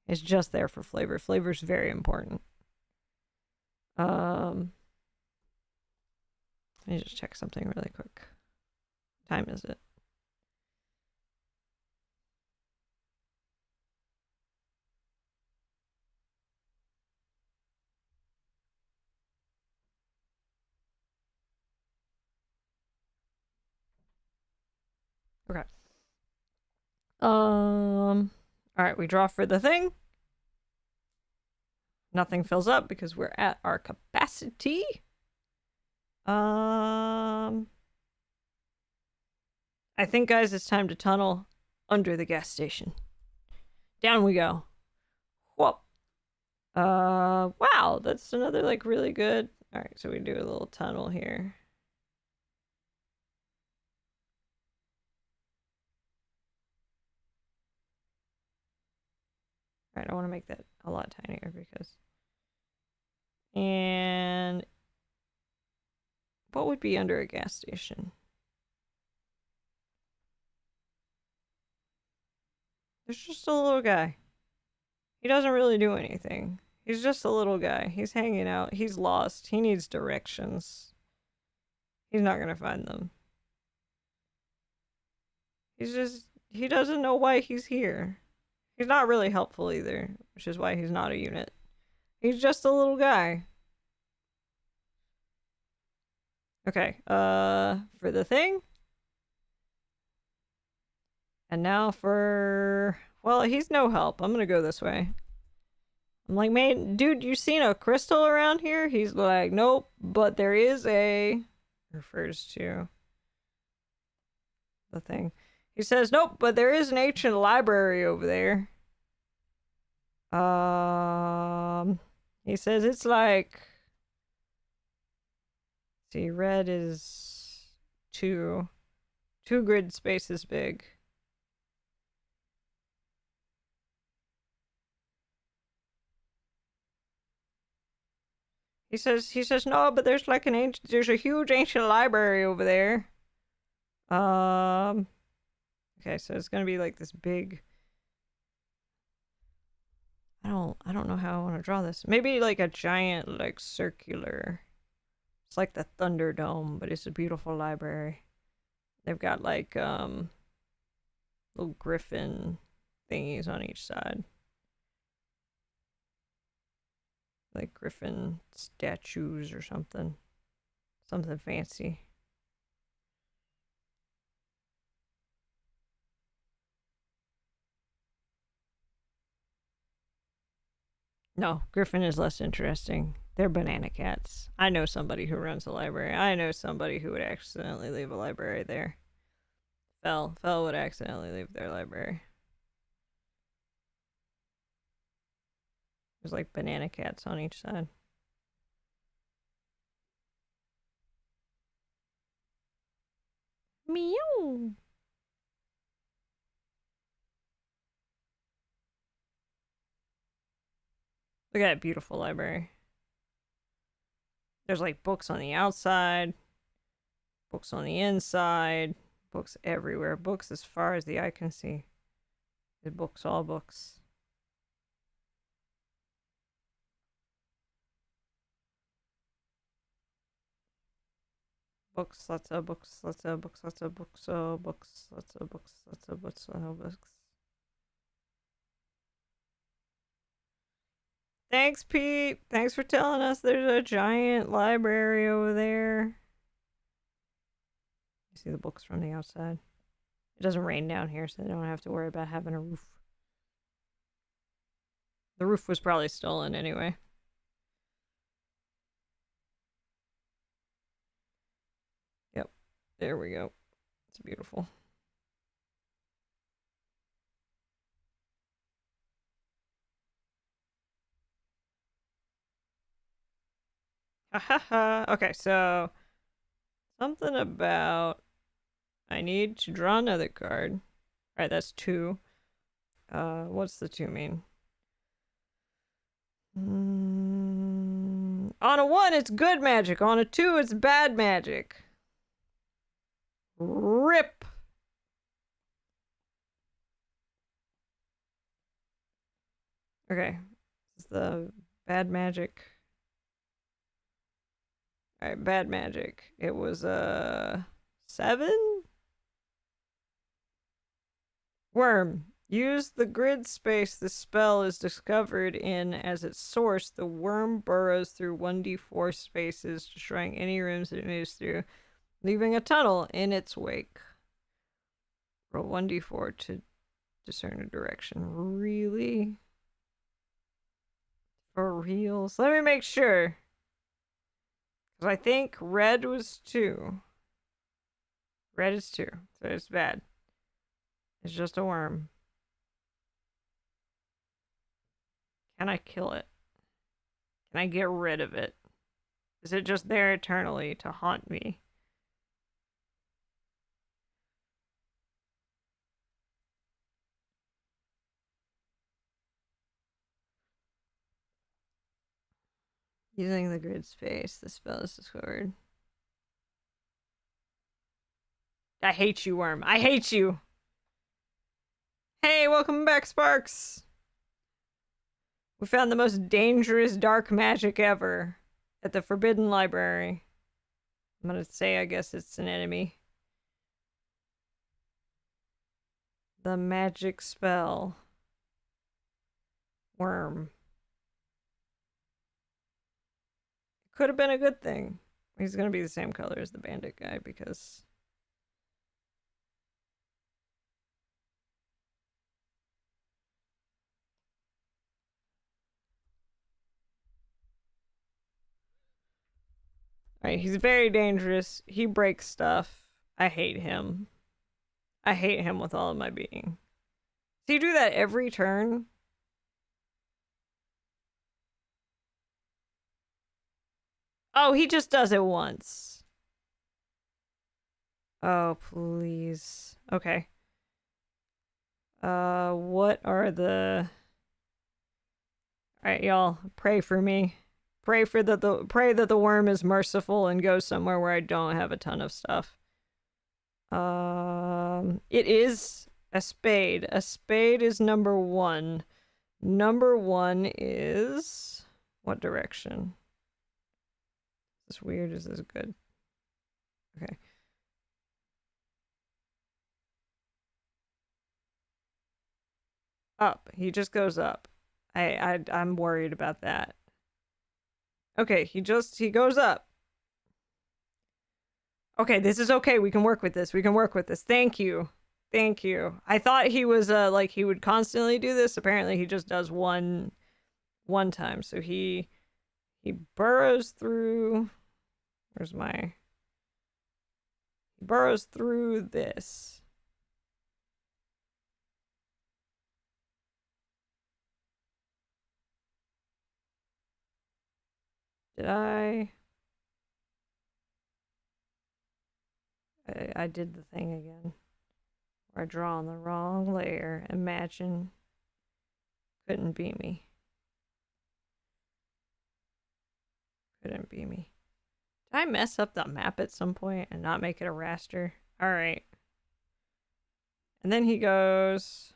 Speaker 1: It's just there for flavor. Flavor's very important. Let me just check something really quick. What time is it? Okay. Alright, we draw for the thing. Nothing fills up because we're at our capacity. I think, guys, it's time to tunnel under the gas station. Down we go. Whoop. Wow, that's another, like, really good. Alright, so we do a little tunnel here. Alright, I want to make that a lot tinier because... And... What would be under a gas station? There's just a little guy. He doesn't really do anything. He's just a little guy. He's hanging out. He's lost. He needs directions. He's not gonna find them. He doesn't know why he's here. He's not really helpful either, which is why he's not a unit. He's just a little guy. Okay, for the thing. And now for... Well, he's no help. I'm gonna go this way. I'm like, man, dude, you seen a crystal around here? He's like, nope, but there is a... Refers to the thing. He says, nope, but there is an ancient library over there. He says it's like... See, red is 2. 2 grid spaces big. He says, no, but there's like there's a huge ancient library over there. Okay, so it's gonna be like this big... I don't know how I want to draw this. Maybe like a giant, like, circular... It's like the Thunderdome, but it's a beautiful library. They've got like little griffin thingies on each side. Like griffin statues or something. Something fancy. No, griffin is less interesting. They're banana cats. I know somebody who runs a library. I know somebody who would accidentally leave a library there. Fell would accidentally leave their library. There's like banana cats on each side. Meow. Look at that beautiful library. There's like books on the outside, books on the inside, books everywhere, books as far as the eye can see. The books, all books. Books, lots of books, lots of books, lots of books, books, lots of books, lots of books, lots of books. Thanks, Pete. Thanks for telling us there's a giant library over there. You see the books from the outside. It doesn't rain down here, so they don't have to worry about having a roof. The roof was probably stolen anyway. Yep. There we go. It's beautiful. Ha ha ha. Okay, so something about I need to draw another card. Alright, that's 2. What's the 2 mean? On a 1, it's good magic. On a 2, it's bad magic. Rip. Okay. This is the bad magic. Alright, bad magic. It was 7? Worm. Use the grid space the spell is discovered in as its source. The worm burrows through 1d4 spaces, destroying any rooms it moves through, leaving a tunnel in its wake. Roll 1d4 to discern a direction. Really? For reals? Let me make sure. Because I think red was 2. Red is 2, so it's bad. It's just a worm. Can I kill it? Can I get rid of it? Is it just there eternally to haunt me? Using the grid space, the spell is discovered. I hate you, worm. I hate you! Hey, welcome back, Sparks! We found the most dangerous dark magic ever at the Forbidden Library. I'm gonna say, I guess it's an enemy. The magic spell. Worm. Could have been a good thing. He's gonna be the same color as the bandit guy because... Alright, he's very dangerous. He breaks stuff. I hate him. I hate him with all of my being. Does he do that every turn? Oh, he just does it once. Oh, please. Okay. What are the... Alright, y'all. Pray for me. Pray that the worm is merciful and goes somewhere where I don't have a ton of stuff. It is a spade. A spade is number 1. Number 1 is... What direction? Is this weird? Is this good? Okay. Up. He just goes up. I'm worried about that. Okay, he goes up. Okay, this is okay. We can work with this. We can work with this. Thank you. Thank you. I thought he was like he would constantly do this. Apparently he just does one time. So he burrows through... Where's my... He burrows through this. Did I did the thing again. Where I draw on the wrong layer. Imagine. Couldn't be me. Couldn't be me. Did I mess up the map at some point and not make it a raster? Alright. And then he goes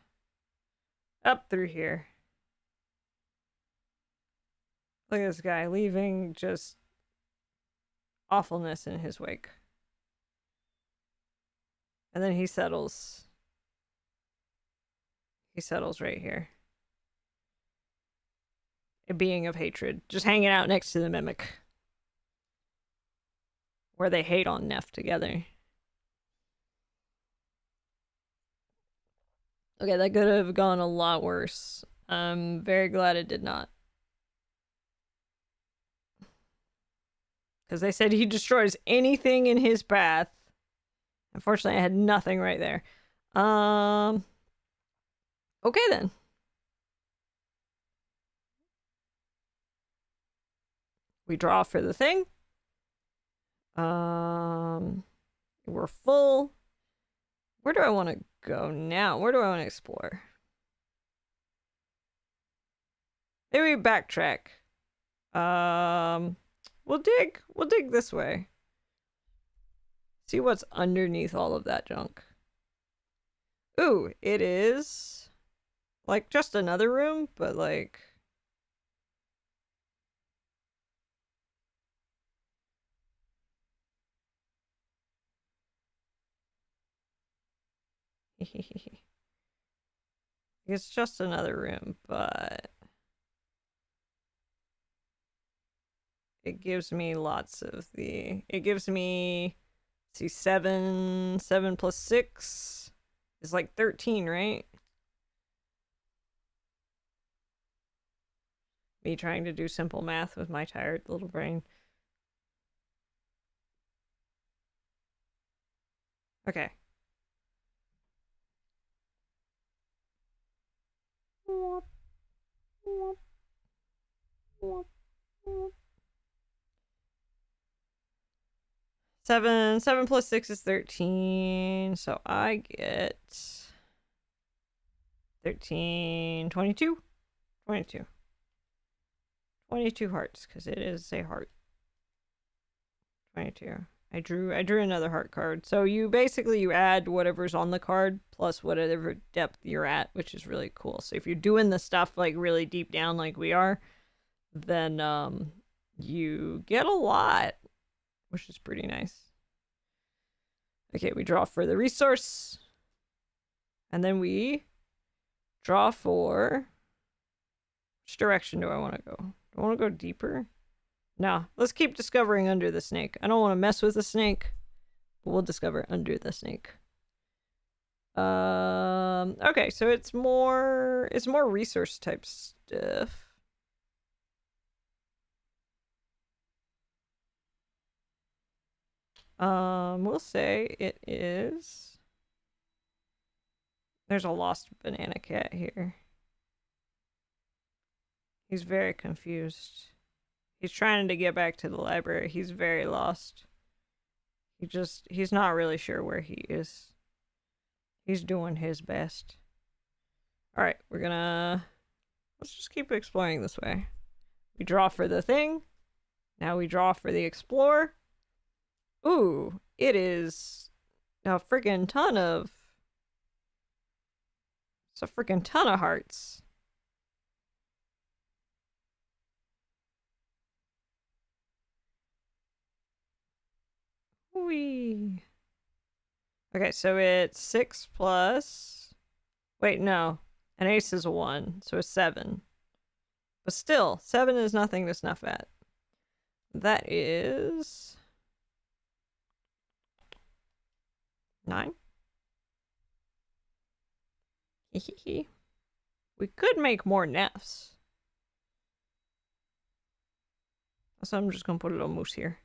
Speaker 1: up through here. Look at this guy leaving just awfulness in his wake. And then he settles. He settles right here. A being of hatred. Just hanging out next to the mimic. Where they hate on Neph together. Okay, that could have gone a lot worse. I'm very glad it did not. Because they said he destroys anything in his path. Unfortunately, I had nothing right there. Okay then. We draw for the thing. We're full. Where do I want to go now? Where do I want to explore? Maybe backtrack. We'll dig this way. See what's underneath all of that junk. Ooh, it is like just another room, but like it's just another room, but it gives me lots of the. It gives me, see, 7 plus 6 is like 13, right? Me trying to do simple math with my tired little brain. Okay. Seven plus 6 is 13. So I get 13, 22. 22. 22 hearts, because it is a heart. 22. I drew another heart card. So you add whatever's on the card plus whatever depth you're at, which is really cool. So if you're doing the stuff like really deep down like we are, then you get a lot, which is pretty nice. Okay, we draw for the resource. And then we draw for... Which direction do I want to go? Do I want to go deeper? No, let's keep discovering under the snake. I don't want to mess with the snake, but we'll discover under the snake. Okay, so it's more resource type stuff. We'll say it is. There's a lost banana cat here. He's very confused. He's trying to get back to the library. He's very lost. He's not really sure where he is. He's doing his best. Alright, let's just keep exploring this way. We draw for the thing. Now we draw for the explorer. Ooh, it is a freaking ton of... It's a freaking ton of hearts. Whee. Okay, so it's 6 plus... Wait, no. An ace is a 1, so it's 7. But still, 7 is nothing to snuff at. That is... 9? Hehehe. We could make more Nephs. So I'm just gonna put a little moose here.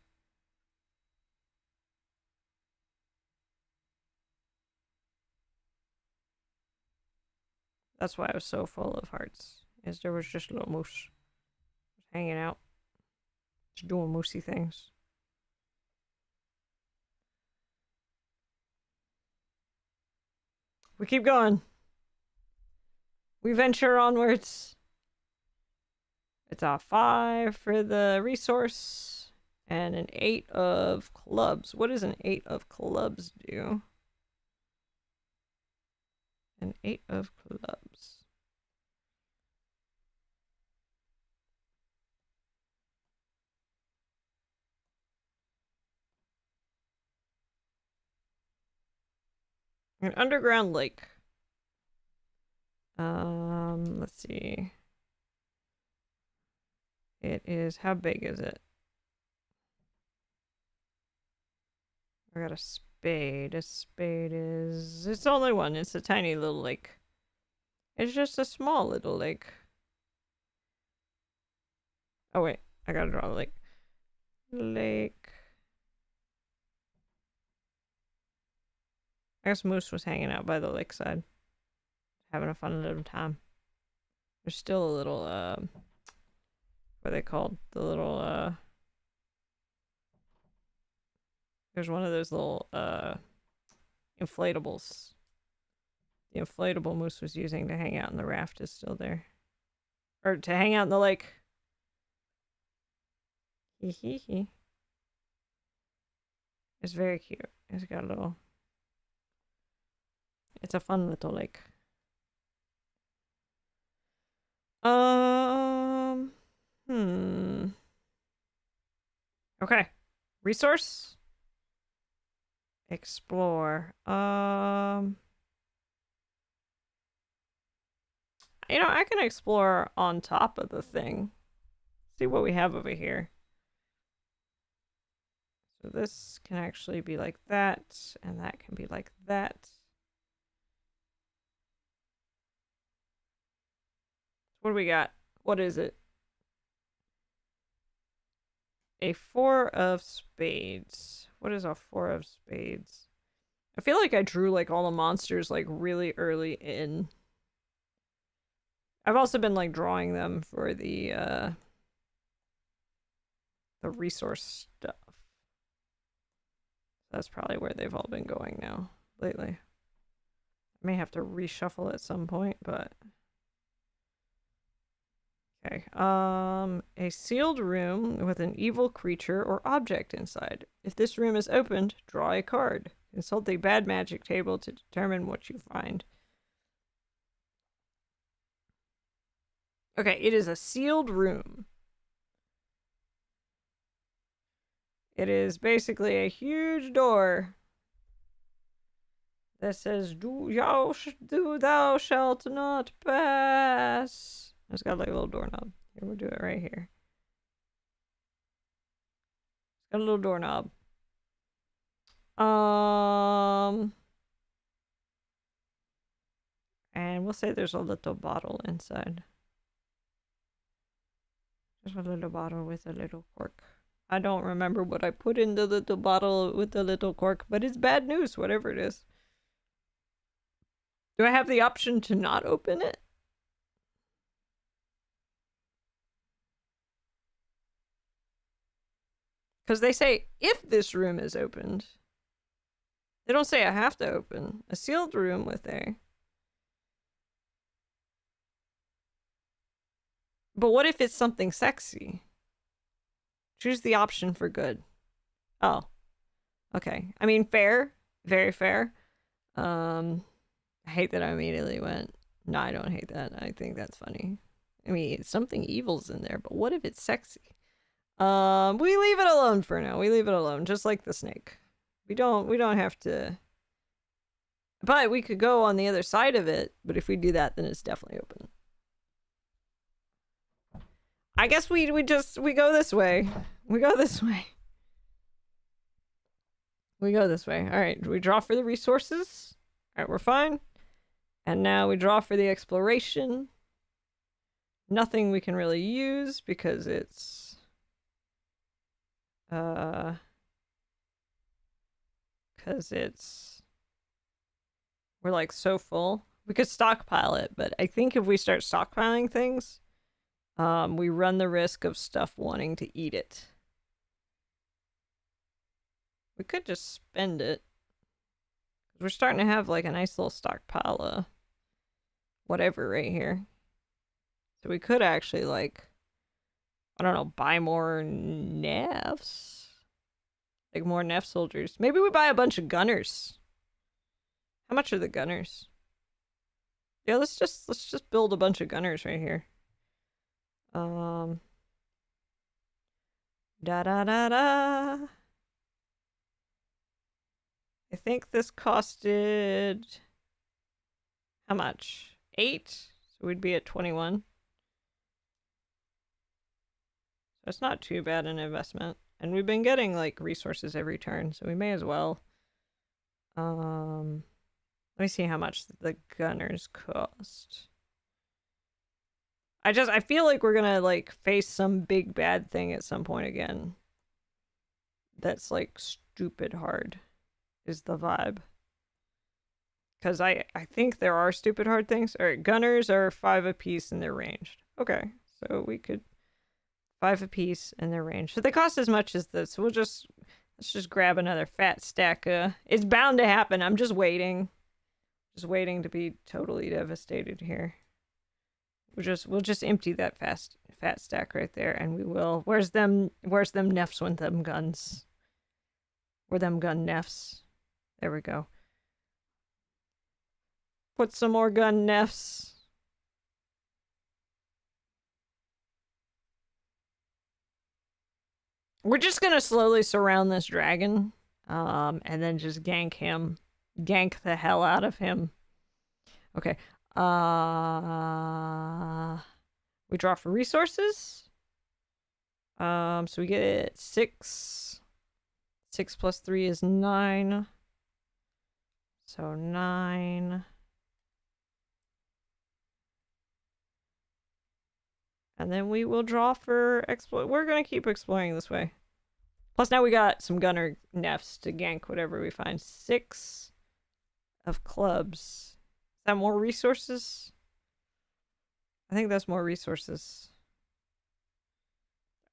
Speaker 1: That's why I was so full of hearts, is there was just a little moose hanging out. Just doing moosey things. We keep going. We venture onwards. It's a 5 for the resource and an 8 of clubs. What does an 8 of clubs do? An 8 of clubs. An underground lake. Let's see. It is, how big is it? I got a spade. A spade is, it's only one. It's a tiny little lake. It's just a small little lake. Oh wait, I gotta draw the lake. Lake. I guess Moose was hanging out by the lakeside. Having a fun little time. There's still a little, what are they called? The little, there's one of those little, inflatables. The inflatable Moose was using to hang out in the raft is still there. Or to hang out in the lake. Hee hee hee. It's very cute. It's got a little... It's a fun little lake. Okay. Resource? Explore. You know, I can explore on top of the thing. See what we have over here. So this can actually be like that, and that can be like that. What do we got? What is it? A 4 of spades. What is a 4 of spades? I feel like I drew like all the monsters like really early in. I've also been like drawing them for the resource stuff. That's probably where they've all been going now lately. I may have to reshuffle at some point, but okay. A sealed room with an evil creature or object inside. If this room is opened, draw a card. Consult the bad magic table to determine what you find. Okay, it is a sealed room. It is basically a huge door that says, thou shalt not pass. It's got like a little doorknob. Here, we'll do it right here. It's got a little doorknob. And we'll say there's a little bottle inside. Just a little bottle with a little cork. I don't remember what I put in the little bottle with the little cork, but it's bad news, whatever it is. Do I have the option to not open it? Because they say, if this room is opened. They don't say I have to open. A sealed room with a... But what if it's something sexy? Choose the option for good. Oh. Okay. I mean, fair. Very fair. I hate that I immediately went, no, I don't hate that. I think that's funny. I mean, something evil's in there, but what if it's sexy? We leave it alone for now. We leave it alone, just like the snake. We don't have to... But we could go on the other side of it, but if we do that, then it's definitely open. I guess we go this way. We go this way. We go this way. All right, we draw for the resources. All right, we're fine. And now we draw for the exploration. Nothing we can really use because it's... Because we're like so full. We could stockpile it, but I think if we start stockpiling things, we run the risk of stuff wanting to eat it. We could just spend it. We're starting to have like a nice little stockpile of whatever right here. So we could actually like, I don't know, buy more Nephs? Like more Neph soldiers. Maybe we buy a bunch of gunners. How much are the gunners? Yeah, let's just build a bunch of gunners right here. Da da da da. I think this costed how much? 8? So we'd be at 21. So it's not too bad an investment. And we've been getting like resources every turn, so we may as well. Let me see how much the gunners cost. I feel like we're gonna like face some big bad thing at some point again. That's like stupid hard is the vibe. Because I think there are stupid hard things. Alright, gunners are 5 apiece and they're ranged. Okay, so we could 5 apiece and they're ranged. So they cost as much as this. So let's just grab another fat stack. It's bound to happen. I'm just waiting. Just waiting to be totally devastated here. We'll just empty that fat stack right there, and we will. Where's them Nephs with them guns? Where them gun Nephs? There we go. Put some more gun Nephs. We're just gonna slowly surround this dragon, and then just gank him. Gank the hell out of him. Okay. We draw for resources. So we get 6. 6 plus 3 is 9. So 9. And then we will draw for exploit. We're gonna keep exploring this way. Plus now we got some gunner Nephs to gank whatever we find. 6 of clubs. Is that more resources? I think that's more resources.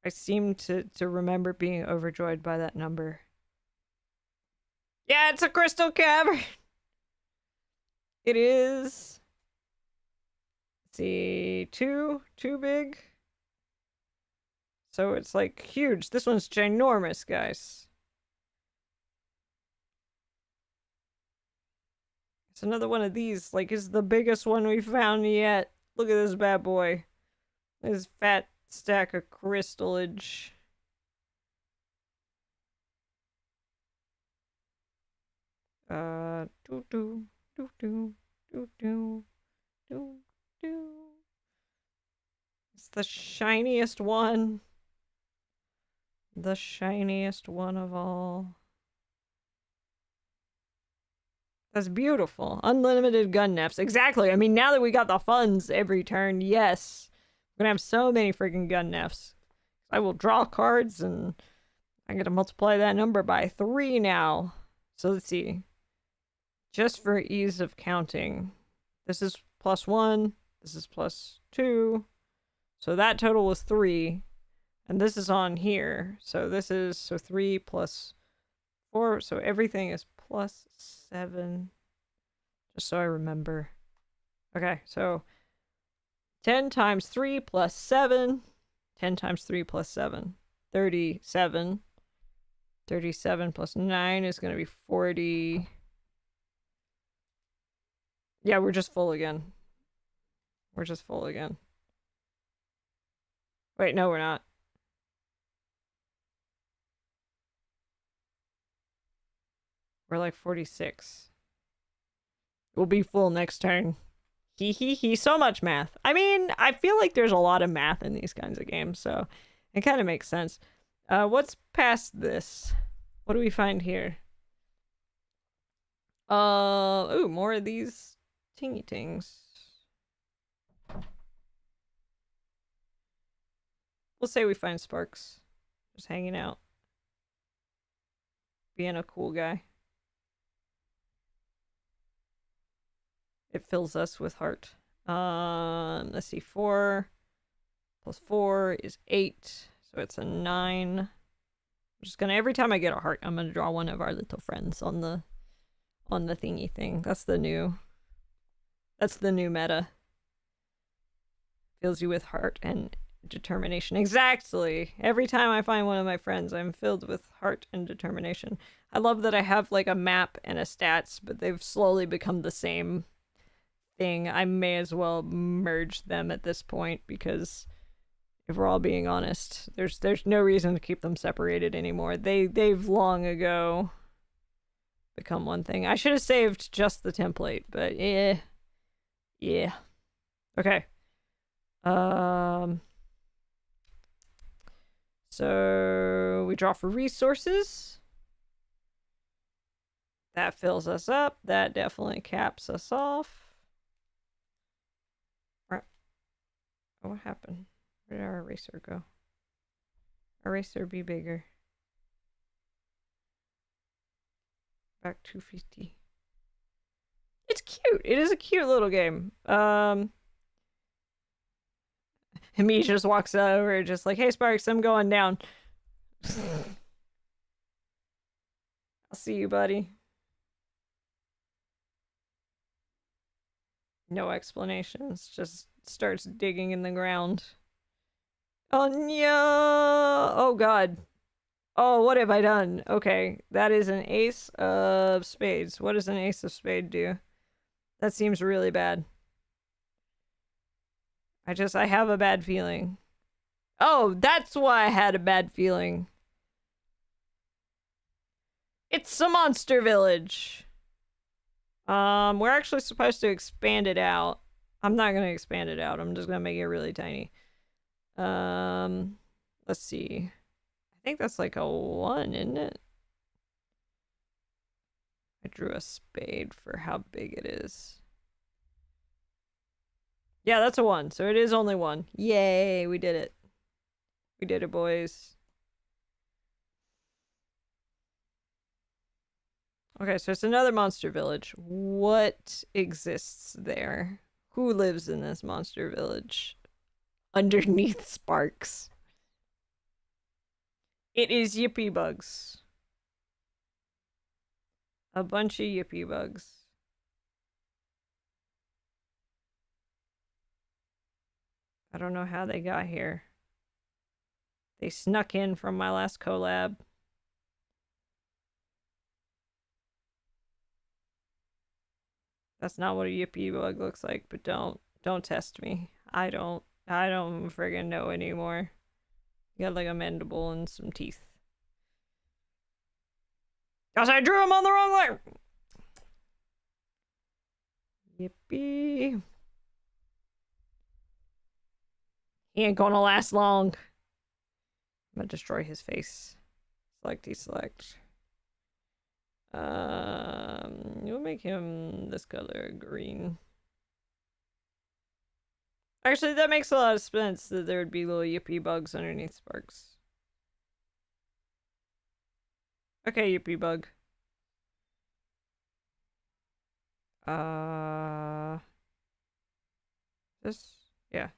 Speaker 1: I seem to remember being overjoyed by that number. Yeah, it's a crystal cavern! It is... Let's see... Too big? So it's like huge. This one's ginormous, guys. It's another one of these. Like, it's the biggest one we found yet. Look at this bad boy. This fat stack of crystallage. Doo doo doo doo doo doo doo doo. It's the shiniest one. The shiniest one of all. That's beautiful. Unlimited gun Nephs. Exactly. I mean, now that we got the funds every turn, yes. We're gonna have so many freaking gun Nephs. I will draw cards and I'm gonna multiply that number by 3 now. So let's see. Just for ease of counting. This is +1. This is +2. So that total was 3. And this is on here. So this is, so 3 plus 4. So everything is +7. Just so I remember. Okay, so 10 times 3 plus 7. 10 times 3 plus 7. 37. 37 plus 9 is going to be 40. Yeah, we're just full again. We're just full again. Wait, no, we're not. We're like 46. We'll be full next turn. He. So much math. I mean, I feel like there's a lot of math in these kinds of games, so it kind of makes sense. What's past this? What do we find here? Ooh, more of these tingy tings. We'll say we find Sparks. Just hanging out. Being a cool guy. It fills us with heart. Let's see. 4 plus 4 is 8. So it's a 9. just gonna, every time I get a heart, I'm gonna draw one of our little friends on the thingy thing. That's the new meta. Fills you with heart and determination. Exactly. Every time I find one of my friends, I'm filled with heart and determination. I love that I have like a map and a stats, but they've slowly become the same thing. I may as well merge them at this point, because if we're all being honest, there's no reason to keep them separated anymore. They've long ago become one thing. I should have saved just the template, but yeah. Okay. So we draw for resources. That fills us up. That definitely caps us off. Oh, what happened? Where did our eraser go? Eraser be bigger. Back 250. It's cute. It is a cute little game. Me just walks over, just like, hey, Sparks, I'm going down. I'll see you, buddy. No explanations. Just starts digging in the ground. Oh, no. Oh, God. Oh, what have I done? Okay, that is an ace of spades. What does an ace of spades do? That seems really bad. I have a bad feeling. Oh, that's why I had a bad feeling. It's a monster village. We're actually supposed to expand it out. I'm not gonna expand it out. I'm just gonna make it really tiny. Let's see. I think that's like a 1, isn't it? I drew a spade for how big it is. Yeah, that's a 1. So it is only 1. Yay, we did it. We did it, boys. Okay, so it's another monster village. What exists there? Who lives in this monster village? Underneath Sparks. It is yippee bugs. A bunch of yippee bugs. I don't know how they got here. They snuck in from my last collab. That's not what a yippee bug looks like, but don't test me. I don't friggin' know anymore. You got like a mandible and some teeth. Cause I drew him on the wrong way! Yippee. He ain't gonna last long. I'm gonna destroy his face. Select, deselect. You'll make him this color, green. Actually, that makes a lot of sense that there would be little yippee bugs underneath Sparks. Okay, yippee bug. This? Yeah.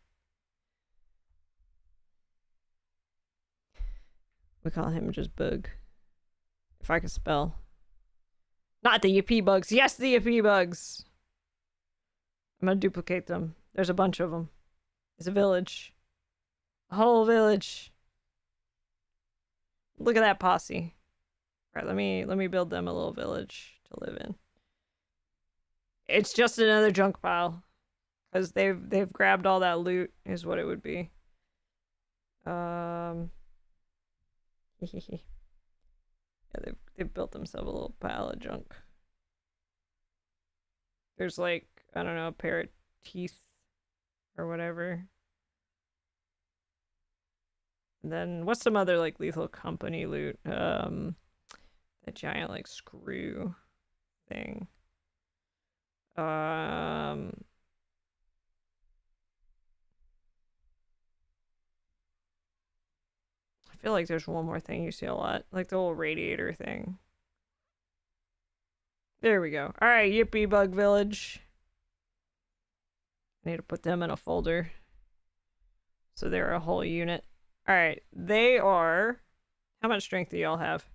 Speaker 1: We call him just Bug. If I could spell. Not the yippee bugs. Yes, the yippee bugs. I'm gonna duplicate them. There's a bunch of them. It's a village. A whole village. Look at that posse. All right, let me build them a little village to live in. It's just another junk pile, because they've grabbed all that loot, is what it would be. Yeah, they've built themselves a little pile of junk. There's like, I don't know, a pair of teeth or whatever. And then what's some other like lethal company loot? The giant like screw thing. I feel like there's one more thing you see a lot, like the whole radiator thing. There we go. All right, yippee bug village. I need to put them in a folder, so they're a whole unit. All right, they are. How much strength do y'all have?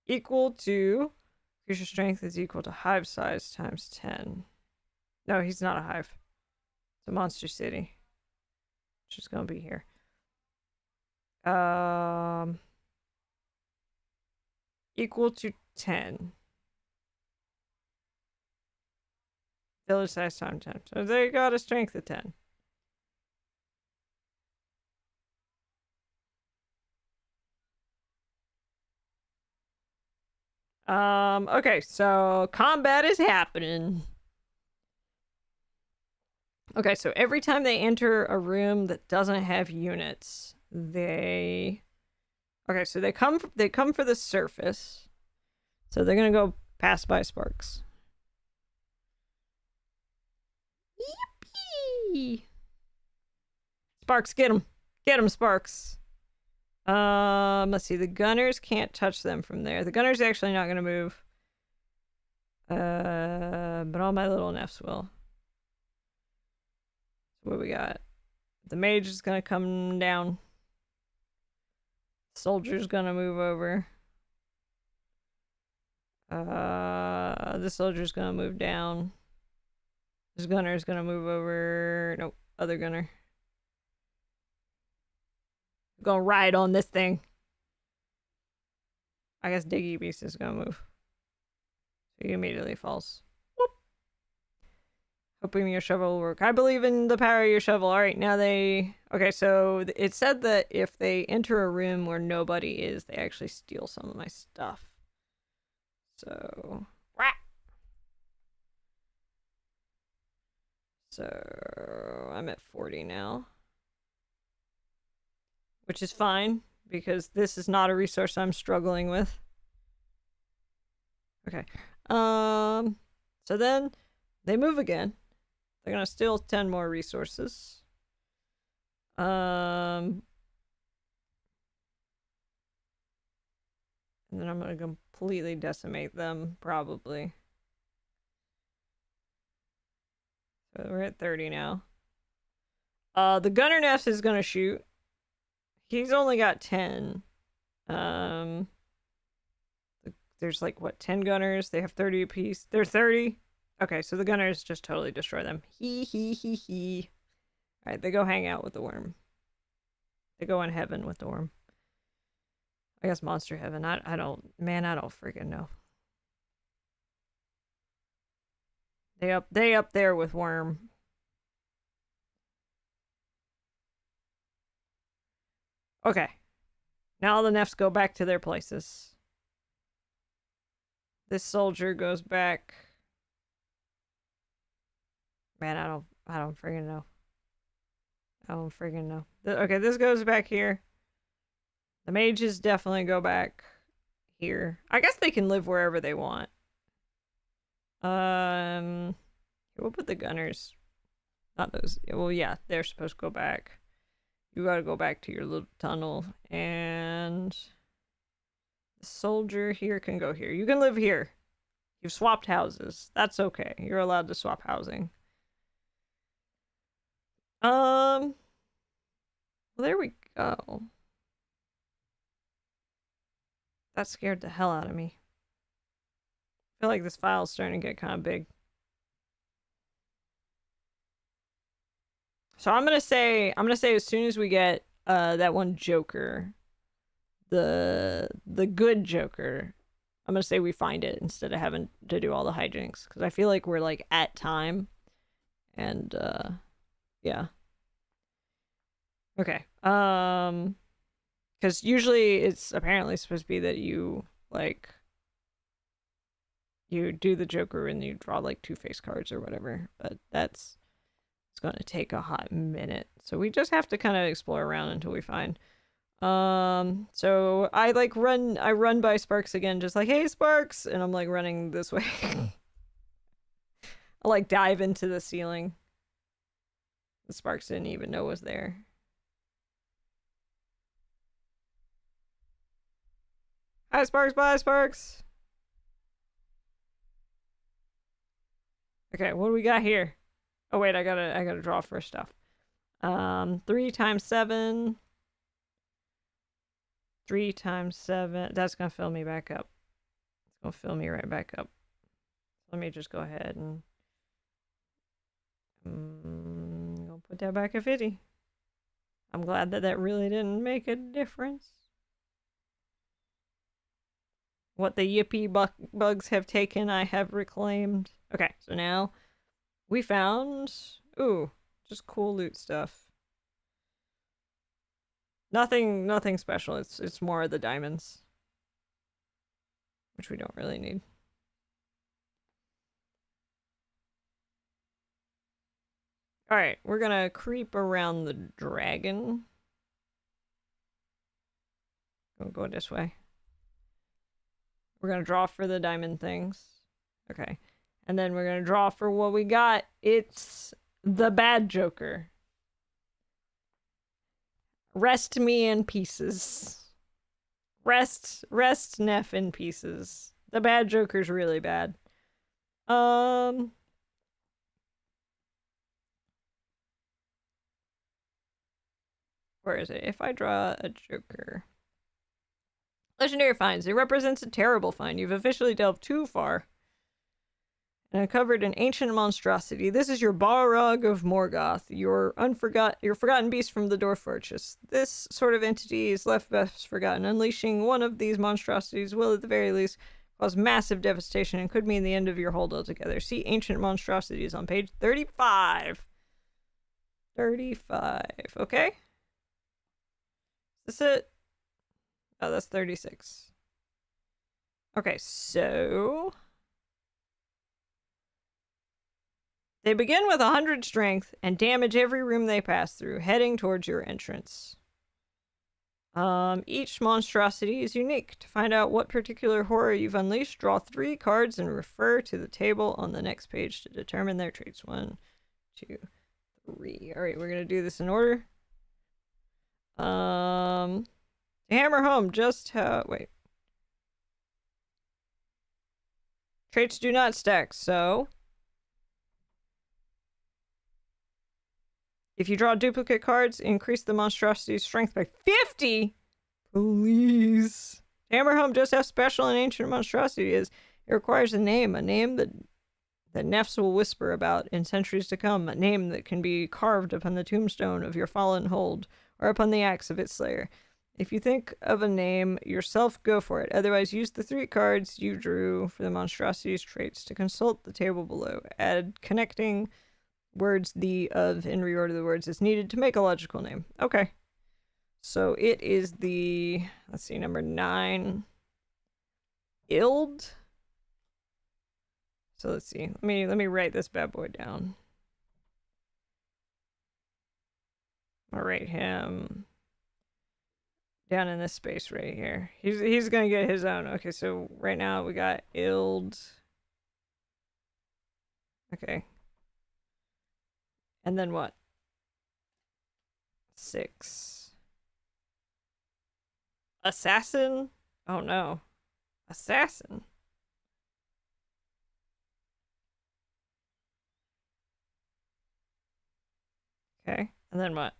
Speaker 1: Equal to... Creature strength is equal to hive size times 10. No, he's not a hive. It's a monster city. Which is going to be here. Equal to 10. Village size times 10. So there you got a strength of 10. Okay, so combat is happening. Okay, so every time they enter a room that doesn't have units, they... Okay, so they come for the surface. So they're gonna go pass by Sparks. Yippee! Sparks, get him! Get him, Sparks! Let's see. The gunners can't touch them from there. The gunner's actually not gonna move. But all my little Nephs will. So what we got? The mage is gonna come down. Soldier's gonna move over. The soldier's gonna move down. This gunner's gonna move over. Nope, other gunner. Gonna ride on this thing. I guess Diggy Beast is gonna move. So he immediately falls. Whoop. Hoping your shovel will work. I believe in the power of your shovel. Alright, now they... Okay, so it said that if they enter a room where nobody is, they actually steal some of my stuff. So... So... I'm at 40 now. Which is fine, because this is not a resource I'm struggling with. Okay. So then they move again. They're gonna steal 10 more resources. And then I'm gonna completely decimate them, probably. So we're at 30 now. The gunner Neph is gonna shoot. He's only got 10. There's like, what, 10 gunners? They have 30 apiece. They're 30. Okay, so the gunners just totally destroy them. He. Alright, they go hang out with the worm. They go in heaven with the worm. I guess monster heaven. I don't freaking know. They up there with worm. Okay. Now all the Nephs go back to their places. This soldier goes back. Man, I don't friggin' know. I don't friggin' know. Okay, this goes back here. The mages definitely go back here. I guess they can live wherever they want. We'll put the gunners. Not those. Well, yeah, they're supposed to go back. You gotta go back to your little tunnel. And the soldier here can go here. You can live here. You've swapped houses. That's okay. You're allowed to swap housing. Well, there we go. That scared the hell out of me. I feel like this file's starting to get kind of big. So I'm gonna say as soon as we get that one Joker, the good Joker, I'm gonna say we find it instead of having to do all the hijinks, because I feel like we're like at time, and yeah. Okay. Because usually it's apparently supposed to be that you like you do the Joker and you draw like 2 face cards or whatever, but it's going to take a hot minute. So we just have to kind of explore around until we find. So I run by Sparks again, just like, hey Sparks, and I'm like running this way. I like dive into the ceiling. The Sparks didn't even know was there. Hi Sparks, bye Sparks. Okay, what do we got here? Oh wait, I gotta draw first stuff. 3 times 7. 3 times 7. That's going to fill me back up. It's going to fill me right back up. Let me just go ahead and I'll put that back at 50. I'm glad that that really didn't make a difference. What the yippee bugs have taken, I have reclaimed. Okay, so now we found, ooh, just cool loot stuff. Nothing special. It's more of the diamonds, which we don't really need. All right, we're gonna creep around the dragon. We'll go this way. We're gonna draw for the diamond things. Okay, and then we're gonna draw for what we got. It's the bad Joker. Rest me in pieces. Rest Neph in pieces. The bad Joker's really bad. Where is it? If I draw a Joker. Legendary finds. It represents a terrible find. You've officially delved too far and uncovered an ancient monstrosity. This is your Balrog of Morgoth, your forgotten beast from the Dwarf Fortress. This sort of entity is left best forgotten. Unleashing one of these monstrosities will, at the very least, cause massive devastation and could mean the end of your hold altogether. See Ancient Monstrosities on page 35. 35. Okay. Is this it? Oh, that's 36. Okay, so they begin with 100 strength and damage every room they pass through, heading towards your entrance. Each monstrosity is unique. To find out what particular horror you've unleashed, draw 3 cards and refer to the table on the next page to determine their traits. 1, 2, 3. All right, we're gonna do this in order. To hammer home just how... Wait. Traits do not stack, so... If you draw duplicate cards, increase the monstrosity's strength by 50! Please. To hammer home just how special an ancient monstrosity is, it requires a name that Nephs will whisper about in centuries to come, a name that can be carved upon the tombstone of your fallen hold, or upon the axe of its slayer. If you think of a name yourself, go for it. Otherwise, use the 3 cards you drew for the monstrosity's traits to consult the table below. Add connecting words, the, of, and reorder the words as needed to make a logical name. Okay. So it is the, let's see, number 9. Ild. So let's see. Let me write this bad boy down. I'll write him down in this space right here. He's gonna get his own. Okay, so right now we got Ild. Okay. And then what? 6. Assassin? Oh no. Assassin. Okay. And then what?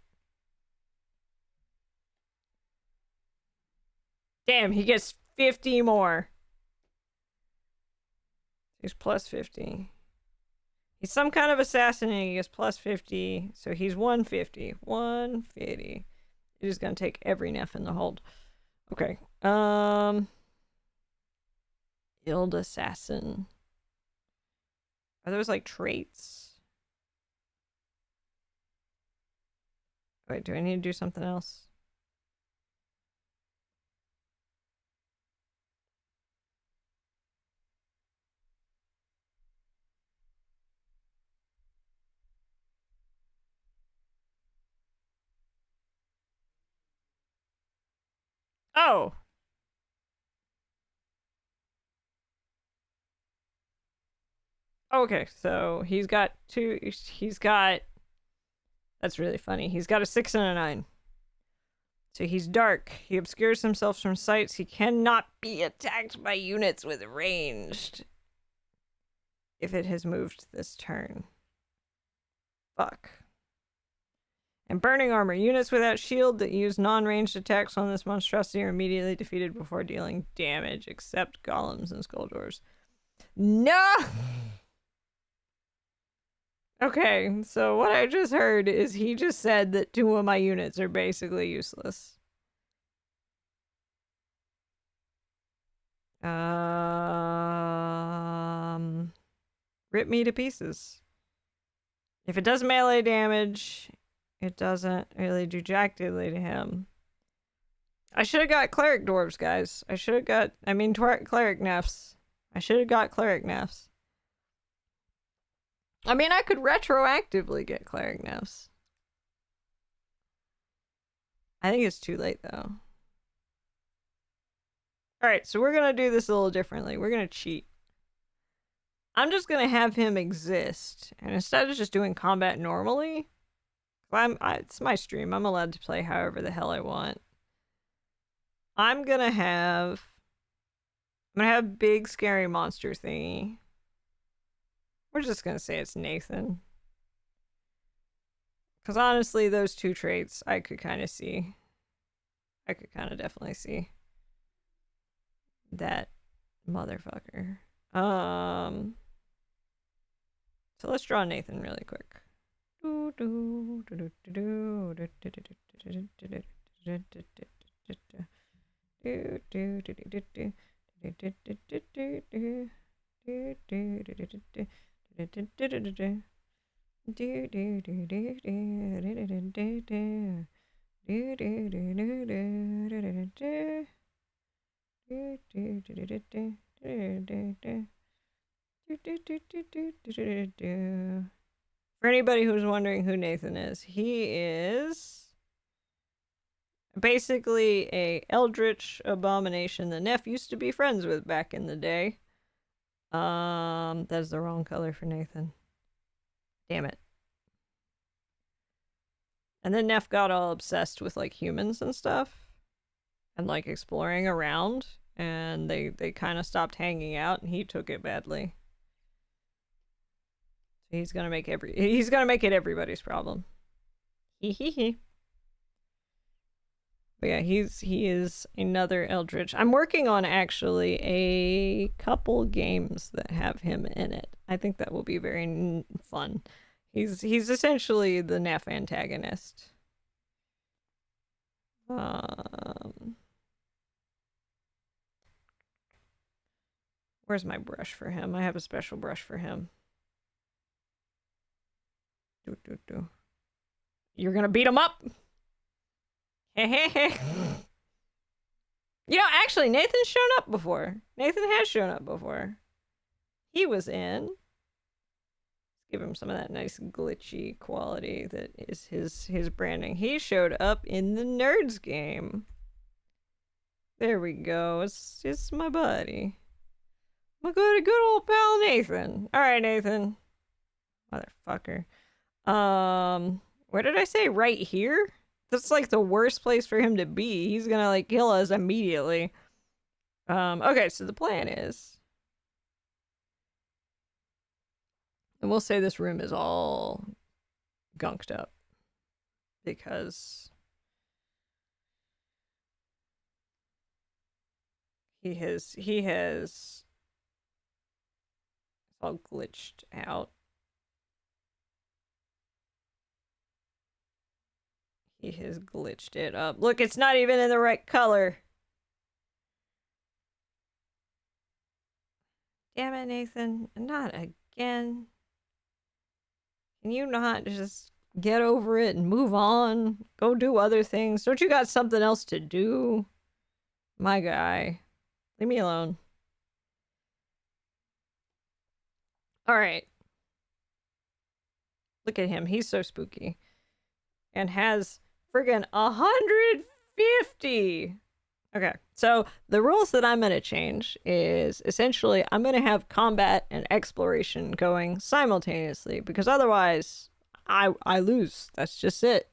Speaker 1: Damn, he gets 50 more. He's plus 50. He's some kind of assassin and he gets plus 50. So he's 150. 150. It is going to take every Neph in the hold. Okay. Ild assassin. Are those like traits? Wait, do I need to do something else? Oh. Okay, so he's got 2. He's got... That's really funny. He's got a 6 and a 9. So he's dark. He obscures himself from sights. He cannot be attacked by units with ranged. If it has moved this turn. Fuck. And burning armor. Units without shield that use non-ranged attacks on this monstrosity are immediately defeated before dealing damage, except golems and skull dwarves. No! Okay, so what I just heard is he just said that 2 of my units are basically useless. Rip me to pieces. If it does melee damage, it doesn't really do jack diddly to him. I should have got cleric dwarves, guys. I should have got, cleric nephs. I should have got cleric nephs. I mean, I could retroactively get cleric nephs. I think it's too late, though. Alright, so we're gonna do this a little differently. We're gonna cheat. I'm just gonna have him exist. And instead of just doing combat normally, it's my stream. I'm allowed to play however the hell I want. I'm gonna have big scary monster thingy. We're just gonna say it's Nathan. Because honestly, those 2 traits I could kind of see. I could kind of definitely see that motherfucker. So let's draw Nathan really quick. For anybody who's wondering who Nathan is, he is basically a eldritch abomination that Neph used to be friends with back in the day. That's the wrong color for Nathan. Damn it. And then Neph got all obsessed with like humans and stuff and like exploring around, and they kind of stopped hanging out, and he took it badly. So he's gonna make it everybody's problem. Hee. But yeah, he is another eldritch. I'm working on actually a couple games that have him in it. I think that will be very fun. He's essentially the Neph antagonist. Where's my brush for him? I have a special brush for him. You're gonna beat him up? Hey. You know, actually, Nathan's shown up before. Nathan has shown up before. He was in. Give him some of that nice glitchy quality that is his branding. He showed up in the Nerds game. There we go. It's my buddy. My good old pal Nathan. Alright, Nathan. Motherfucker. Where did I say? Right here? That's like the worst place for him to be. He's gonna like kill us immediately. Okay, so the plan is, and we'll say this room is all gunked up because he has it's all glitched out. He has glitched it up. Look, it's not even in the right color. Damn it, Nathan. Not again. Can you not just get over it and move on? Go do other things. Don't you got something else to do? My guy. Leave me alone. Alright. Look at him. He's so spooky. And has friggin' 150. Okay, so the rules that I'm going to change is essentially I'm going to have combat and exploration going simultaneously, because otherwise I lose. That's just it.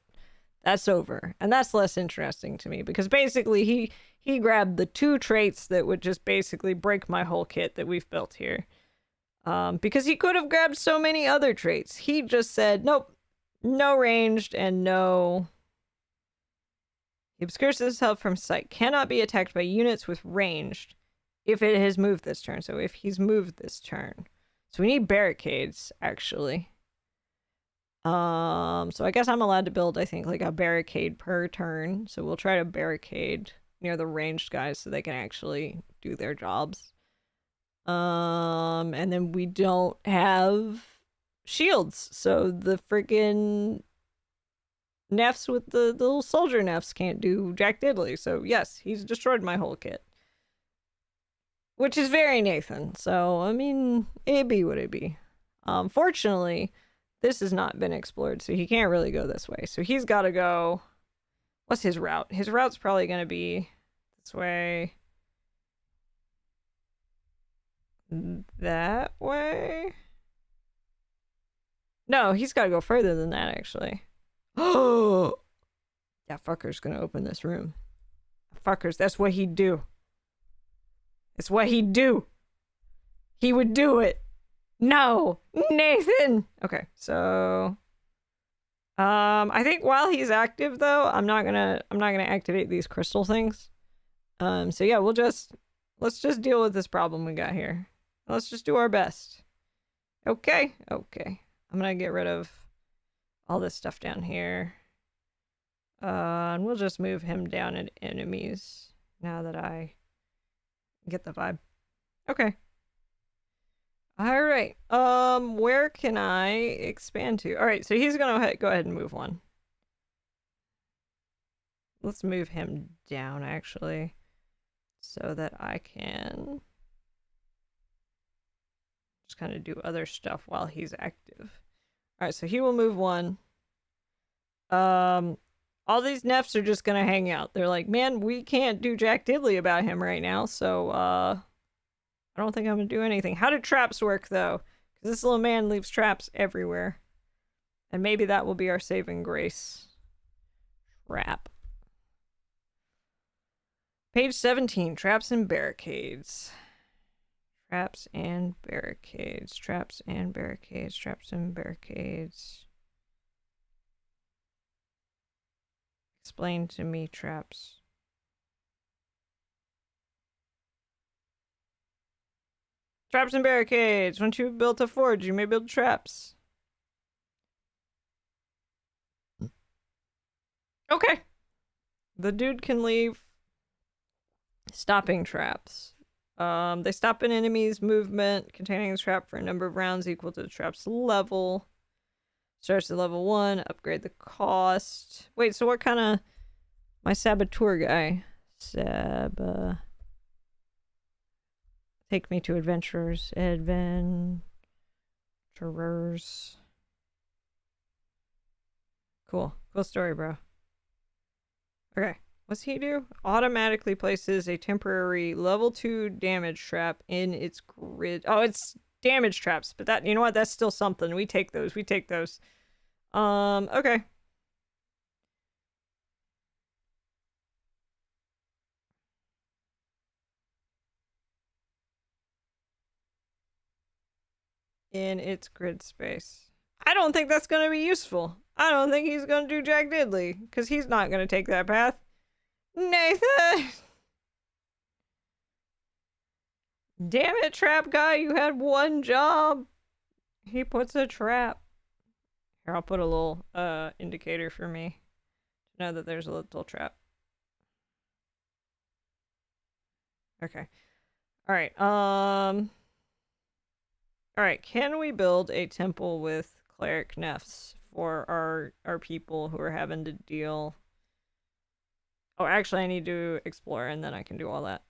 Speaker 1: That's over. And that's less interesting to me, because basically he grabbed the 2 traits that would just basically break my whole kit that we've built here. Because he could have grabbed so many other traits. He just said, nope, No ranged and no... He obscures itself from sight. Cannot be attacked by units with ranged if it has moved this turn. So if he's moved this turn. So we need barricades, actually. So I guess I'm allowed to build, I think, like a barricade per turn. So we'll try to barricade near the ranged guys so they can actually do their jobs. And then we don't have shields. So the freaking Nephs with the little soldier Nephs can't do jack diddly. So yes, he's destroyed my whole kit. Which is very Nathan. So, I mean, it be what it be. Fortunately, this has not been explored, so he can't really go this way. So he's got to go... What's his route? His route's probably going to be this way. That way? No, he's got to go further than that, actually. Oh! That fucker's going to open this room. Fuckers, that's what he'd do. It's what he'd do. He would do it. No, Nathan. Okay, so I think while he's active though, I'm not gonna activate these crystal things. So yeah, let's just deal with this problem we got here. Let's just do our best. Okay. I'm gonna get rid of all this stuff down here. And we'll just move him down in enemies now that I get the vibe. Okay. Alright. Where can I expand to? Alright, so he's gonna go ahead and move one. Let's move him down, actually, so that I can just kind of do other stuff while he's active. Alright, so he will move one. All these Nephs are just gonna hang out. They're like, man, we can't do jack diddly about him right now, so, I don't think I'm gonna do anything. How do traps work, though? Because this little man leaves traps everywhere. And maybe that will be our saving grace. Trap. Page 17. Traps and barricades. Traps and barricades. Traps and barricades. Traps and barricades. Explain to me traps. Traps and barricades. Once you've built a forge, you may build traps. Okay. The dude can leave stopping traps. They stop an enemy's movement containing the trap for a number of rounds equal to the trap's level. Starts at level 1. Upgrade the cost. Wait, so what kind of... My saboteur guy. Take me to adventurers. Adventurers. Cool. Cool story, bro. Okay. What's he do? Automatically places a temporary level 2 damage trap in its grid. Oh, it's damage traps, but that, you know what? That's still something. We take those. We take those. Okay. In its grid space. I don't think that's going to be useful. I don't think he's going to do jack diddly, because he's not going to take that path. Nathan! Damn it, trap guy, you had one job. He puts a trap. Here, I'll put a little indicator for me to know that there's a little trap. Okay. Alright, Alright, can we build a temple with cleric Nephs for our people who are having to deal... Oh, actually, I need to explore, and then I can do all that.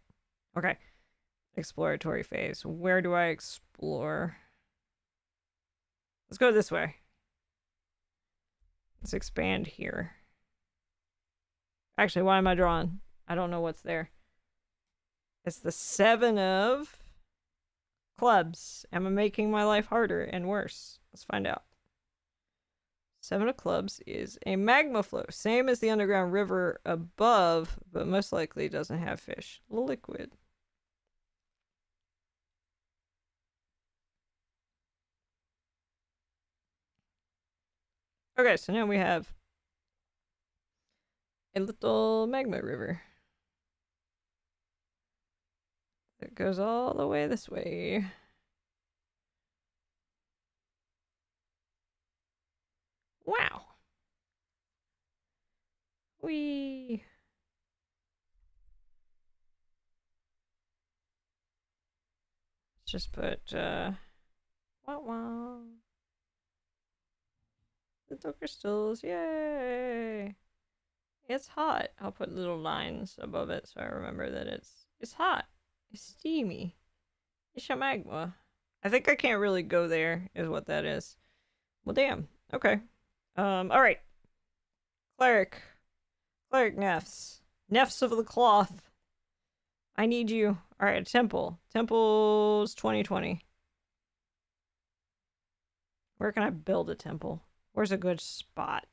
Speaker 1: Okay. Exploratory phase. Where do I explore? Let's go this way. Let's expand here. Actually, why am I drawing? I don't know what's there. It's the 7 of clubs. Am I making my life harder and worse? Let's find out. 7 of clubs is a magma flow. Same as the underground river above, but most likely doesn't have fish. Liquid. Okay, so now we have a little magma river that goes all the way this way. Wow. Whee. Let's just put, wow. Little crystals, yay. It's hot. I'll put little lines above it so I remember that it's hot. It's steamy. It's a magma. I think I can't really go there, is what that is. Well, damn. Okay. Alright. Cleric. Cleric Nephs. Nephs of the cloth. I need you. Alright, temple. Temple's 2020. Where can I build a temple? Where's a good spot?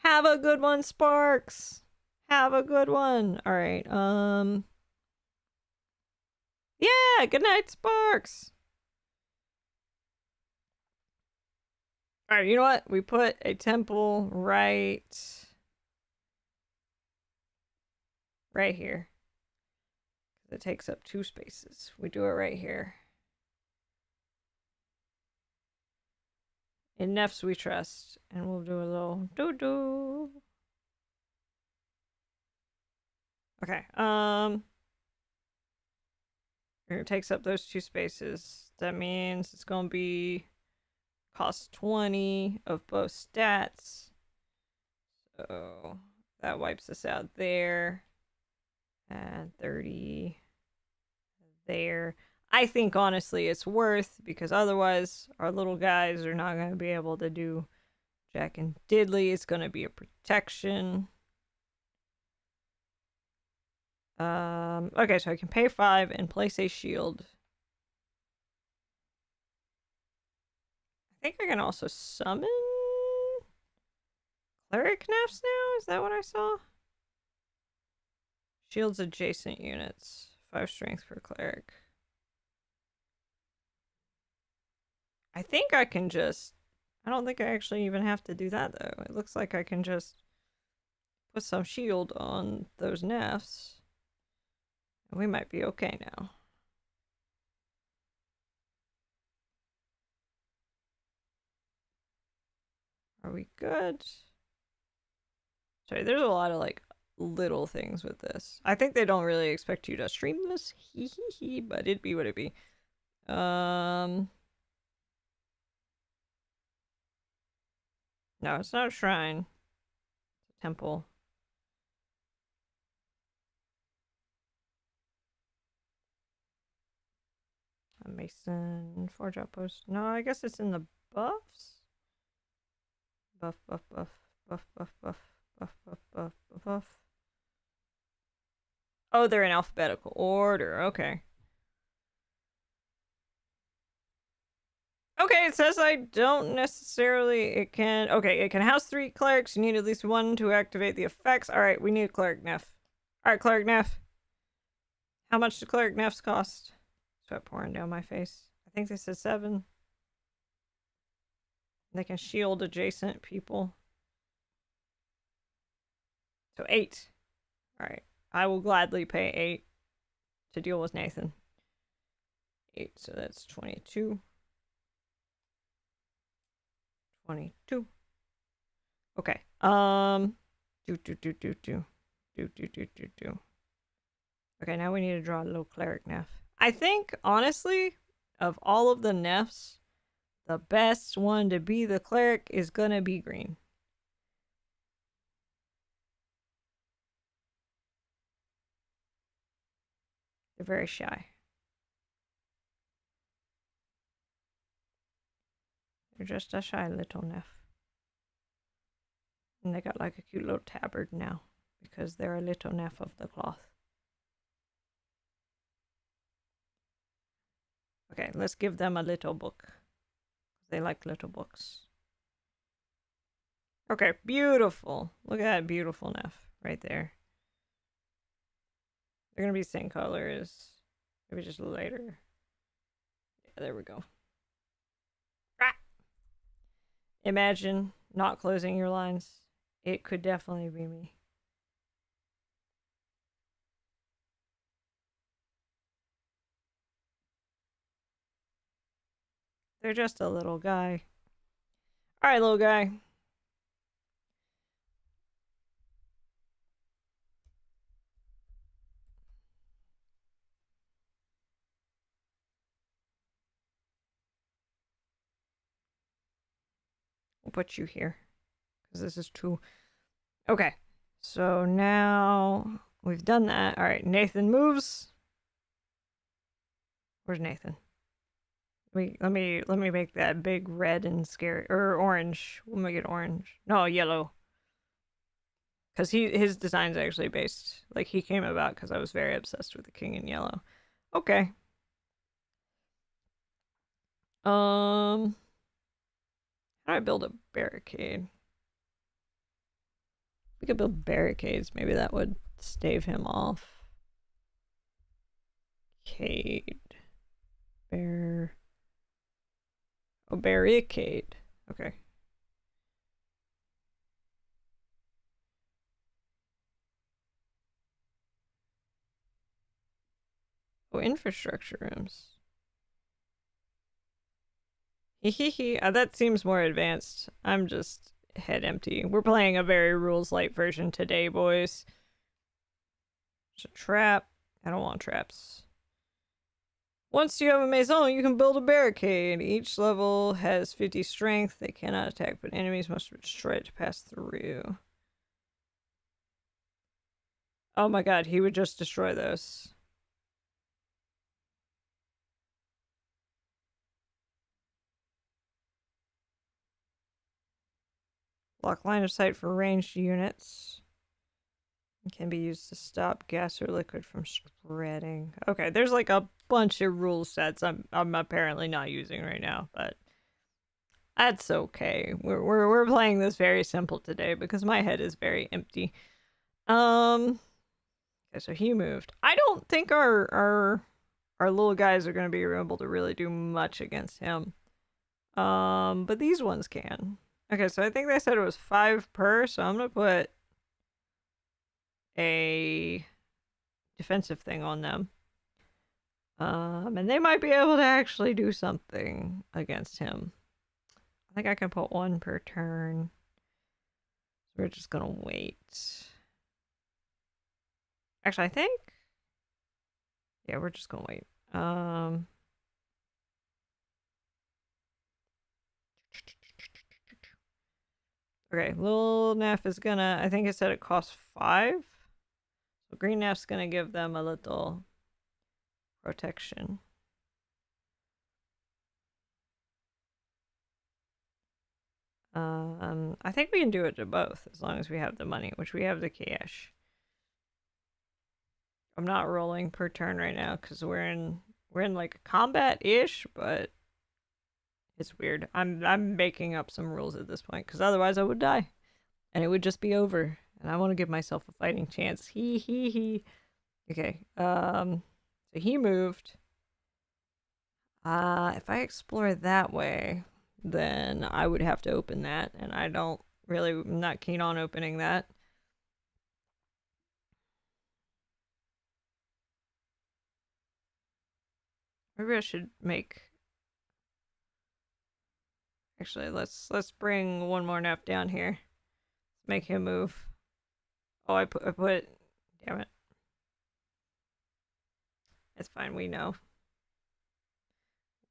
Speaker 1: Have a good one, Sparks! Have a good one! Alright, yeah! Good night, Sparks! Alright, you know what? We put a temple right here. It takes up 2 spaces. We do it right here. In Nephs we trust. And we'll do a little doo-doo. Okay, it takes up those 2 spaces. That means it's gonna be cost 20 of both stats. So that wipes us out there. And 30 there. I think honestly it's worth, because otherwise our little guys are not going to be able to do Jack and Diddley. It's going to be a protection. Okay, so I can pay 5 and place a shield. I think I can also summon Cleric Nephs now? Is that what I saw? Shields adjacent units. 5 strength for Cleric. I think I can just... I don't think I actually even have to do that, though. It looks like I can just put some shield on those Nephs. And we might be okay now. Are we good? Sorry, there's a lot of, like, little things with this. I think they don't really expect you to stream this. Hee hee hee, but it'd be what it'd be. No, it's not a shrine. It's a temple. A mason, forge outpost. No, I guess it's in the buffs. Buff, buff, buff, buff, buff, buff, buff, buff, buff, buff, buff. Oh, they're in alphabetical order. Okay. Okay, it says I don't necessarily... It can... Okay, it can house 3 clerics. You need at least 1 to activate the effects. Alright, we need a cleric Neph. Alright, cleric Neph. How much do cleric Nephs cost? Sweat pouring down my face. I think they said 7. They can shield adjacent people. So 8. Alright. I will gladly pay 8 to deal with Nathan. 8, so that's 22. 22. Okay. Okay, now we need to draw a little cleric Neph. I think, honestly, of all of the Nephs, the best one to be the cleric is gonna be green. They're very shy. They're just a shy little Neph. And they got like a cute little tabard now, because they're a little Neph of the cloth. Okay, let's give them a little book. They like little books. Okay, beautiful. Look at that beautiful Neph right there. They're gonna be the same color as maybe just later. Yeah, there we go. Imagine not closing your lines. It could definitely be me. They're just a little guy. Alright, little guy. We'll put you here. Because this is too... Okay. So now we've done that. Alright, Nathan moves. Where's Nathan? Let me make that big red and scary, or orange. We'll make it orange. No, yellow. Because his design's actually based, like, he came about because I was very obsessed with the king in yellow. Okay. How do I build a barricade? We could build barricades. Maybe that would stave him off. Cade. Bear. Oh, barricade. Okay. Oh, infrastructure rooms. Hehehe. That seems more advanced. I'm just head empty. We're playing a very rules light version today, boys. There's a trap. I don't want traps. Once you have a maison, you can build a barricade. Each level has 50 strength. They cannot attack, but enemies must destroy it to pass through. Oh my god, he would just destroy those. Block line of sight for ranged units. It can be used to stop gas or liquid from spreading. Okay, there's like a bunch of rule sets I'm apparently not using right now, but that's okay. We're playing this very simple today because my head is very empty. Okay, so he moved. I don't think our little guys are gonna be able to really do much against him. But these ones can. Okay, so I think they said it was 5 per, so I'm gonna put a defensive thing on them. And they might be able to actually do something against him. I think I can put 1 per turn. We're just gonna wait. Actually, I think... Yeah, we're just gonna wait. Okay, little Neph is gonna... I think it said it costs 5. So green Neph's gonna give them a little protection. I think we can do it to both as long as we have the money, which we have the cash. I'm not rolling per turn right now because we're in like combat-ish, but it's weird. I'm making up some rules at this point because otherwise I would die, and it would just be over. And I want to give myself a fighting chance. He. Okay. So he moved. If I explore that way, then I would have to open that, and I'm not keen on opening that. Maybe I should make... Actually, let's bring one more Neph down here. Let's make him move. Oh, I put... Damn it. It's fine, we know.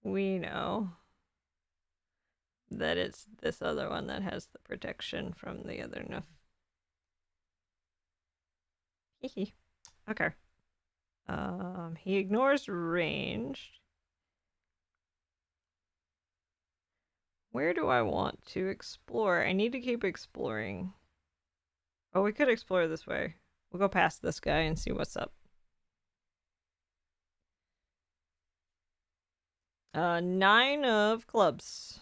Speaker 1: We know that it's this other one that has the protection from the other Neph. Hehe. Okay. He ignores ranged. Where do I want to explore? I need to keep exploring. Oh, we could explore this way. We'll go past this guy and see what's up. 9 of clubs.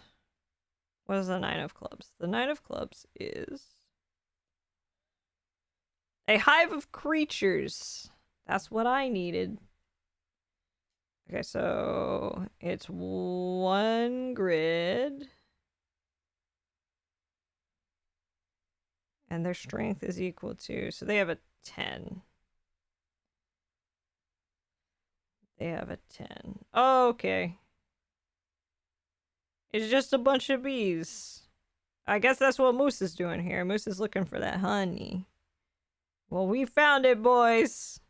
Speaker 1: What is the 9 of clubs? The 9 of clubs is a hive of creatures. That's what I needed. Okay, so it's 1 grid. And their strength is equal to, so they have a 10. They have a 10. Oh, okay. It's just a bunch of bees. I guess that's what Moose is doing here. Moose is looking for that honey. Well, we found it, boys.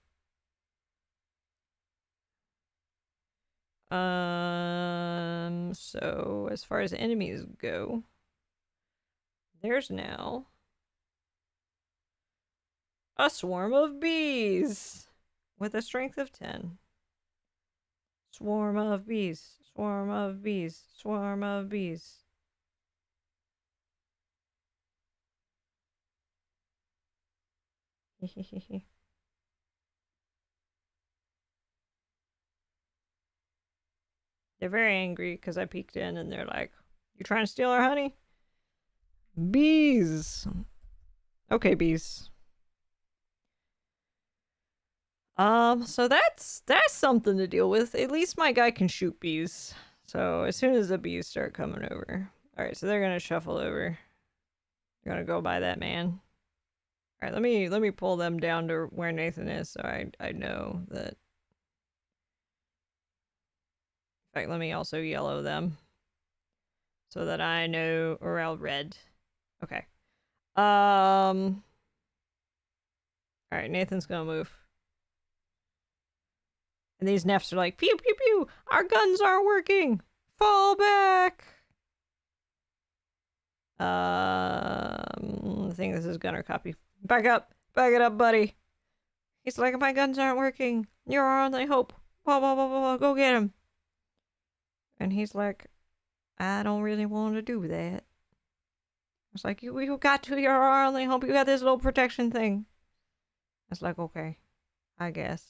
Speaker 1: So as far as enemies go, there's now a swarm of bees with a strength of 10. Swarm of bees, swarm of bees, swarm of bees. They're very angry because I peeked in and they're like, "You trying to steal our honey?" Bees. Okay, bees. So that's something to deal with. At least my guy can shoot bees. So as soon as the bees start coming over. Alright, so they're gonna shuffle over. They're gonna go by that man. Alright, let me pull them down to where Nathan is so I know that. In fact, let me also yellow them. So that I know, or I'll red. Okay. Alright, Nathan's gonna move. And these Nephs are like, pew pew pew! Our guns aren't working! Fall back! I think this is gunner copy. Back up! Back it up, buddy! He's like, my guns aren't working! You're our only hope! Blah, blah, blah, blah, blah. Go get him! And he's like, I don't really want to do that. I was like, you got to, you're our only hope. You got this little protection thing. I was like, okay, I guess.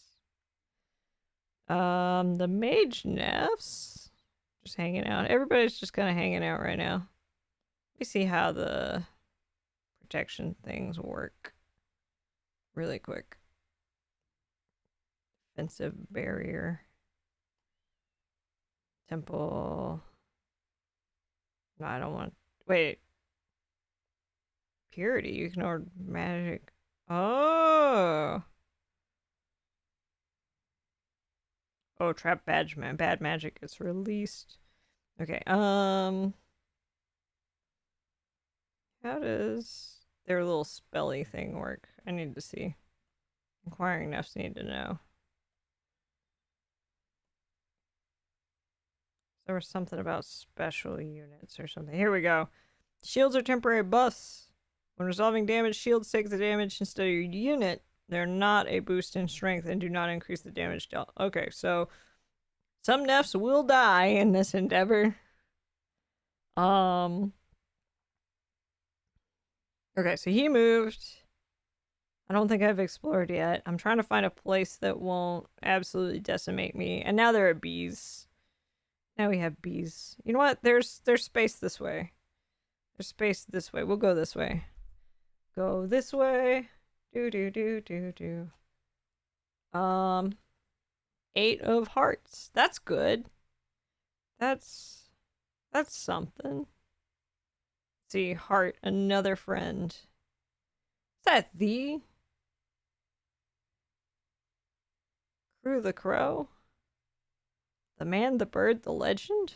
Speaker 1: The mage Nephs just hanging out. Everybody's just kind of hanging out right now. Let me see how the protection things work really quick. Defensive barrier. Temple. No, I don't want. Wait. Purity. You ignore magic. Oh. Oh, trap badge man. Bad magic is released. Okay. How does their little spelly thing work? I need to see. Inquiring Nephs need to know. There was something about special units or something. Here we go. Shields are temporary buffs. When resolving damage, shields take the damage instead of your unit. They're not a boost in strength and do not increase the damage dealt. Okay, so some Nephs will die in this endeavor. Okay, so he moved. I don't think I've explored yet. I'm trying to find a place that won't absolutely decimate me. And now there are bees. Now we have bees. You know what? There's space this way. There's space this way. We'll go this way. Go this way. Do do do do do. 8 of hearts. That's good. That's something. Let's see, heart, another friend. Is that thee? Crew the crow? The man, the bird, the legend?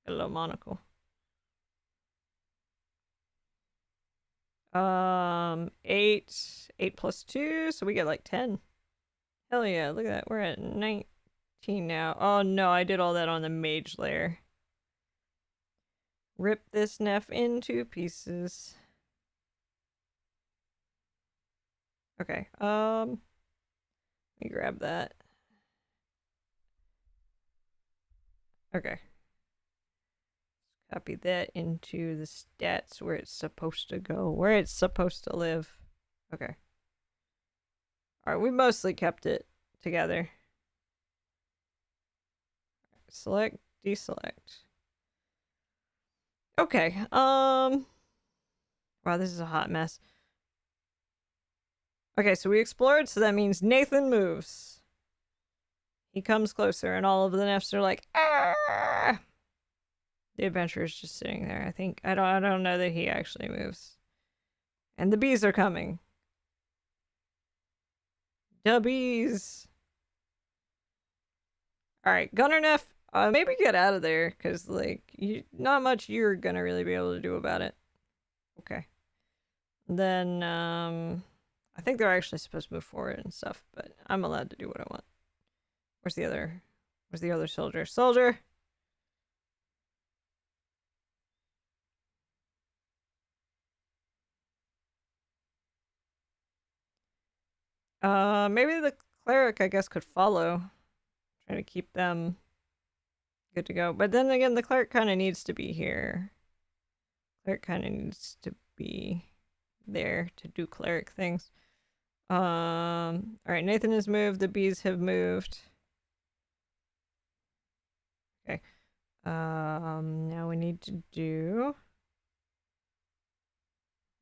Speaker 1: Got a little monocle. 8 plus 2, so we get like 10. Hell yeah, look at that. We're at 19 now. Oh no, I did all that on the mage layer. Rip this Neph into pieces. Okay, let me grab that. Okay. Copy that into the stats where it's supposed to go. Where it's supposed to live. Okay. Alright, we mostly kept it together. Select, deselect. Okay, wow, this is a hot mess. Okay, so we explored, so that means Nathan moves. He comes closer, and all of the Nephs are like, ah! The adventurer's just sitting there. I think I don't know that he actually moves. And the bees are coming. The bees. All right, Gunner Neph, maybe get out of there because like not much you're gonna really be able to do about it. Okay. Then I think they're actually supposed to move forward and stuff, but I'm allowed to do what I want. Where's the other soldier? Soldier. Maybe the cleric, I guess, could follow. Try to keep them good to go. But then again, the cleric kind of needs to be here. Cleric kind of needs to be there to do cleric things. All right, Nathan has moved. The bees have moved. Okay. Now we need to do.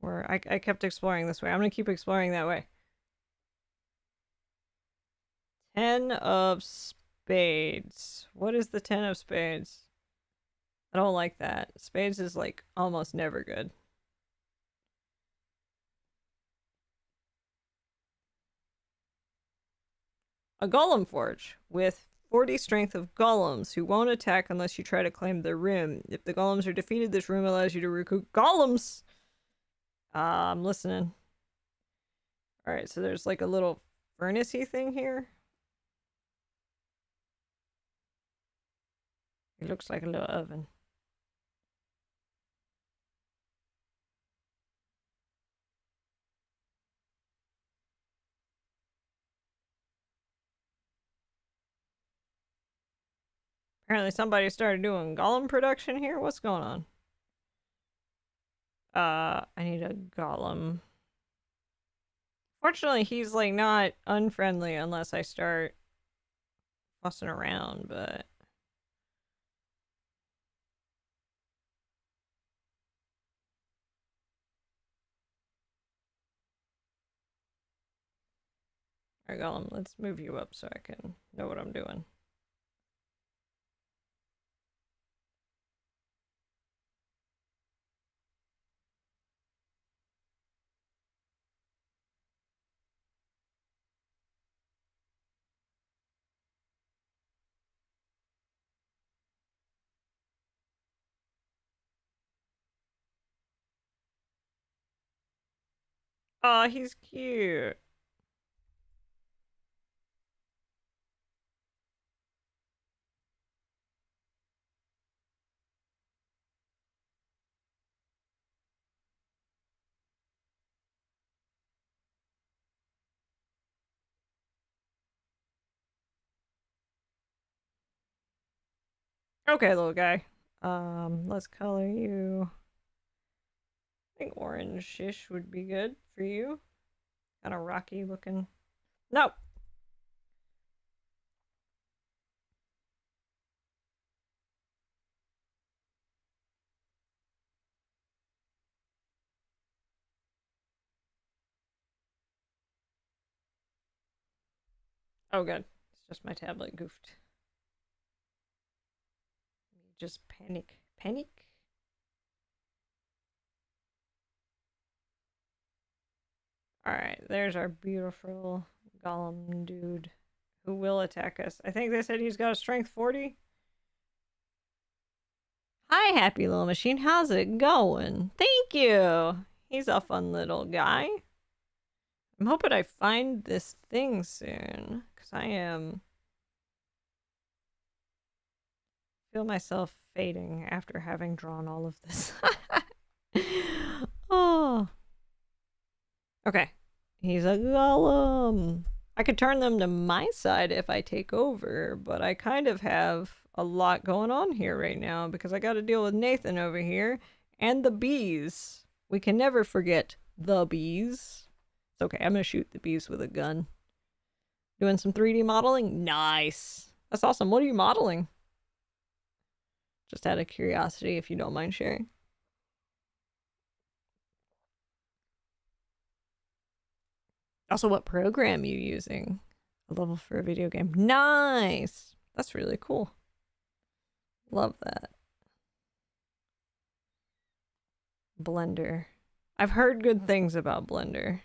Speaker 1: Where I kept exploring this way. I'm gonna keep exploring that way. 10 of spades. What is the 10 of spades? I don't like that. Spades is like almost never good. A golem forge with 40 strength of golems who won't attack unless you try to claim their room. If the golems are defeated, this room allows you to recruit golems. I'm listening. All right, so there's like a little furnace-y thing here. It looks like a little oven. Apparently somebody started doing golem production here. What's going on? I need a golem. Fortunately, he's like not unfriendly unless I start fussing around, but alright, golem, let's move you up so I can know what I'm doing. Aw, he's cute. Okay, little guy. Let's color you. I think orange-ish would be good for you. Kind of rocky looking. Nope. Oh, good. It's just my tablet goofed. Just panic. Panic? Alright, there's our beautiful golem dude who will attack us. I think they said he's got a strength 40. Hi, happy little machine. How's it going? Thank you. He's a fun little guy. I'm hoping I find this thing soon, because I feel myself fading after having drawn all of this. Oh. Okay. He's a golem. I could turn them to my side if I take over, but I kind of have a lot going on here right now because I got to deal with Nathan over here and the bees. We can never forget the bees. It's okay. I'm going to shoot the bees with a gun. Doing some 3D modeling? Nice. That's awesome. What are you modeling? Just out of curiosity, if you don't mind sharing. Also, what program you using? A level for a video game. Nice. That's really cool. Love that. Blender. I've heard good things about Blender.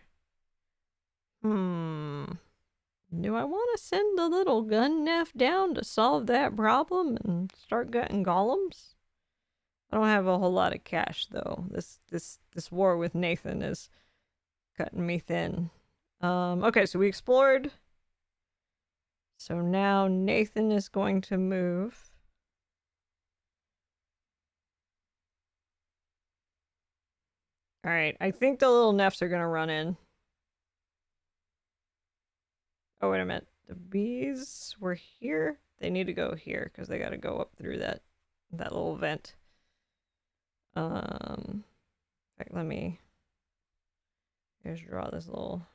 Speaker 1: Do I want to send the little gun Neph down to solve that problem and start gutting golems? I don't have a whole lot of cash though. This war with Nathan is cutting me thin. Okay, so we explored. So now Nathan is going to move. All right, I think the little Nephs are gonna run in. Oh, wait a minute. The bees were here? They need to go here because they got to go up through that little vent. In fact, let me just draw this little.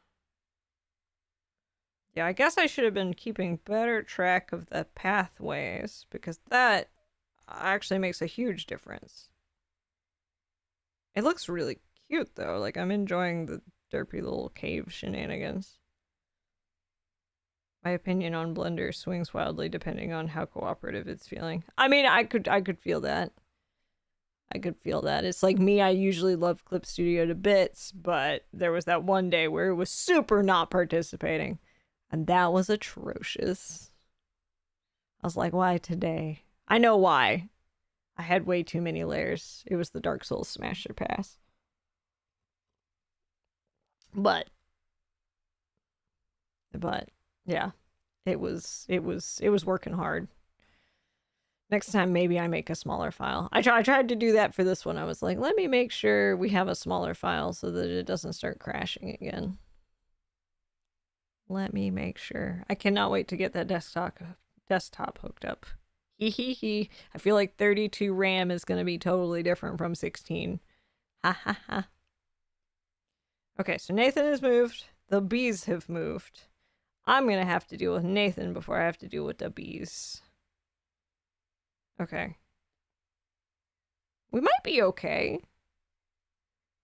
Speaker 1: Yeah, I guess I should have been keeping better track of the pathways because that actually makes a huge difference. It looks really cute though. Like I'm enjoying the derpy little cave shenanigans. My opinion on Blender swings wildly depending on how cooperative it's feeling. I mean, I could feel that. I could feel that. It's like me, I usually love Clip Studio to bits, but there was that one day where it was super not participating. And that was atrocious. I was like, why today? I know why. I had way too many layers. It was the Dark Souls Smasher Pass. But yeah, it was working hard. Next time, maybe I make a smaller file. I tried to do that for this one. I was like, let me make sure we have a smaller file so that it doesn't start crashing again. Let me make sure. I cannot wait to get that desktop hooked up. Hee. I feel like 32 RAM is going to be totally different from 16. Ha ha ha. Okay, so Nathan has moved. The bees have moved. I'm going to have to deal with Nathan before I have to deal with the bees. Okay. We might be okay.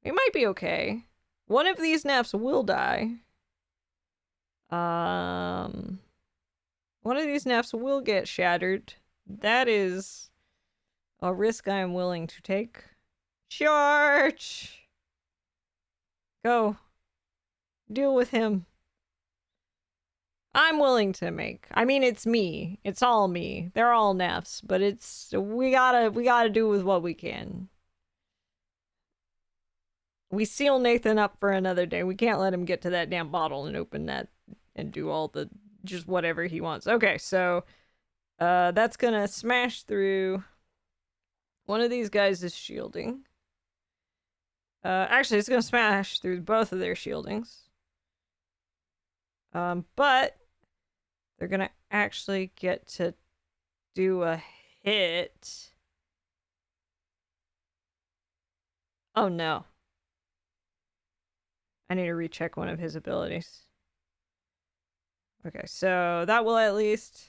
Speaker 1: We might be okay. One of these Nephs will die. One of these Nephs will get shattered. That is a risk I am willing to take. Charge! Go. Deal with him. I'm willing to make. I mean, it's me. It's all me. They're all Nephs, but it's we gotta do with what we can. We seal Nathan up for another day. We can't let him get to that damn bottle and open that and do all the just whatever he wants. Okay, so that's gonna smash through. One of these guys is shielding. Actually, it's gonna smash through both of their shieldings. But they're gonna actually get to do a hit. Oh no. I need to recheck one of his abilities. Okay, so that will at least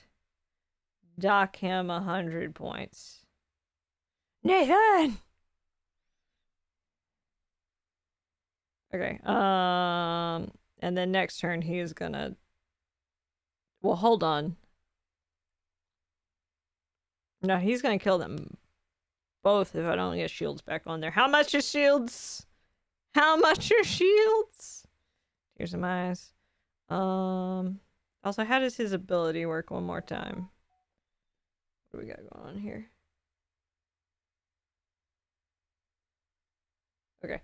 Speaker 1: dock him 100 points. Nathan! Okay, and then next turn he is gonna... Well, hold on. No, he's gonna kill them both if I don't get shields back on there. How much are shields? How much are shields? Tears in my eyes. Also, how does his ability work one more time? What do we got going on here? Okay.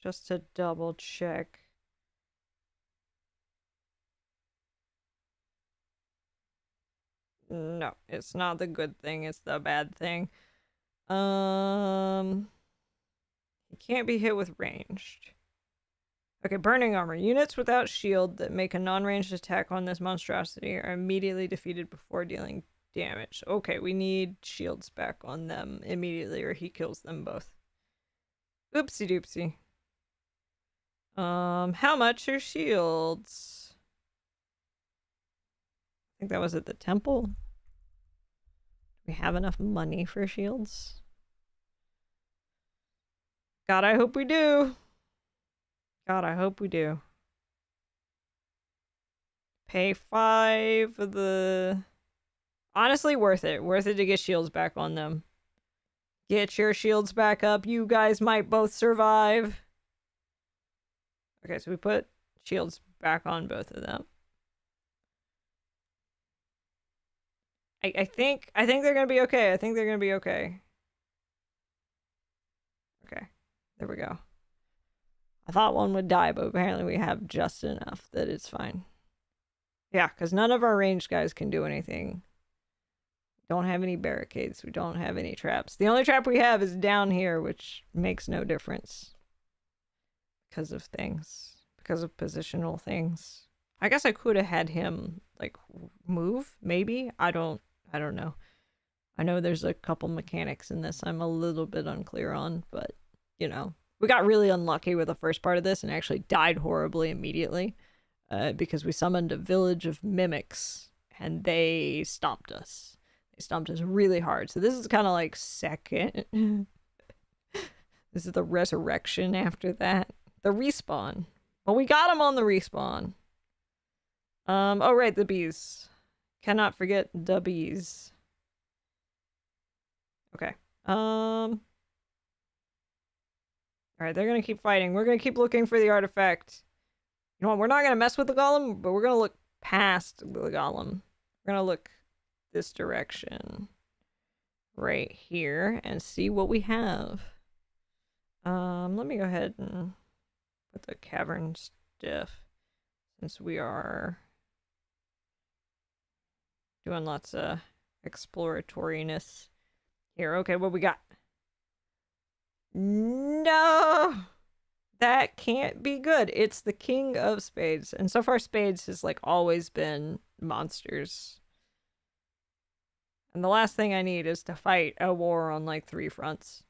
Speaker 1: Just to double check. No, it's not the good thing, it's the bad thing. He can't be hit with ranged. Okay, burning armor. Units without shield that make a non-ranged attack on this monstrosity are immediately defeated before dealing damage. Okay, we need shields back on them immediately or he kills them both. Oopsie doopsie. How much are shields? I think that was at the temple. Do we have enough money for shields? God, I hope we do. God, I hope we do. Pay 5 for the... Honestly, worth it. Worth it to get shields back on them. Get your shields back up. You guys might both survive. Okay, so we put shields back on both of them. I think they're gonna be okay. I think they're gonna be okay. Okay, there we go. I thought one would die, but apparently we have just enough that it's fine. Yeah, because none of our ranged guys can do anything. Don't have any barricades. We don't have any traps. The only trap we have is down here, which makes no difference. Because of things. Because of positional things. I guess I could have had him, like, move, maybe? I don't know. I know there's a couple mechanics in this I'm a little bit unclear on, but, you know. We got really unlucky with the first part of this and actually died horribly immediately. Because we summoned a village of mimics, and they stomped us. They stomped us really hard. So this is kind of like second. This is the resurrection after that. The respawn. Well, we got them on the respawn. Oh, right, the bees. Cannot forget the bees. Okay. Alright, they're gonna keep fighting. We're gonna keep looking for the artifact. You know what? We're not gonna mess with the golem, but we're gonna look past the golem. We're gonna look this direction. Right here. And see what we have. Let me go ahead and put the cavern stiff. Since we are doing lots of exploratoriness here. Okay, what we got? No! That can't be good. It's the king of spades. And so far spades has like always been monsters. And the last thing I need is to fight a war on like 3 fronts.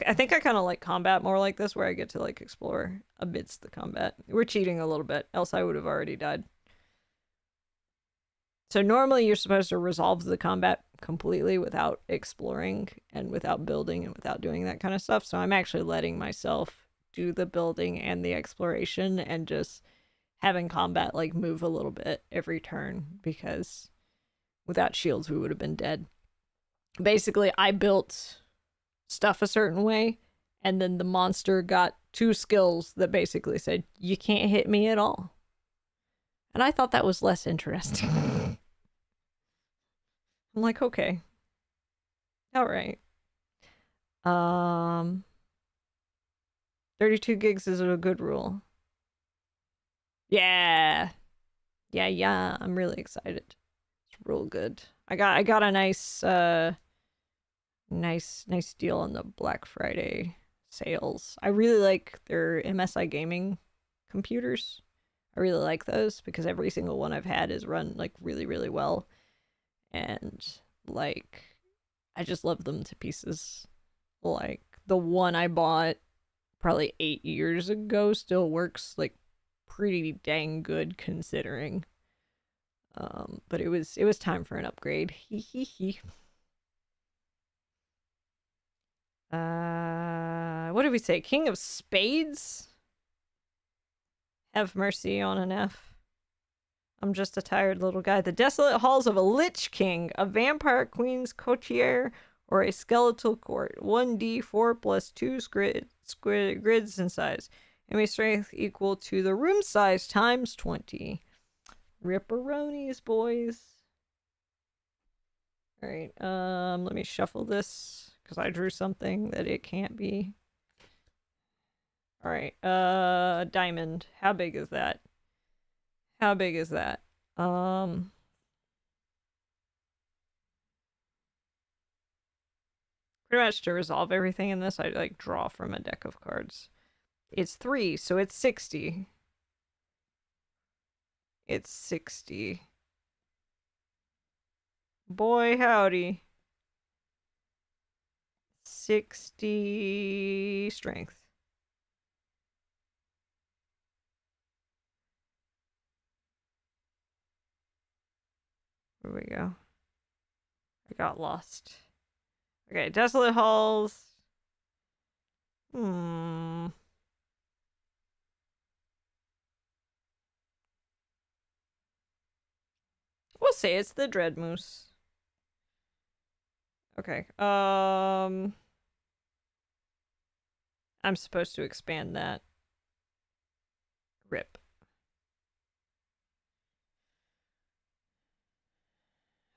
Speaker 1: I think I kind of like combat more like this, where I get to like explore amidst the combat. We're cheating a little bit, else I would have already died. So normally you're supposed to resolve the combat completely without exploring and without building and without doing that kind of stuff. So I'm actually letting myself do the building and the exploration and just having combat like move a little bit every turn, because without shields we would have been dead. Basically, I built stuff a certain way, and then the monster got 2 skills that basically said, you can't hit me at all. And I thought that was less interesting. I'm like, okay. Alright. 32 gigs is a good rule. Yeah. Yeah. I'm really excited. It's real good. I got a nice nice deal on the Black Friday sales. I really like their MSI gaming computers. I really like those because every single one I've had is run like really, really well. And like I just love them to pieces. Like the one I bought probably 8 years ago still works like pretty dang good considering. But it was time for an upgrade. Hee hee hee. What did we say? King of Spades? Have mercy on an F. I'm just a tired little guy. The desolate halls of a Lich King, a vampire queen's courtier, or a skeletal court. 1d4 plus 2 grids in size. Enemy strength equal to the room size times 20. Ripperonis, boys. Alright, let me shuffle this, because I drew something that it can't be. Alright, diamond. How big is that? How big is that? Pretty much to resolve everything in this, I like draw from a deck of cards. It's 3, so it's 60. It's 60. Boy, howdy. 60 strength. Where we go? I got lost. Okay, desolate halls. We'll say it's the Dread Moose. Okay, I'm supposed to expand that. Rip.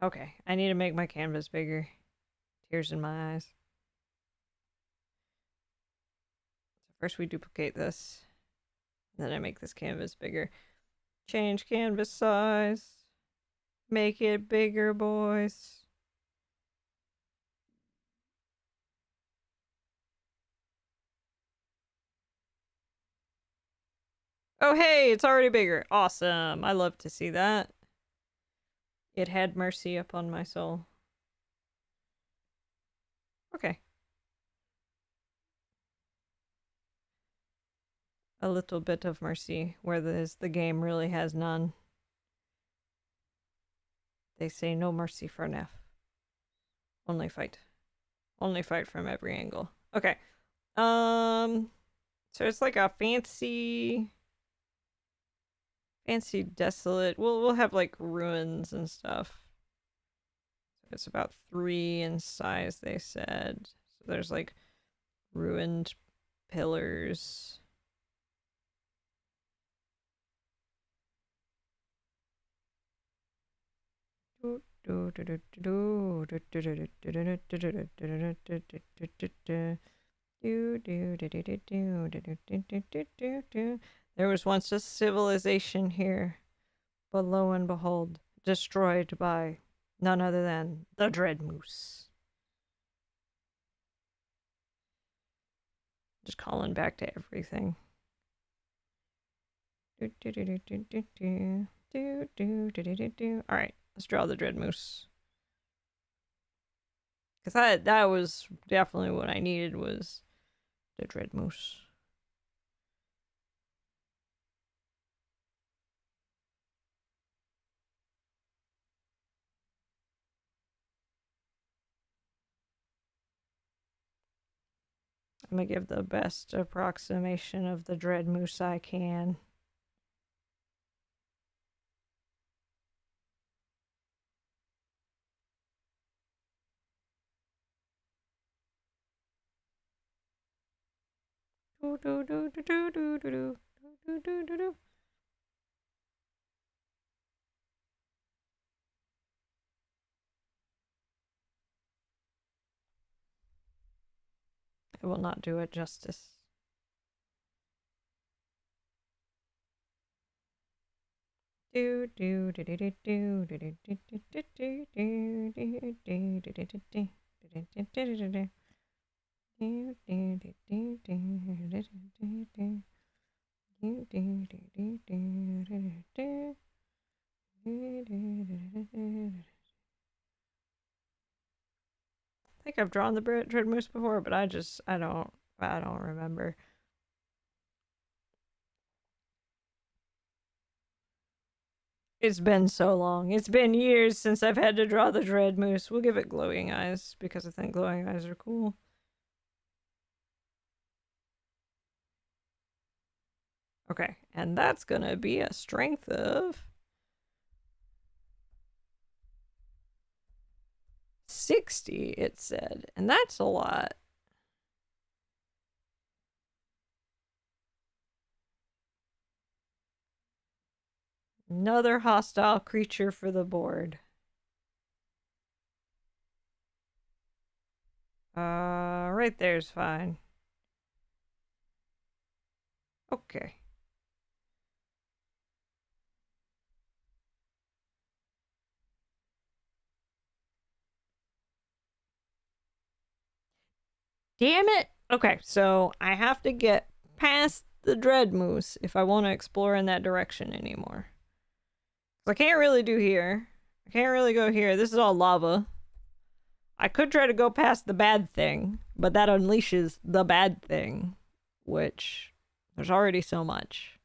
Speaker 1: Okay, I need to make my canvas bigger. Tears in my eyes. So first we duplicate this. Then I make this canvas bigger. Change canvas size. Make it bigger, boys. Oh, hey, it's already bigger. Awesome. I love to see that. It had mercy upon my soul. Okay. A little bit of mercy, whereas the game really has none. They say no mercy for Neph. Only fight. Only fight from every angle. Okay. So it's like a fancy desolate. We'll have like ruins and stuff. So it's about 3 in size, they said. So there's like ruined pillars. There was once a civilization here, but lo and behold, destroyed by none other than the Dread Moose. Just calling back to everything. Alright, let's draw the Dread Moose. Because that was definitely what I needed, was the Dread Moose. I'm gonna give the best approximation of the Dread Moose I can. I will not do it justice. I think I've drawn the Dread Moose before, but I don't remember. It's been so long. It's been years since I've had to draw the Dread Moose. We'll give it glowing eyes because I think glowing eyes are cool. Okay, and that's gonna be a strength of 60, it said, and that's a lot. Another hostile creature for the board. Right there's fine. Okay. Damn it! Okay, so I have to get past the Dread Moose if I want to explore in that direction anymore. I can't really do here. I can't really go here. This is all lava. I could try to go past the bad thing, but that unleashes the bad thing, which there's already so much.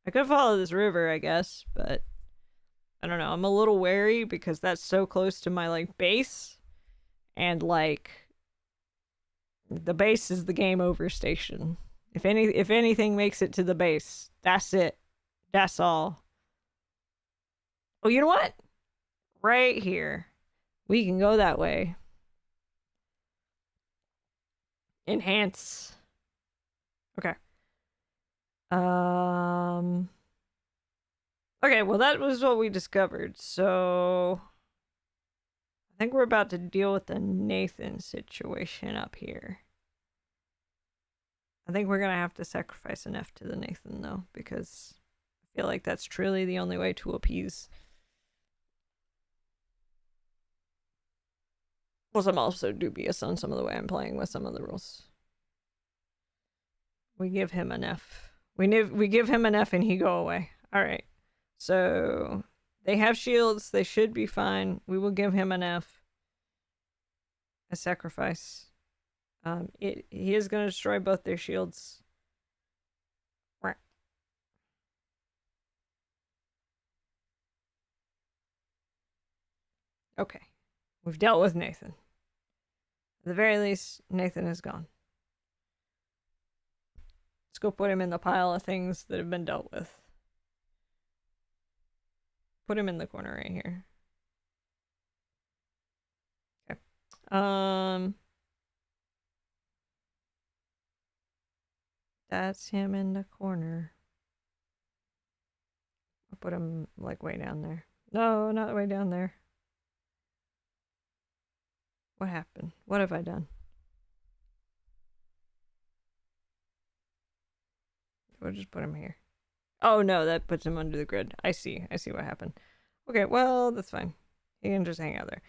Speaker 1: I could follow this river, I guess, but I don't know. I'm a little wary because that's so close to my like base, and like the base is the game over station. If anything makes it to the base, that's it. That's all. Oh, you know what? Right here. We can go that way. Enhance. Okay. Okay, well that was what we discovered. So I think we're about to deal with the Nathan situation up here. I think we're gonna have to sacrifice an F to the Nathan though, because I feel like that's truly the only way to appease. Plus, I'm also dubious on some of the way I'm playing with some of the rules. We give him an F. We give him an F and he go away. All right. So they have shields. They should be fine. We will give him an F. A sacrifice. He is going to destroy both their shields. Okay. We've dealt with Nathan. At the very least, Nathan is gone. Let's go put him in the pile of things that have been dealt with. Put him in the corner right here. Okay. That's him in the corner. I'll put him like way down there. No, not way down there. What happened? What have I done? We'll just put him here. Oh no, that puts him under the grid. I see what happened. Okay, well, that's fine. He can just hang out there.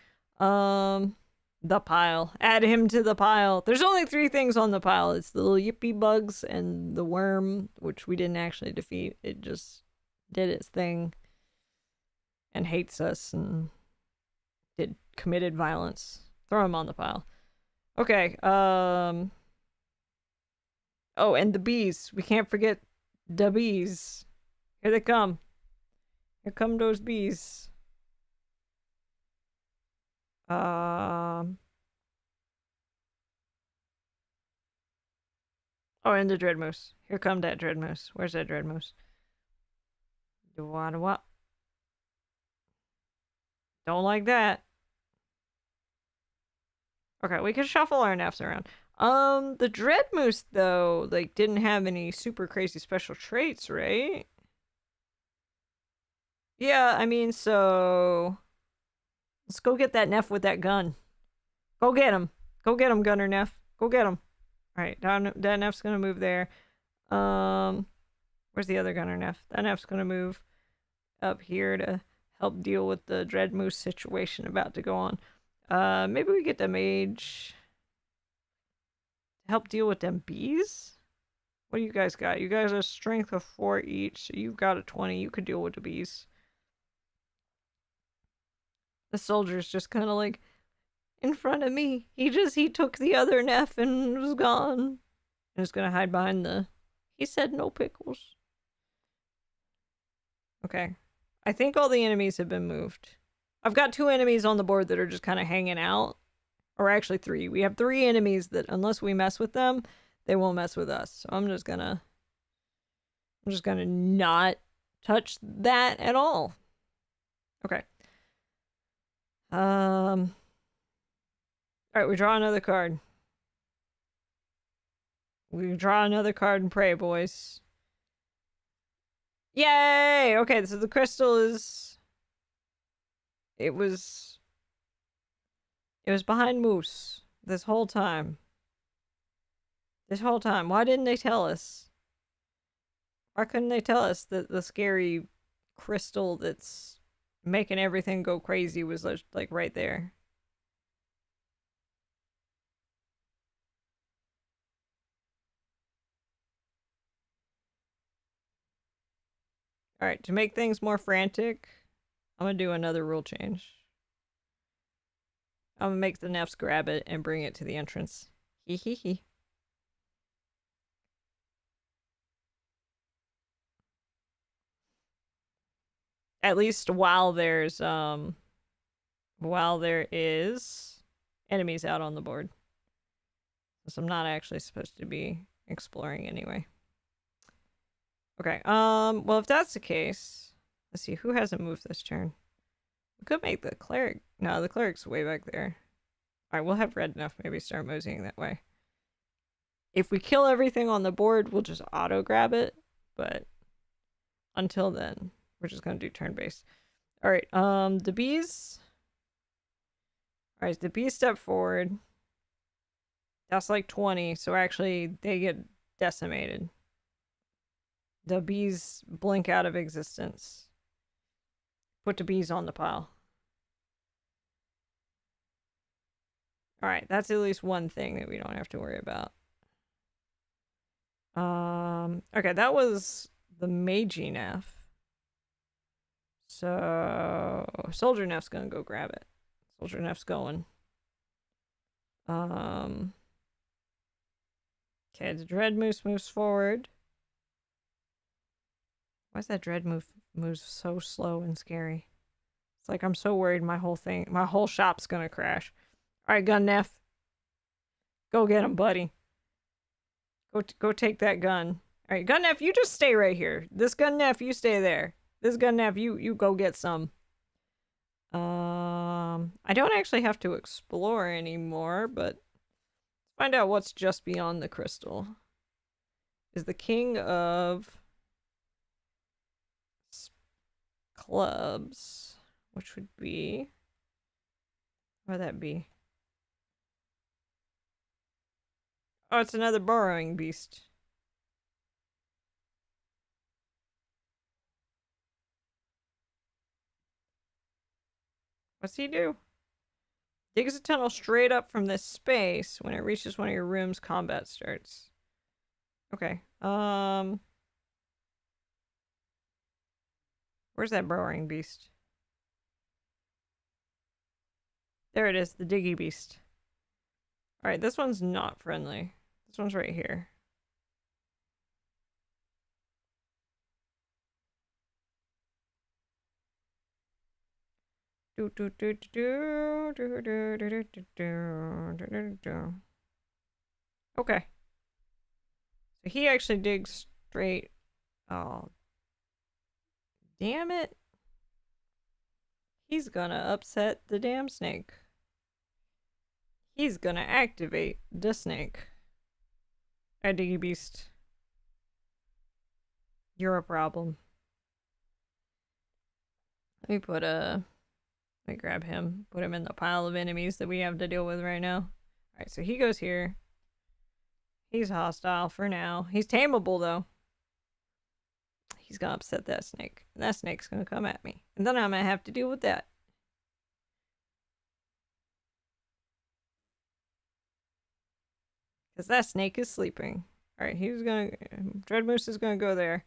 Speaker 1: The pile. Add him to the pile. There's only 3 things on the pile. It's the little yippy bugs and the worm, which we didn't actually defeat. It just did its thing and hates us and committed violence. Throw him on the pile. Okay, oh, and the bees. We can't forget the bees. Here they come. Here come those bees. Oh, and the dread moose. Here come that dread moose. Where's that dread moose? What? Don't like that. Okay, we can shuffle our Nephs around. The dread moose though, like, didn't have any super crazy special traits, right? Yeah, I mean, so let's go get that Neph with that gun. Go get him. Go get him, Gunner Neph. Go get him. All right, that Neph's gonna move there. Where's the other Gunner Neph? That Neph's gonna move up here to help deal with the dread moose situation about to go on. Maybe we get the mage to help deal with them bees. What do you guys got? You guys are strength of 4 each, so you've got a 20. You could deal with the bees. The soldier's just kind of like in front of me. He took the other Neph and was gone. And is gonna hide behind the. He said no pickles. Okay, I think all the enemies have been moved. I've got 2 enemies on the board that are just kind of hanging out. Or actually 3. We have 3 enemies that unless we mess with them, they won't mess with us. So I'm just gonna not touch that at all. Okay. Alright, we draw another card. We draw another card and pray, boys. Yay! Okay, so the crystal is... It was behind Moose this whole time. Why didn't they tell us? Why couldn't they tell us that the scary crystal that's making everything go crazy was like right there? Alright, to make things more frantic, I'm gonna do another rule change. I'm gonna make the Nephs grab it and bring it to the entrance. Hee hee hee. At least while there is enemies out on the board. So I'm not actually supposed to be exploring anyway. Okay, well, if that's the case, let's see, who hasn't moved this turn? We could make the cleric. No, the cleric's way back there. Alright, we'll have red enough maybe start moseying that way. If we kill everything on the board, we'll just auto grab it. But until then, we're just gonna do turn based. All right. The bees. All right, the bees step forward. That's like 20, so actually they get decimated. The bees blink out of existence. Put the bees on the pile. Alright, that's at least one thing that we don't have to worry about. Okay, that was the Magi Neph. So, Soldier Neph's gonna go grab it. Soldier Neph's going. Okay, the Dread Moose moves forward. Why is that Dread moves so slow and scary? It's like I'm so worried my whole shop's gonna crash. Alright, Gun Neph. Go get him, buddy. Go take that gun. Alright, Gun Neph, you just stay right here. This Gun Neph, you stay there. This Gun Neph, you go get some. I don't actually have to explore anymore, but let's find out what's just beyond the crystal. Is the King of Clubs, which would be... What would that be? Oh, it's another burrowing beast. What's he do? Digs a tunnel straight up from this space. When it reaches one of your rooms, combat starts. Okay. Where's that burrowing beast? There it is, the diggy beast. Alright, this one's not friendly. This one's right here. Okay. So he actually digs straight. Oh. Damn it. He's gonna upset the damn snake. He's gonna activate the snake. Alright, diggy beast. You're a problem. Let me grab him. Put him in the pile of enemies that we have to deal with right now. Alright, so he goes here. He's hostile for now. He's tameable, though. He's gonna upset that snake. And that snake's gonna come at me. And then I'm gonna have to deal with that. Because that snake is sleeping. Alright, Dread Moose is gonna go there.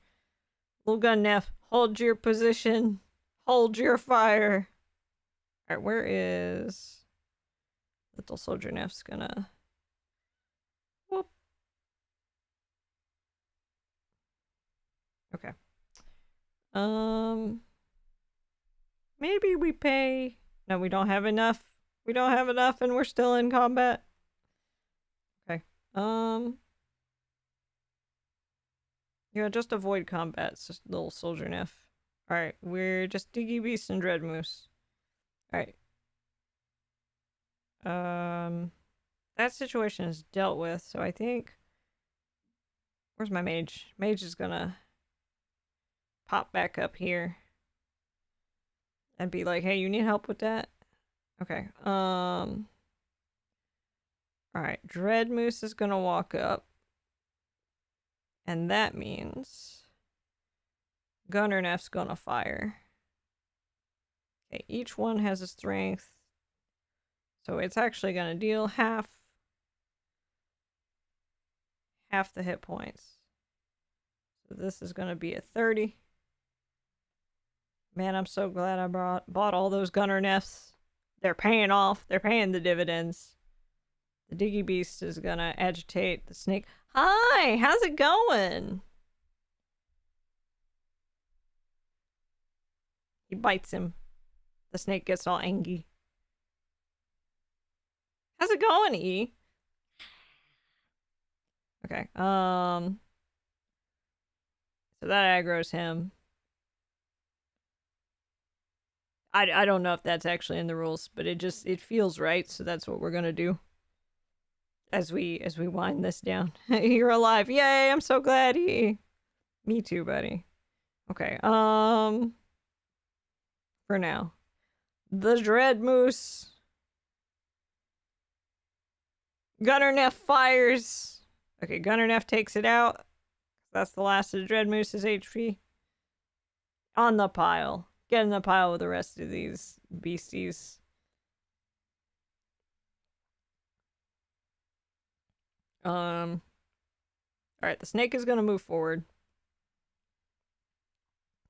Speaker 1: Little Gun Neph, hold your position. Hold your fire. Alright, where is... Little Soldier Neph's gonna... Whoop. Okay. Maybe we pay... No, we don't have enough. We don't have enough and we're still in combat. Okay. Yeah, just avoid combat. It's just little Soldier Neph. Alright, we're just Diggy Beast and Dread Moose. Alright. That situation is dealt with, so I think... Where's my mage? Mage is gonna pop back up here. And be like, hey, you need help with that? Okay, alright, Dread Moose is gonna walk up. And that means... Gunner Neph's gonna fire. Okay, each one has a strength. So it's actually gonna deal half the hit points. So this is gonna be a 30. Man, I'm so glad I bought all those Gunner Nephs. They're paying off. They're paying the dividends. The Diggy Beast is gonna agitate the snake. Hi, how's it going? He bites him. The snake gets all angry. How's it going, E? Okay, so that aggroes him. I don't know if that's actually in the rules, but it feels right, so that's what we're gonna do. as we wind this down. You're alive. Yay, I'm so glad. Me too, buddy. Okay, for now. The Dread Moose. Gunner Neph fires. Okay, Gunner Neph takes it out. That's the last of the Dread Moose's HP. On the pile. Get in the pile with the rest of these beasties. Alright, the snake is gonna move forward.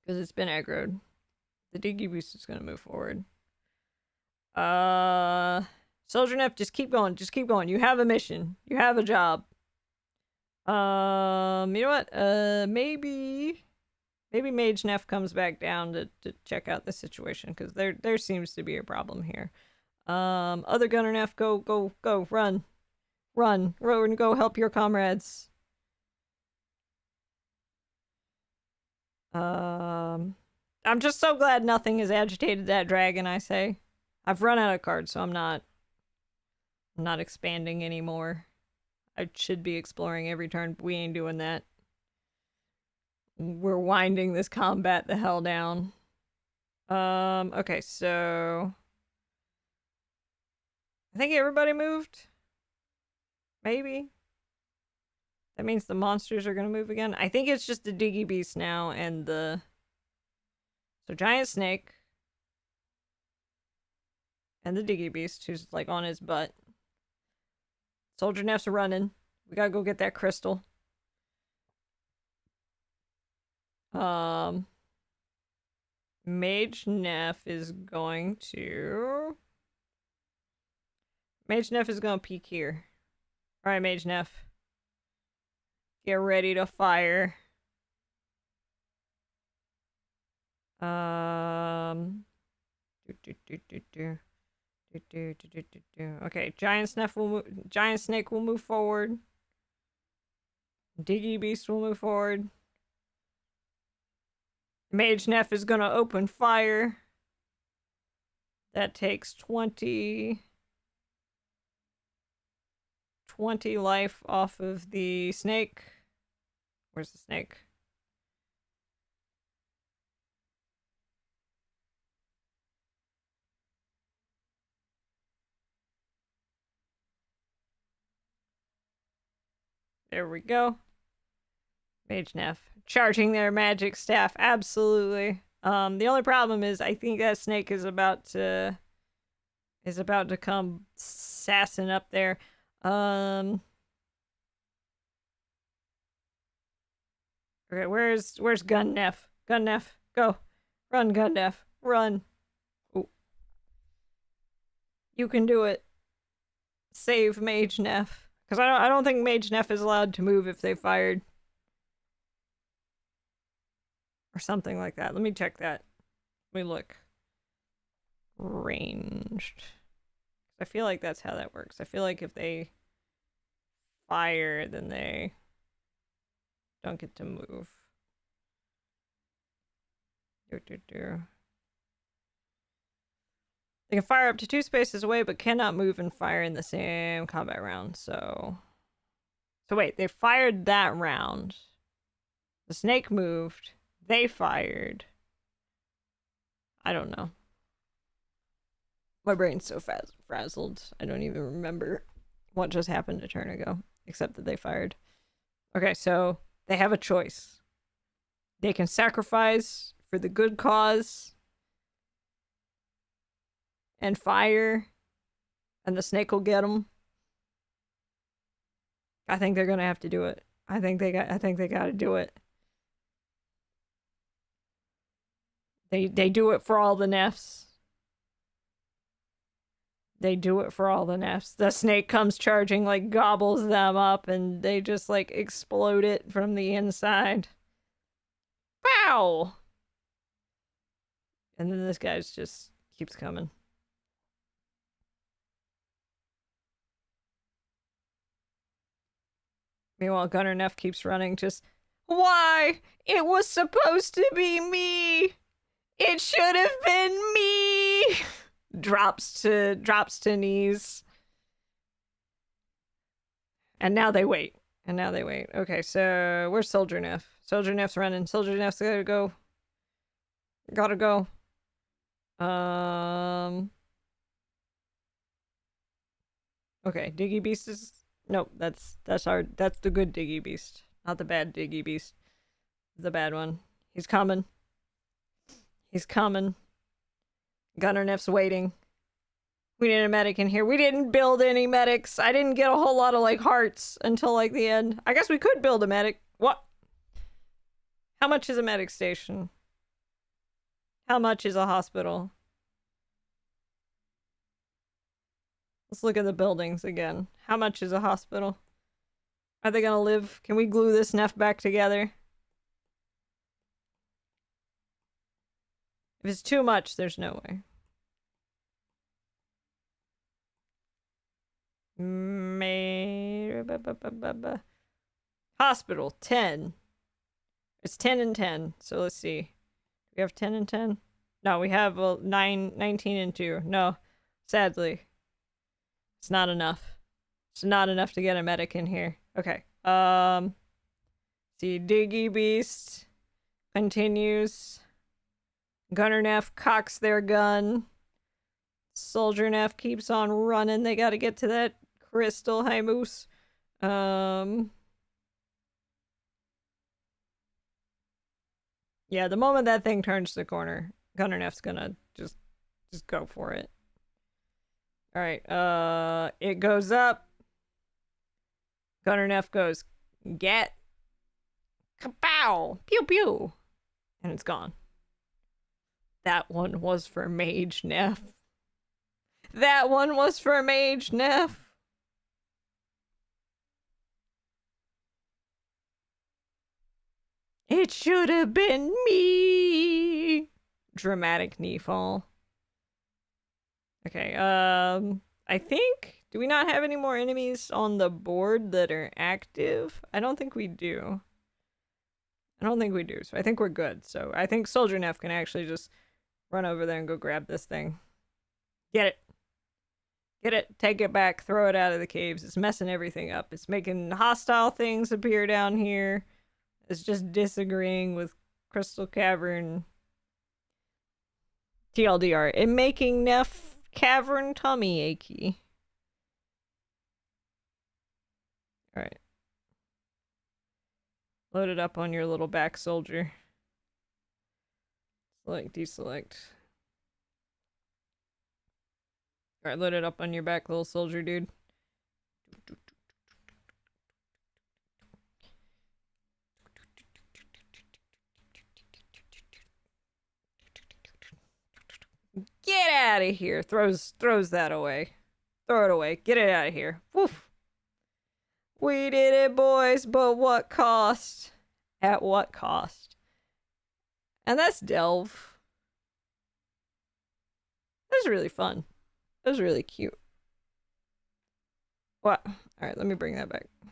Speaker 1: Because it's been aggroed. The Diggy Beast is gonna move forward. Soldier Neph, just keep going. Just keep going. You have a mission. You have a job. You know what? Maybe Mage Neph comes back down to check out the situation, because there seems to be a problem here. Other Gunner Neph, go, run. Run, go help your comrades. I'm just so glad nothing has agitated that dragon, I say. I've run out of cards, so I'm not expanding anymore. I should be exploring every turn, but we ain't doing that. We're winding this combat the hell down. Okay, so I think everybody moved. Maybe. That means the monsters are gonna move again. I think it's just the Diggy Beast now and the... So Giant Snake. And the Diggy Beast, who's like on his butt. Soldier Neph's running. We gotta go get that crystal. Mage Neph is going to... Mage Neph is gonna peek here. Alright, Mage Neph. Get ready to fire. Okay, Giant Snake will move forward. Diggy Beast will move forward. Mage Neph is gonna open fire. That takes 20 life off of the snake. Where's the snake? There we go. Mage Neph charging their magic staff, absolutely. The only problem is I think that snake is about to come sassing up there. Okay, where's Gun Neph? Gun Neph, go. Run, Gun Neph, run. Ooh. You can do it. Save Mage Neph. Because I don't think Mage Neph is allowed to move if they fired. Or something like that. Let me check that. Let me look. Ranged. I feel like that's how that works. I feel like if they fire, then they don't get to move. They can fire up to 2 spaces away, but cannot move and fire in the same combat round. So wait, they fired that round. The snake moved. They fired. I don't know. My brain's so frazzled. I don't even remember what just happened a turn ago, except that they fired. Okay, so they have a choice. They can sacrifice for the good cause and fire, and the snake will get them. I think they're gonna have to do it. I think they gotta do it. They do it for all the Nephs. They do it for all the Nephs. The snake comes charging, like, gobbles them up, and they just, like, explode it from the inside. Pow! And then this guy just keeps coming. Meanwhile, Gunner Neph keeps running, just... Why? It was supposed to be me! It should have been me! drops to knees. And now they wait. And now they wait. Okay, so where's Soldier Neph? Soldier Neph's running. Soldier Neph's gotta go. Gotta go. Okay, Diggy Beast is... Nope, that's the good Diggy Beast. Not the bad Diggy Beast. The bad one. He's coming. He's coming. Gunner Neph's waiting. We need a medic in here. We didn't build any medics. I didn't get a whole lot of, like, hearts until, like, the end. I guess we could build a medic. What? How much is a medic station? How much is a hospital? Let's look at the buildings again. How much is a hospital? Are they gonna live? Can we glue this Neph back together? If it's too much, there's no way. Hospital 10. It's 10 and 10. So let's see. We have 10 and 10. No, we have 19 and 2. No, sadly, it's not enough. It's not enough to get a medic in here. Okay. See, Diggy Beast continues. Gunner Neph cocks their gun. Soldier Neph keeps on running. They gotta get to that crystal. Hi, Moose. Yeah, the moment that thing turns the corner, Gunner Neph's gonna just go for it. Alright, it goes up. Gunner Neph goes, get. Kapow! Pew pew! And it's gone. That one was for Mage Neph. That one was for Mage Neph. It should have been me. Dramatic knee fall. Okay, I think... Do we not have any more enemies on the board that are active? I don't think we do. I don't think we do, so I think we're good. So I think Soldier Neph can actually just run over there and go grab this thing. Get it. Get it, take it back, throw it out of the caves. It's messing everything up. It's making hostile things appear down here. It's just disagreeing with Crystal Cavern. TLDR. It making Neph Cavern tummy achy. Alright. Load it up on your little back soldier. Select, deselect. Alright, load it up on your back, little soldier dude. Get out of here! Throws that away. Throw it away. Get it out of here. Woof! We did it, boys, but what cost? At what cost? And that's Delve. That was really fun. That was really cute. What? Alright, let me bring that back. I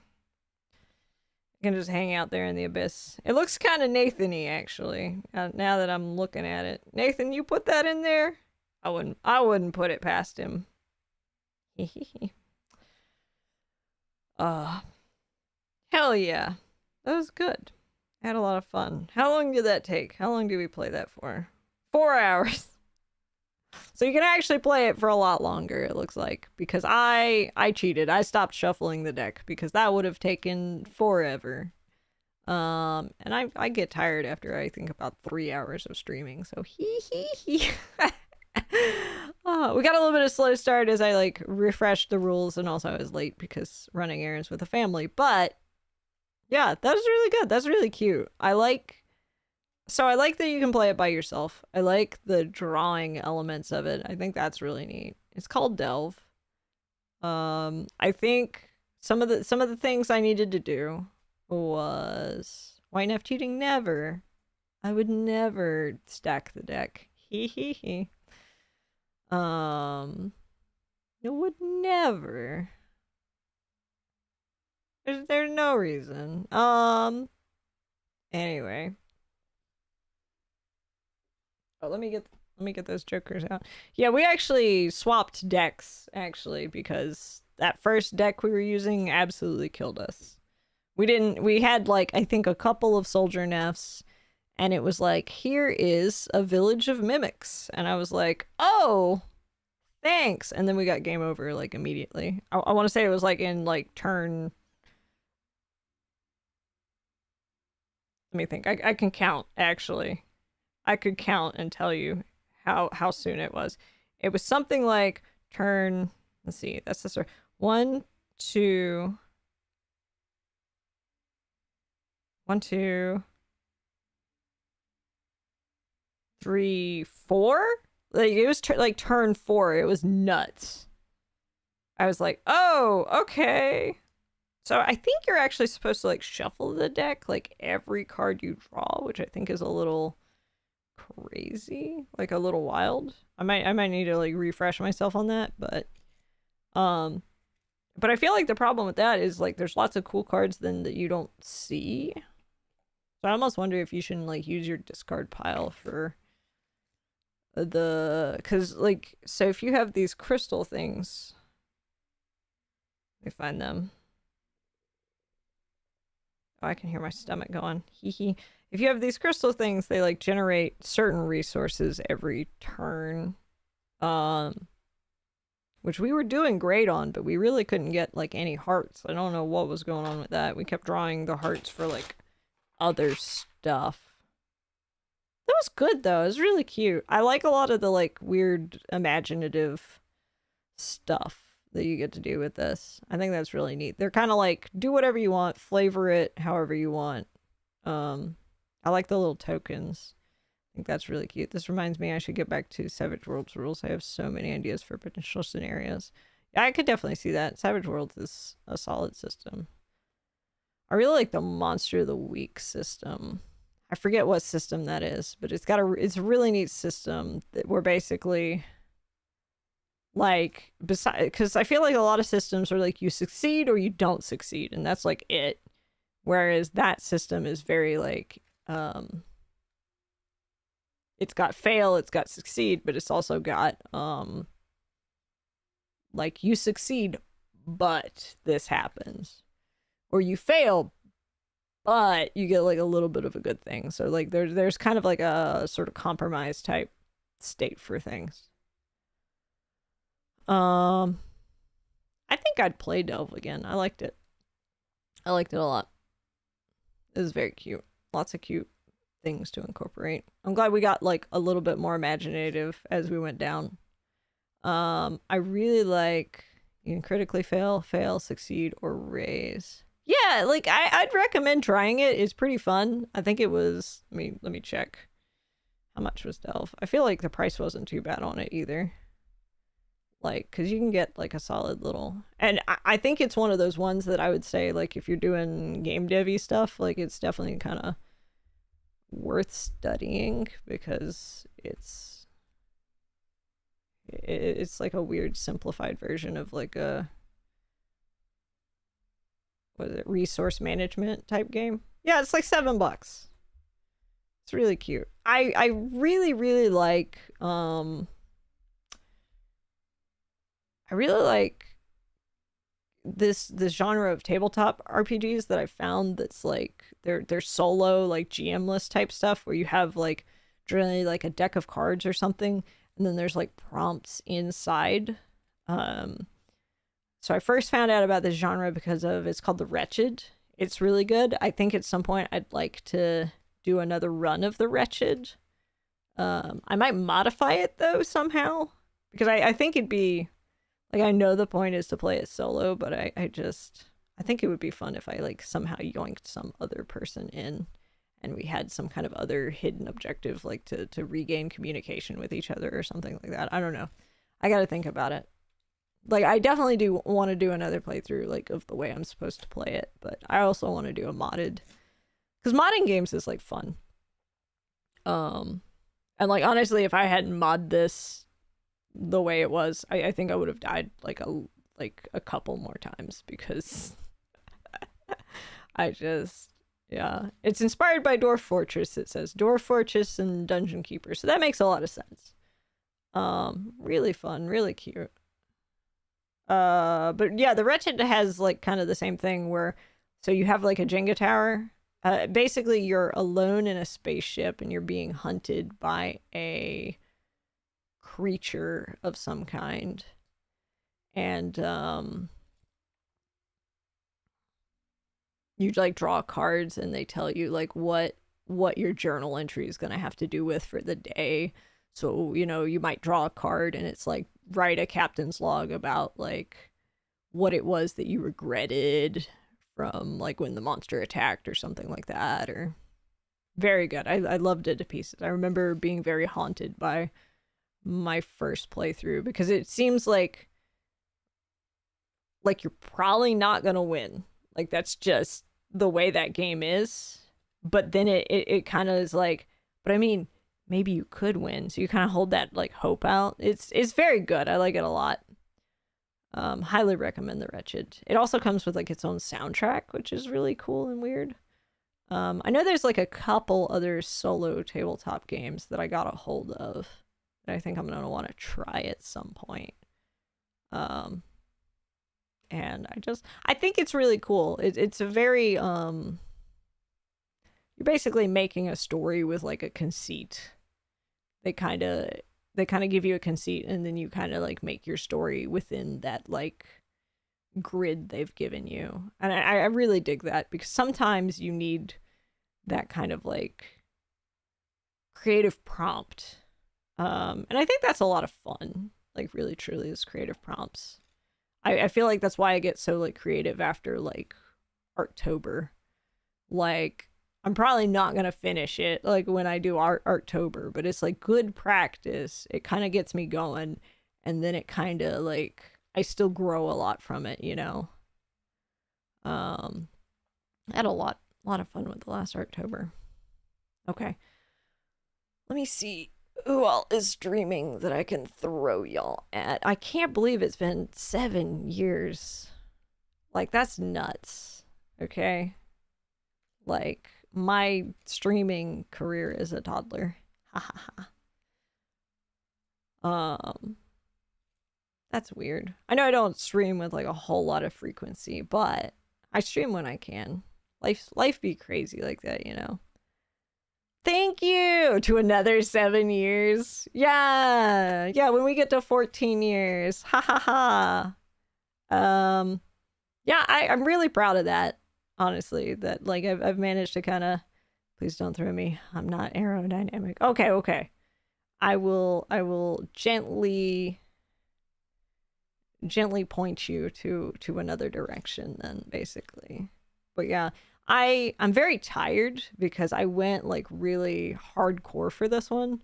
Speaker 1: can just hang out there in the abyss. It looks kind of Nathan-y, actually. Now that I'm looking at it. Nathan, you put that in there? I wouldn't put it past him. Hell yeah. That was good. I had a lot of fun. How long did that take? How long did we play that for? 4 hours. So you can actually play it for a lot longer, it looks like. Because I cheated. I stopped shuffling the deck because that would have taken forever. And I get tired after I think about 3 hours of streaming, so hee. We got a little bit of slow start as I like refreshed the rules, and also I was late because running errands with a family, but yeah, that was really good. That's really cute. I like that you can play it by yourself. I like the drawing elements of it. I think that's really neat. It's called Delve. I think some of the things I needed to do was White Neph cheating. Never. I would never stack the deck. Hee. It would never. There's no reason. Anyway. Oh, let me get those jokers out. Yeah, we actually swapped decks, actually, because that first deck we were using absolutely killed us. We had like, I think a couple of soldier Nephs, and it was like, here is a village of mimics. And I was like, oh, thanks. And then we got game over like immediately. I want to say it was like in like turn. Let me think. I can count, actually. I could count and tell you how soon it was. It was something like turn, let's see, that's the start. 1, 2, 1, 2, 3, 4. Like it was like turn 4. It was nuts. I was like, oh, okay. So I think you're actually supposed to like shuffle the deck like every card you draw, which I think is a little crazy, like a little wild. I might need to like refresh myself on that, but I feel like the problem with that is like there's lots of cool cards then that you don't see. So I almost wonder if you shouldn't like use your discard pile for because like, so if you have these crystal things, let me find them. Oh, I can hear my stomach going. Hee hee. If you have these crystal things, they like generate certain resources every turn. Which we were doing great on, but we really couldn't get like any hearts. I don't know what was going on with that. We kept drawing the hearts for like other stuff. That was good though. It was really cute. I like a lot of the like weird imaginative stuff that you get to do with this. I think that's really neat. They're kind of like do whatever you want, flavor it however you want. I like the little tokens. I think that's really cute. This reminds me I should get back to Savage Worlds rules. I have so many ideas for potential scenarios. Yeah, I could definitely see that. Savage Worlds is a solid system. I really like the Monster of the Week system. I forget what system that is, but it's a really neat system that we're basically like, because I feel like a lot of systems are like you succeed or you don't succeed, and that's like it. Whereas that system is very like it's got fail, it's got succeed, but it's also got like you succeed but this happens, or you fail but you get like a little bit of a good thing. So like there's kind of like a sort of compromise type state for things. I think I'd play Delve again. I liked it a lot. It was very cute. Lots of cute things to incorporate. I'm glad we got like a little bit more imaginative as we went down. I really like you can critically fail, succeed, or raise. Yeah, like I'd recommend trying it. It's pretty fun. I think it was, let me check. How much was Delve? I feel like the price wasn't too bad on it either. Like, because you can get like a solid little, and I think it's one of those ones that I would say like if you're doing game devy stuff, like it's definitely kind of worth studying because it's like a weird simplified version of like a, what is it, resource management type game. Yeah, it's like $7. It's really cute. I really like I really like this genre of tabletop RPGs that I found that's like they're solo, like GM-less type stuff where you have like generally like a deck of cards or something, and then there's like prompts inside. So I first found out about this genre because of, it's called The Wretched. It's really good. I think at some point I'd like to do another run of The Wretched. I might modify it though somehow, because I think it'd be like, I know the point is to play it solo, but I think it would be fun if I like somehow yoinked some other person in and we had some kind of other hidden objective, like to regain communication with each other or something like that. I don't know. I gotta think about it. Like, I definitely do want to do another playthrough, like, of the way I'm supposed to play it, but I also want to do a modded, because modding games is, like, fun. And, like, honestly, if I hadn't modded this the way it was, I think I would have died, like a couple more times, because I just, yeah. It's inspired by Dwarf Fortress, it says. Dwarf Fortress and Dungeon Keeper, so that makes a lot of sense. Really fun, really cute. But yeah, the Wretched has like kind of the same thing where, so you have like a Jenga tower. Basically, you're alone in a spaceship and you're being hunted by a creature of some kind. And you like draw cards and they tell you like what your journal entry is going to have to do with for the day. So, you know, you might draw a card and it's like write a captain's log about like what it was that you regretted from like when the monster attacked or something like that. Or very good. I loved it to pieces. I remember being very haunted by my first playthrough because it seems like you're probably not gonna win. Like that's just the way that game is. But then it kind of is like, but I mean, maybe you could win. So you kind of hold that like hope out. It's very good. I like it a lot. Highly recommend The Wretched. It also comes with like its own soundtrack, which is really cool and weird. I know there's like a couple other solo tabletop games that I got a hold of that I think I'm gonna want to try at some point. And I think it's really cool. It's a very you're basically making a story with like a conceit. They kind of give you a conceit and then you kind of like make your story within that like grid they've given you. And I really dig that because sometimes you need that kind of like creative prompt. And I think that's a lot of fun. Like really truly is creative prompts. I feel like that's why I get so like creative after like Arttober. Like I'm probably not gonna finish it like when I do Arttober, but it's like good practice. It kind of gets me going, and then it kind of like I still grow a lot from it, you know. I had a lot of fun with the last Arttober. Okay, let me see who all is streaming that I can throw y'all at. I can't believe it's been 7 years. Like, that's nuts. Okay? Like, my streaming career as a toddler. Ha ha ha. That's weird. I know I don't stream with like a whole lot of frequency, but I stream when I can. Life be crazy like that, you know? Thank you to another 7 years. Yeah. Yeah, when we get to 14 years. Ha ha ha. Yeah, I'm really proud of that, honestly. That like I've managed to kind of please don't throw me. I'm not aerodynamic. Okay. I will gently point you to another direction then basically. But yeah, I'm very tired because I went like really hardcore for this one.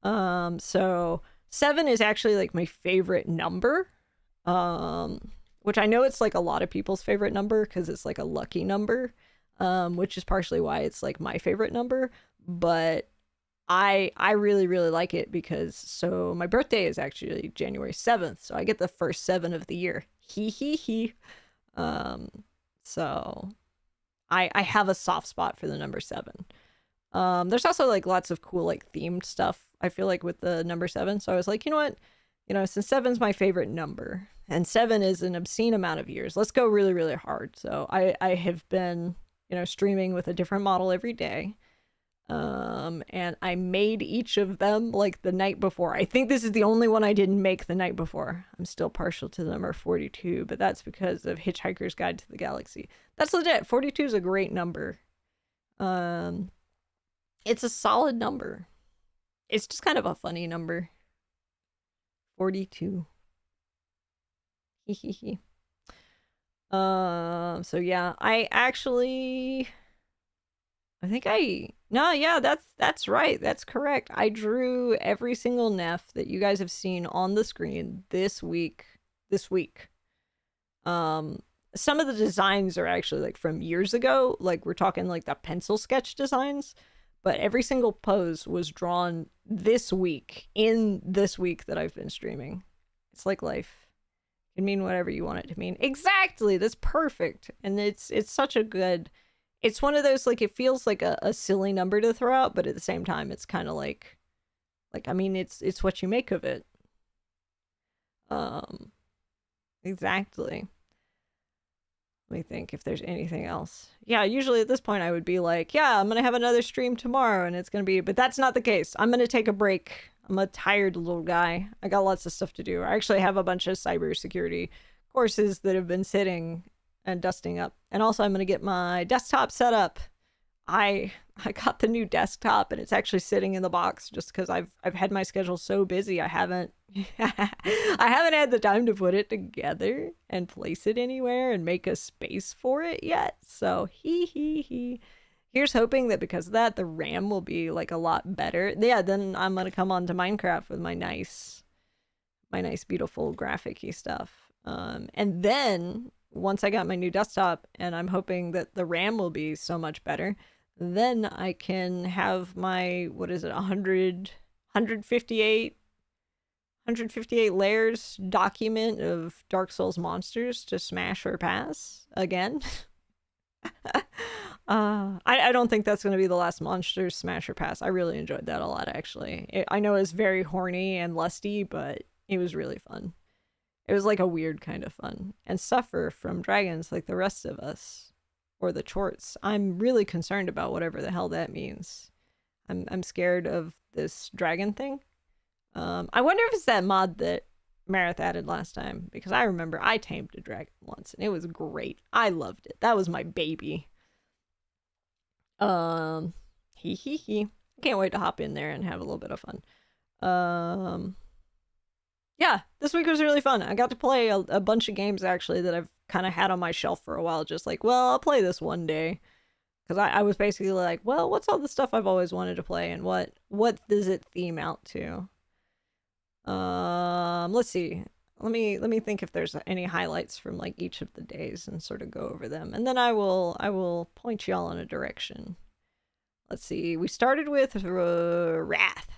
Speaker 1: So 7 is actually like my favorite number. Which I know it's like a lot of people's favorite number because it's like a lucky number. Which is partially why it's like my favorite number. But I really, really like it because so my birthday is actually January 7th, so I get the first 7 of the year. He. So I have a soft spot for the number 7. There's also like lots of cool like themed stuff I feel like with the number 7. So I was like, you know what? You know, since 7's my favorite number and 7 is an obscene amount of years, let's go really, really hard. So I have been, you know, streaming with a different model every day. And I made each of them like the night before. I think this is the only one I didn't make the night before. I'm still partial to the number 42, but that's because of Hitchhiker's Guide to the Galaxy. That's legit. 42 is a great number. It's a solid number. It's just kind of a funny number. 42. Hehehe. So yeah, that's right. That's correct. I drew every single Neph that you guys have seen on the screen this week. Some of the designs are actually like from years ago. Like we're talking like the pencil sketch designs, but every single pose was drawn this week in this week that I've been streaming. It's like life. It can mean whatever you want it to mean. Exactly. That's perfect. And it's such a good, it's one of those, like, it feels like a silly number to throw out, but at the same time, it's kind of like, I mean, it's what you make of it. Exactly. Let me think if there's anything else. Yeah, usually at this point I would be like, yeah, I'm going to have another stream tomorrow and it's going to be, but that's not the case. I'm going to take a break. I'm a tired little guy. I got lots of stuff to do. I actually have a bunch of cybersecurity courses that have been sitting and dusting up. And also I'm going to get my desktop set up. I got the new desktop and it's actually sitting in the box just because I've had my schedule so busy. I haven't had the time to put it together and place it anywhere and make a space for it yet. So here's hoping that because of that the RAM will be like a lot better. Yeah, then I'm gonna come on to Minecraft with my nice beautiful graphic-y stuff. And then once I got my new desktop and I'm hoping that the RAM will be so much better, then I can have my, what is it, 158 layers document of Dark Souls monsters to smash or pass again. I don't think that's going to be the last monsters smash or pass. I really enjoyed that a lot, actually. I know it's very horny and lusty, but it was really fun. It was like a weird kind of fun. And suffer from dragons like the rest of us. Or the chorts. I'm really concerned about whatever the hell that means. I'm scared of this dragon thing. I wonder if it's that mod that Marith added last time, because I remember I tamed a dragon once and it was great. I loved it. That was my baby. I can't wait to hop in there and have a little bit of fun. Yeah, this week was really fun. I got to play a bunch of games actually that I've kind of had on my shelf for a while, just like, well, I'll play this one day. Because I was basically like, well, what's all the stuff I've always wanted to play and what does it theme out to? Let's see. Let me think if there's any highlights from like each of the days and sort of go over them. And then I will point y'all in a direction. Let's see. We started with Wrath.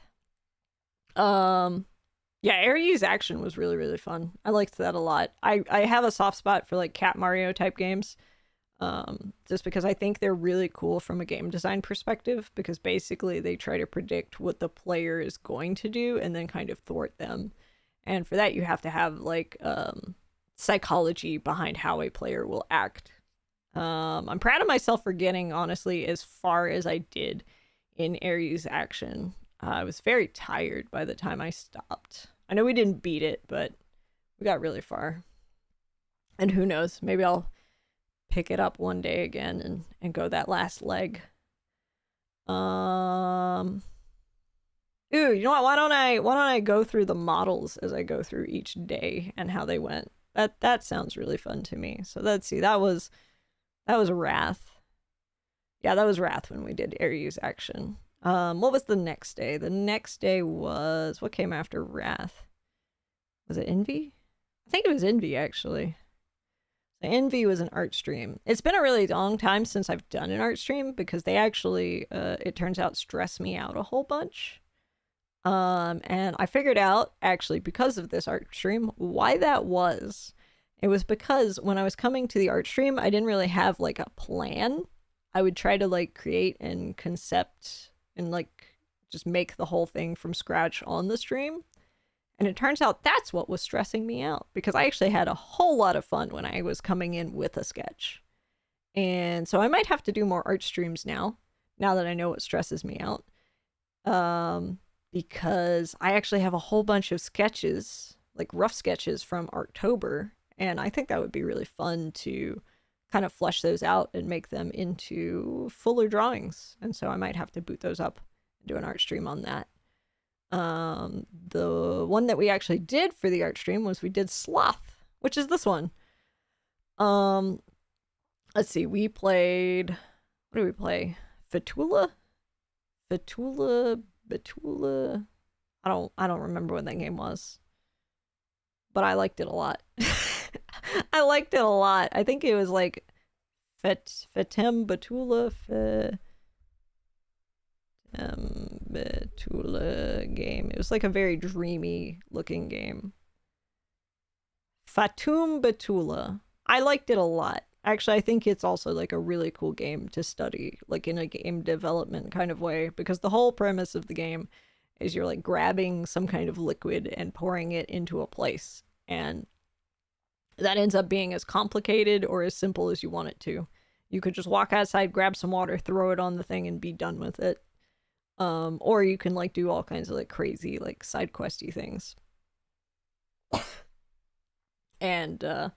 Speaker 1: Yeah, air use action was really, really fun. I liked that a lot. I have a soft spot for like Cat Mario type games. Just because I think they're really cool from a game design perspective, because basically they try to predict what the player is going to do and then kind of thwart them. And for that you have to have like psychology behind how a player will act. I'm proud of myself for getting honestly as far as I did in air use action. I was very tired by the time I stopped. I know we didn't beat it, but we got really far. And who knows, maybe I'll pick it up one day again and go that last leg. Ooh, you know what? Why don't I go through the models as I go through each day and how they went? That sounds really fun to me. So let's see. That was Wrath. Yeah, that was Wrath when we did air use action. What was the next day? The next day was, what came after Wrath? Was it Envy? I think it was Envy, actually. The Envy was an art stream. It's been a really long time since I've done an art stream because they actually, it turns out, stress me out a whole bunch. And I figured out, actually, because of this art stream, why that was. It was because when I was coming to the art stream, I didn't really have, like, a plan. I would try to, like, create and concept and like just make the whole thing from scratch on the stream. And it turns out that's what was stressing me out, because I actually had a whole lot of fun when I was coming in with a sketch. And so I might have to do more art streams now that I know what stresses me out. Because I actually have a whole bunch of sketches, like rough sketches from Arttober, and I think that would be really fun to kind of flesh those out and make them into fuller drawings. And so I might have to boot those up and do an art stream on that. The one that we actually did for the art stream was we did Sloth, which is this one. Let's see, we played, what did we play? Betula. I don't remember what that game was, but I liked it a lot. I liked it a lot. I think it was like Fetem Betula Betula game. It was like a very dreamy looking game. Fatum Betula. I liked it a lot. Actually, I think it's also like a really cool game to study, like in a game development kind of way, because the whole premise of the game is you're like grabbing some kind of liquid and pouring it into a place. And that ends up being as complicated or as simple as you want it to. You could just walk outside, grab some water, throw it on the thing, and be done with it. Or you can like do all kinds of like crazy like side questy things. And that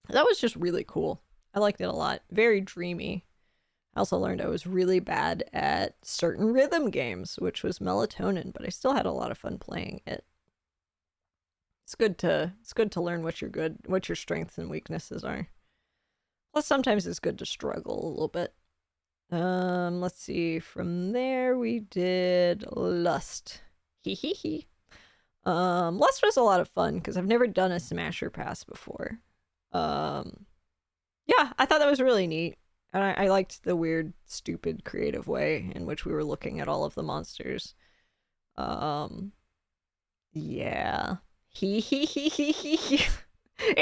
Speaker 1: was just really cool. I liked it a lot. Very dreamy. I also learned I was really bad at certain rhythm games, which was melatonin, but I still had a lot of fun playing it. It's good to learn what your strengths and weaknesses are. Plus sometimes it's good to struggle a little bit. Let's see. From there we did Lust. Lust was a lot of fun because I've never done a Smasher Pass before. Yeah, I thought that was really neat. And I liked the weird, stupid, creative way in which we were looking at all of the monsters. Yeah. It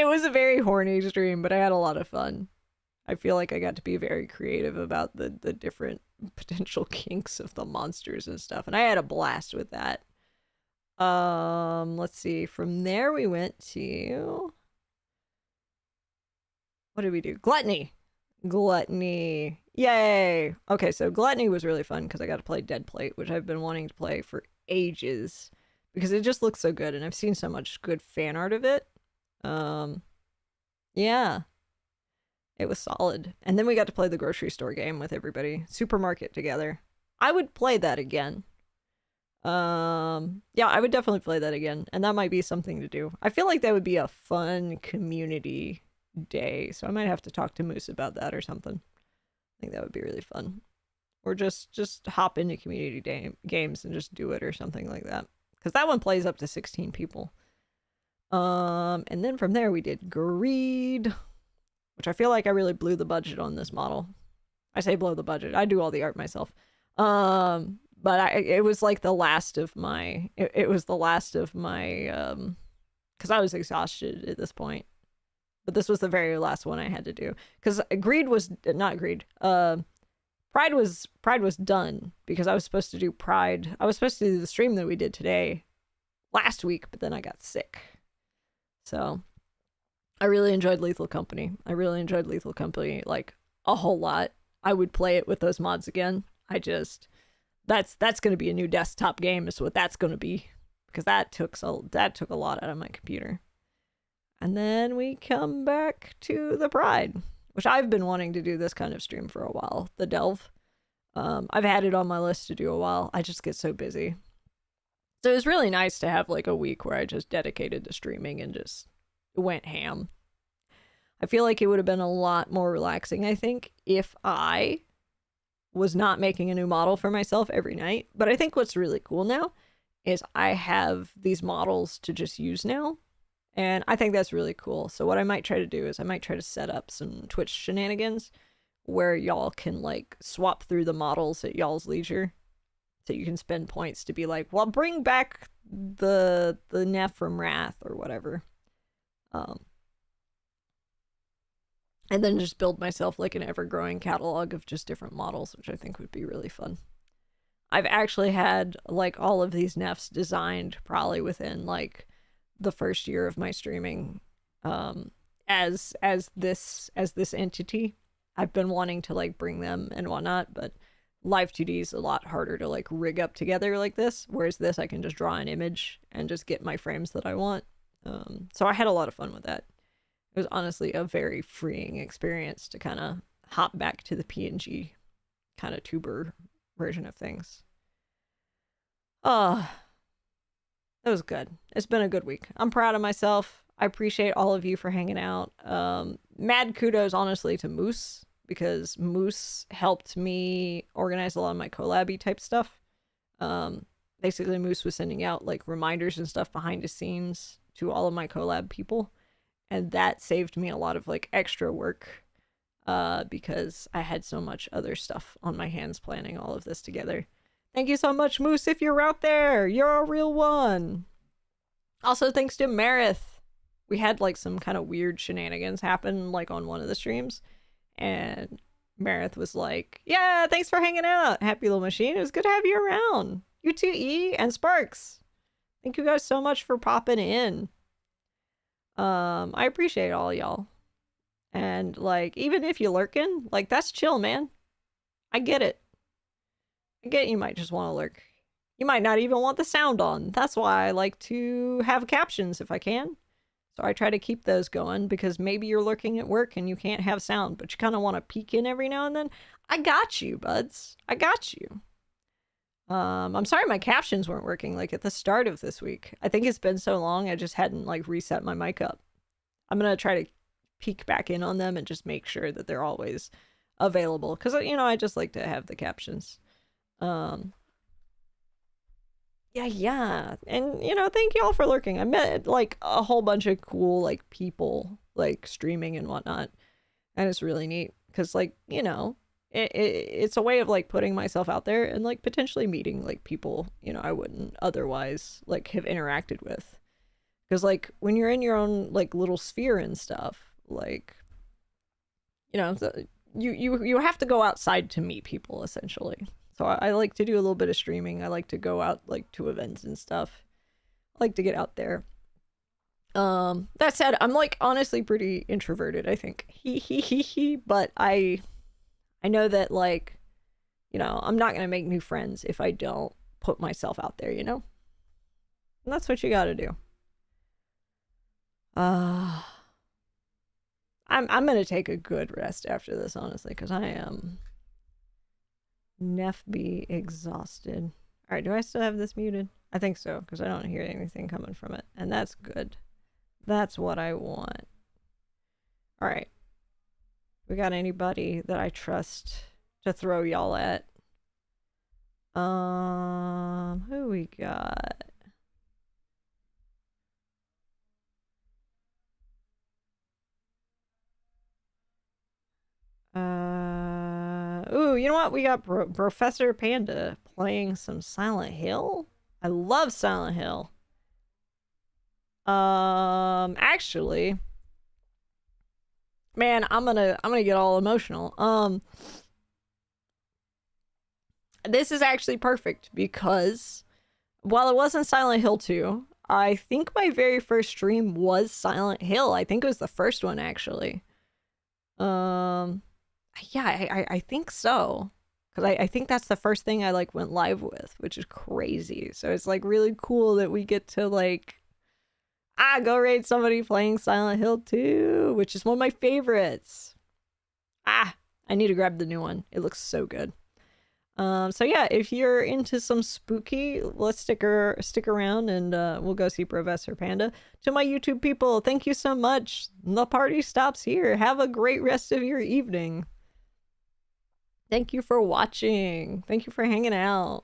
Speaker 1: was a very horny stream, but I had a lot of fun. I feel like I got to be very creative about the different potential kinks of the monsters and stuff, and I had a blast with that. Let's see. From there we went to... What did we do? Gluttony. Yay. Okay, so Gluttony was really fun because I got to play Dead Plate, which I've been wanting to play for ages because it just looks so good, and I've seen so much good fan art of it. Yeah. It was solid. And then we got to play the grocery store game with everybody. Supermarket together. I would play that again. Yeah, I would definitely play that again. And that might be something to do. I feel like that would be a fun community day. So I might have to talk to Moose about that or something. I think that would be really fun. Or just hop into community games and just do it or something like that. Because that one plays up to 16 people. And then from there we did Greed, which I feel like I really blew the budget on this model. I say blow the budget. I do all the art myself. But it was like the last of my, it was the last of my, because I was exhausted at this point. But this was the very last one I had to do. Because Pride was done because I was supposed to do Pride. I was supposed to do the stream that we did today last week, but then I got sick. So I really enjoyed Lethal Company. Like a whole lot. I would play it with those mods again. That's going to be a new desktop game is what that's going to be, because that took a lot out of my computer. And then we come back to the Pride, which I've been wanting to do this kind of stream for a while. The Delve. I've had it on my list to do a while. I just get so busy. So it was really nice to have like a week where I just dedicated to streaming and just went ham. I feel like it would have been a lot more relaxing, I think, if I was not making a new model for myself every night. But I think what's really cool now is I have these models to just use now. And I think that's really cool. So what I might try to do is I might try to set up some Twitch shenanigans where y'all can like swap through the models at y'all's leisure. So you can spend points to be like, well, bring back the Neph from Wrath or whatever. And then just build myself like an ever-growing catalog of just different models, which I think would be really fun. I've actually had like all of these Nephs designed probably within like the first year of my streaming as this entity. I've been wanting to like bring them and whatnot, but Live 2D is a lot harder to like rig up together like this, whereas this I can just draw an image and just get my frames that I want. So I had a lot of fun with that. It was honestly a very freeing experience to kind of hop back to the PNG kind of tuber version of things. That was good. It's been a good week. I'm proud of myself. I appreciate all of you for hanging out. Mad kudos, honestly, to Moose, because Moose helped me organize a lot of my collab-y type stuff. Basically, Moose was sending out like reminders and stuff behind the scenes to all of my collab people. And that saved me a lot of like extra work because I had so much other stuff on my hands planning all of this together. Thank you so much, Moose, if you're out there. You're a real one. Also, thanks to Marith. We had like some kind of weird shenanigans happen like on one of the streams. And Marith was like, yeah, thanks for hanging out, Happy Little Machine. It was good to have you around. You too, E and Sparks. Thank you guys so much for popping in. I appreciate all y'all. And like, even if you're lurking, like that's chill, man. I get it. I get you might just want to lurk. You might not even want the sound on. That's why I like to have captions if I can. So I try to keep those going because maybe you're lurking at work and you can't have sound, but you kind of want to peek in every now and then. I got you, buds. I got you. I'm sorry my captions weren't working like at the start of this week. I think it's been so long I just hadn't like reset my mic up. I'm gonna try to peek back in on them and just make sure that they're always available because I just like to have the captions. Yeah, and thank you all for lurking. I met like a whole bunch of cool like people like streaming and whatnot, and it's really neat because like it's a way of like putting myself out there and like potentially meeting like people I wouldn't otherwise like have interacted with. Because like when you're in your own like little sphere and stuff, like you have to go outside to meet people essentially. So I like to do a little bit of streaming. I like to go out like to events and stuff. I like to get out there. That said, I'm like honestly pretty introverted, I think. But I know that like, I'm not gonna make new friends if I don't put myself out there, And that's what you gotta do. I'm gonna take a good rest after this, honestly, because I am Neph be exhausted. All right, do I still have this muted? I think so, because I don't hear anything coming from it, and that's good. That's what I want. All right, we got anybody that I trust to throw y'all at? Who we got? Ooh, you know what? We got Professor Panda playing some Silent Hill. I love Silent Hill. Actually, man, I'm gonna get all emotional. This is actually perfect because while it wasn't Silent Hill 2, I think my very first stream was Silent Hill. I think it was the first one actually. Yeah, I think so. Because I think that's the first thing I like went live with, which is crazy. So it's like really cool that we get to like go raid somebody playing Silent Hill 2, which is one of my favorites. I need to grab the new one. It looks so good. So yeah, if you're into some spooky, let's stick around and we'll go see Professor Panda. To my YouTube people, thank you so much. The party stops here. Have a great rest of your evening. Thank you for watching. Thank you for hanging out.